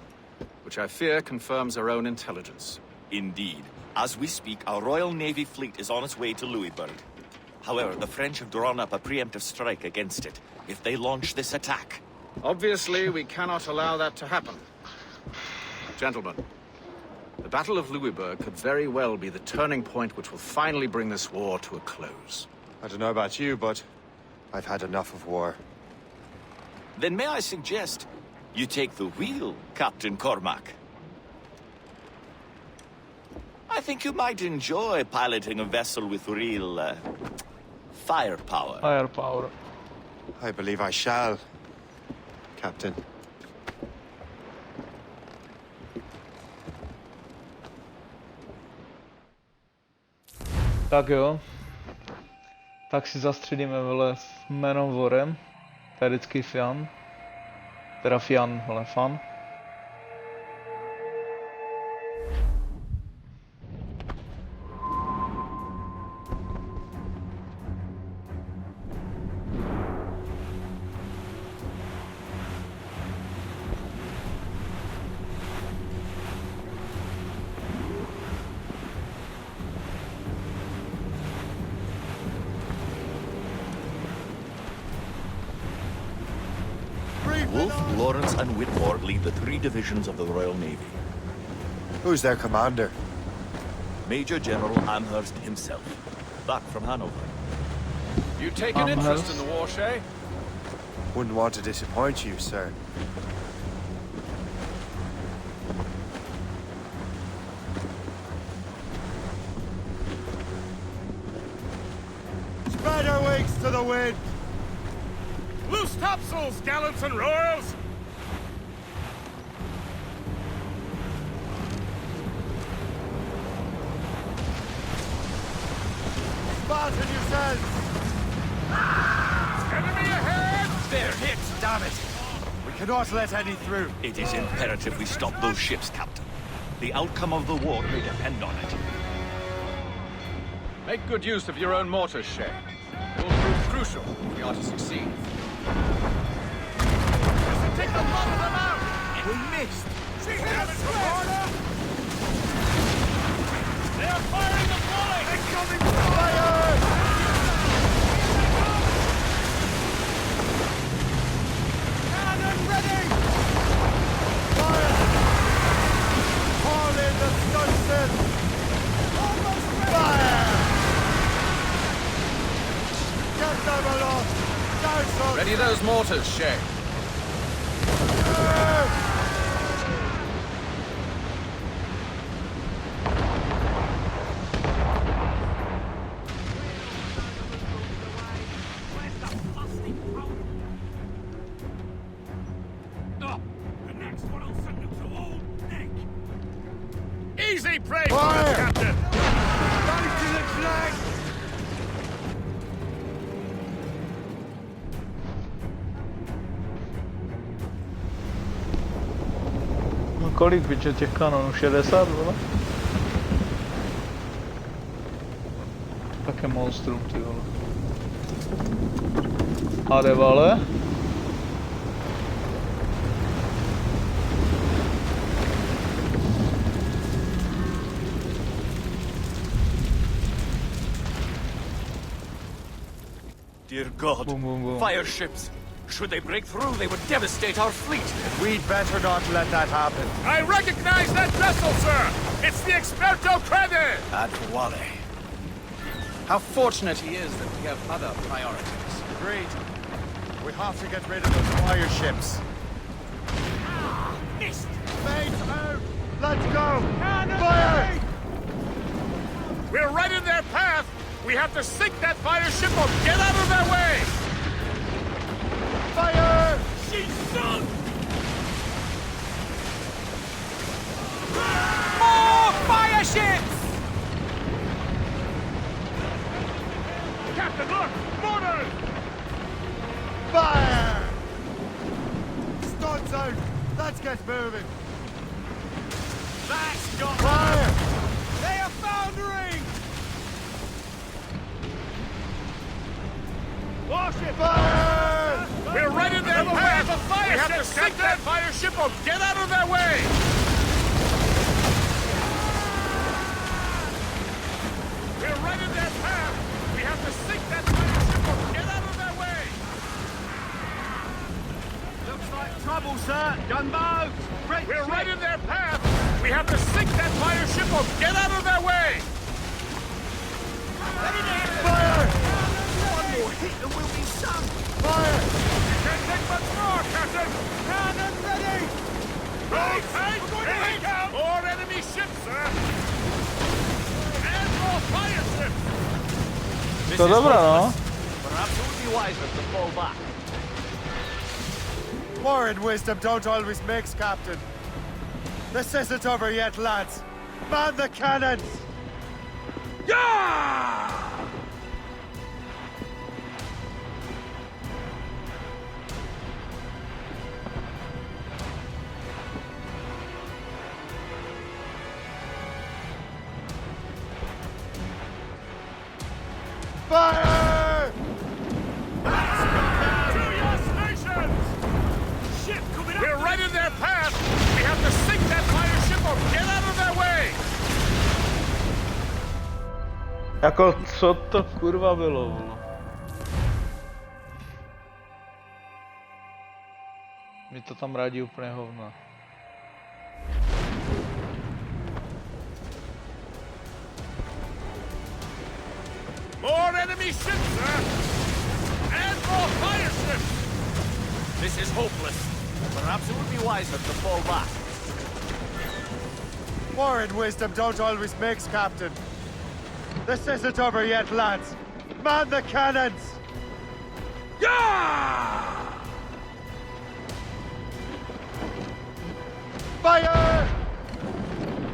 Q: which I fear confirms our own intelligence.
L: Indeed. As we speak, our Royal Navy fleet is on its way to Louisburg. However, the French have drawn up a preemptive strike against it if they launch this attack.
Q: Obviously, we cannot allow that to happen. Gentlemen, the Battle of Louisburg could very well be the turning point which will finally bring this war to a close.
B: I don't know about you, but I've had enough of war.
L: Then may I suggest You take the wheel, Captain Cormac. I think you might enjoy piloting a vessel with real, firepower.
A: Firepower.
B: I believe I shall, Captain.
A: Tak jo. Tak si zastředíme, vole, s Manovorem. To je vždycky Fian. Teda Fian, vole, fan.
L: Wolfe, Lawrence, and Whitmore lead the 3 divisions of the Royal Navy.
B: Who's their commander?
L: Major General Amherst himself, back from Hanover.
Q: You take an interest in the war, Shay?
B: Wouldn't want to disappoint you, sir.
O: Spread our wings to the wind! Loose topsails, gallants and royals! Spartan yourselves! Enemy ahead!
L: They're hit, damn it!
O: We cannot let any through.
L: It is imperative we stop those ships, Captain. The outcome of the war may depend on it.
Q: Make good use of your own mortars, Shay. It will prove crucial if we are to succeed.
O: Take the lot of them out!
M: We missed!
O: She hit us corner! They are firing the volley! Incoming fire! Cannon ready! Fire! Haul in the stunsail! Almost ready! Fire! Get them aloft! Down,
Q: Ready those mortars, Shay.
O: Easy prey for us, Captain! Right to the flag!
A: No kolik byče těch kanonů? 60, vole? Také monstrum, ty vole. A jde, vole?
L: Dear God,
A: Boom, boom, boom.
L: fire ships! Should they break through, they would devastate our fleet.
O: We'd better not let that happen. I recognize that vessel, sir! It's the Experto Crede!
G: Adwale. How fortunate he is that we have other priorities.
O: Agreed. We have to get rid of those fire ships. Missed! Fades out! Let's go! Fire! We're right in their path! We have to sink that fire ship or get out of their way! Fire! She's sunk!
M: More fire ships!
O: Captain, look! Mortars! Fire! Stuns out! Let's get moving! That's got fire! They are foundering! Warship! Fire! We're right in their path! We have to sink that fire ship or get out of their way! We're right in their path! We have to sink that fire ship or get out of their way! Looks like trouble, sir! Gunboat! We're right in their path! We have to sink that fire ship or get out of their way! Ready to hit! Fire! One more hit and we'll be sunk! Fire! You can't take much more, Captain! Cannon ready!
C: Hold tight! Here they come! More enemy ships, sir! And more fire ships!
A: To dobra, no.
L: Perhaps it would be wiser to fall back.
B: War and wisdom don't always mix, Captain. This isn't over yet, lads. Man the cannons!
C: Yeah!
B: Fire!
C: To your stations! Ship coming up! We're right in their path! We have to sink that fire ship or get out of their way!
A: Jako, co to kurva bylo, vole? Mi to tam radí úplně hovna.
C: More enemy ships, sir! And more fire ships!
L: This is hopeless. Perhaps it would be wiser to fall back.
B: War and wisdom don't always mix, Captain. This isn't over yet, lads. Man the cannons!
C: Yeah!
B: Fire!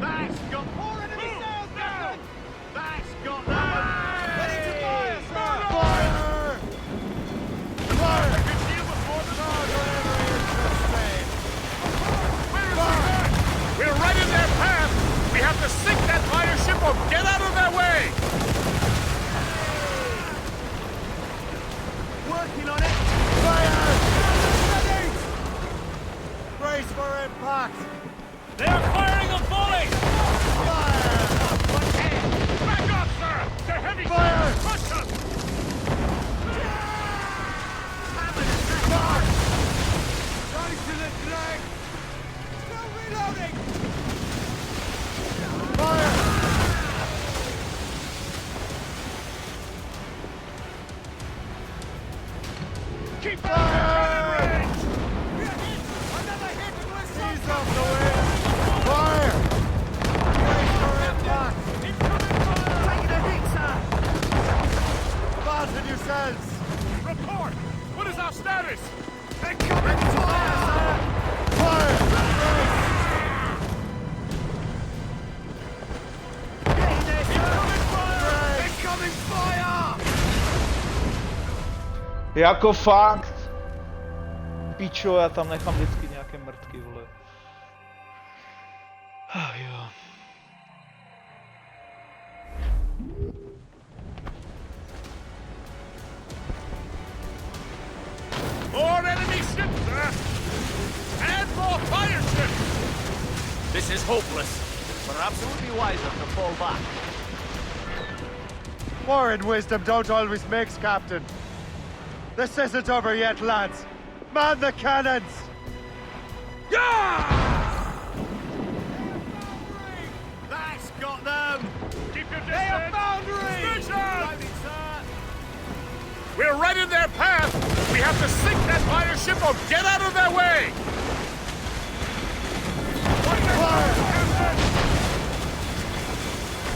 C: That's got more enemy sails down! That's got them! Ready to fire, sir!
B: Fire! Fire!
C: I can deal with more than We're right in their path! We have to sink that fire ship or get out of their way!
B: Working on it! Fire! Ready! Brace for impact!
O: They're firing a volley!
B: Fire!
C: Back up, sir! They're heavy
B: Fire!
C: ships! Push them!
B: Ready to the drag! Still reloading! Fire!
C: Keep fire!
B: Another hit and we're seized off the wind! Fire! Brace for impact!
C: Taking a hit, sir!
B: Fasten yourselves!
C: Report! What is our status?
B: They're coming to fire, sir! Fire! Brace!
C: Incoming fire!
A: Jako fakt. Pičo, já tam nechám vždycky nějaké mrtky, vole. Jo.
C: More enemy ships, sir! And more fire ships!
L: This is hopeless. Perhaps it would be wiser to fall back.
B: War and wisdom don't always mix, Captain. This isn't over yet, lads. Man the cannons!
C: Yeah!
M: That's got them!
C: Keep your
M: They are
C: distance!
M: foundering!
C: Station! We're right in their path! We have to sink that fire ship or get out of their way!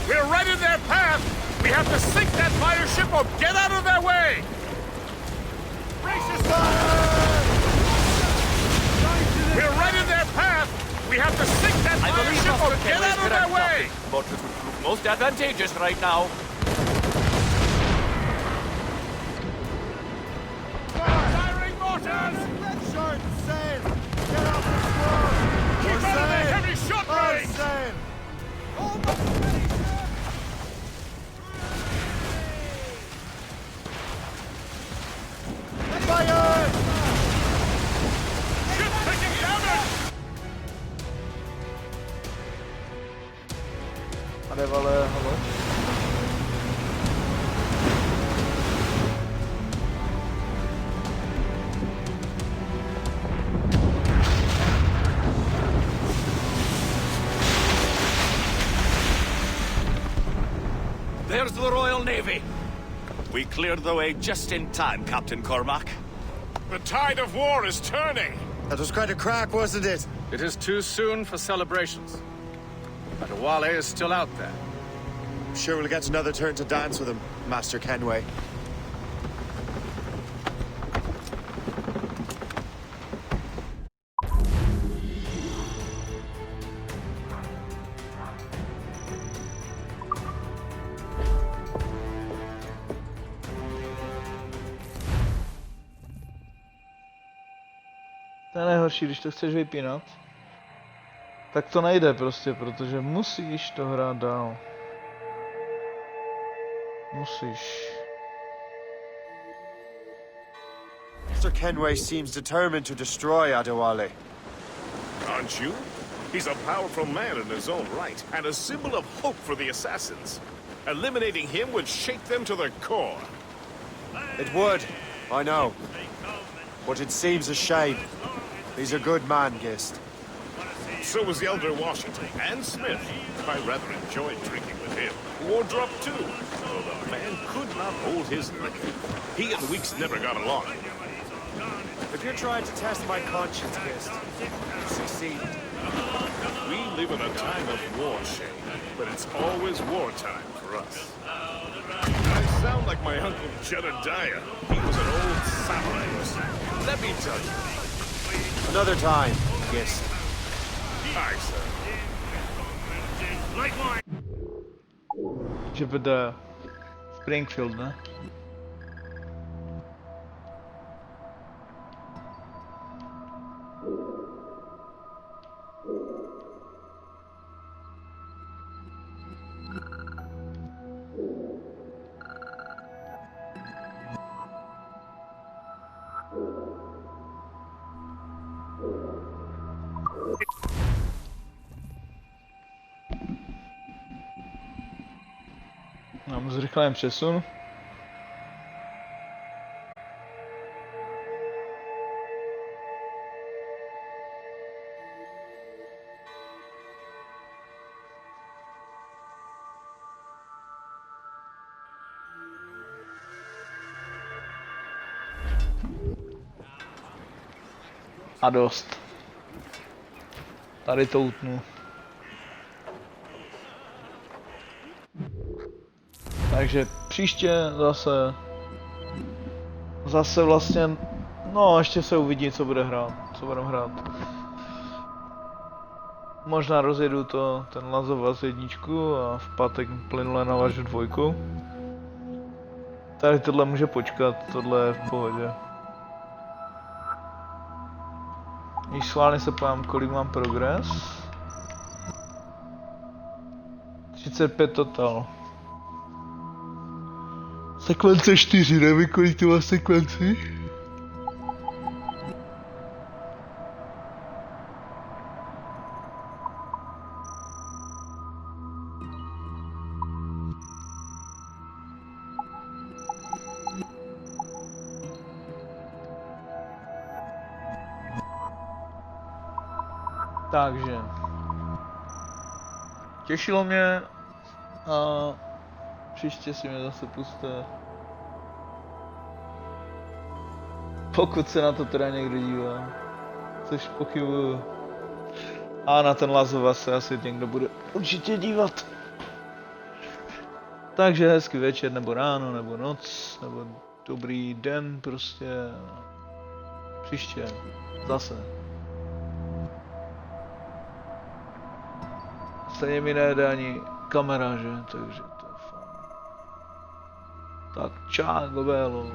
C: We're right in their path! We have to sink that fire ship or get out of their way! Brace yourself! We're right in their path! We have to sink that
L: I
C: fire
L: believe
C: ship or
L: Oscar
C: get
L: Kelly
C: out of their
L: correct,
C: way!
L: Captain, but it would prove most advantageous right now.
C: Firing mortars!
B: Short sail! Get off the squall!
C: Keep out of the heavy shot
B: All
C: range!
B: sail! Almost ready, sir! Fire!
C: Ship taking damage!
A: Ale vole, halo.
L: There's the Royal Navy. We cleared the way just in time, Captain Cormac.
C: The tide of war is turning.
B: That was quite a crack, wasn't it?
Q: It is too soon for celebrations. Adewale is still out there.
B: I'm sure we'll get another turn to dance with him, Master Kenway.
A: To je nejhorší, když to chceš vypínat. Tak to nejde prostě, protože musíš to hrát dál. Musíš.
B: Mr. Kenway seems determined to destroy Adewale.
C: Aren't you? He's a powerful man in his own right, and a symbol of hope for the assassins. Eliminating him would shake them to their core.
B: It would, I know. But it seems a shame. He's a good man, Gist.
C: So was the Elder Washington, and Smith. I rather enjoyed drinking with him. Wardrop, too. Though the man could not hold his liquor. He and Weeks never got along.
B: If you're trying to test my conscience, Gist, you succeeded.
C: We live in a time of war, Shane, but it's always wartime for us. I sound like my uncle Jedediah. He was an old samurai. Let me tell you.
B: Another time, Gist.
C: Aye, sir.
A: Že bude Springfield, ne? Mám zrychlený přesun. A dost. Tady to utnu. Takže příště zase vlastně, no ještě se uvidí, co budeme hrát. Možná rozjedu ten Last of Us 1 a v pátek plynule navažu 2. Tady tohle může počkat, tohle je v pohodě. Když schválně se pojám, kolik mám progres. 35 total. Sekvence 4, nevím, kolik to má sekvenci. Takže těšilo mě a příště si mě zase puste. Pokud se na to teda někdo dívá, což pochybuju. A na ten Last of Us se asi někdo bude určitě dívat. Takže hezký večer, nebo ráno, nebo noc, nebo dobrý den prostě. Příště zase. Stejně mi nejde ani kamera, že? Takže to je fajn. Tak čau, Gobelo.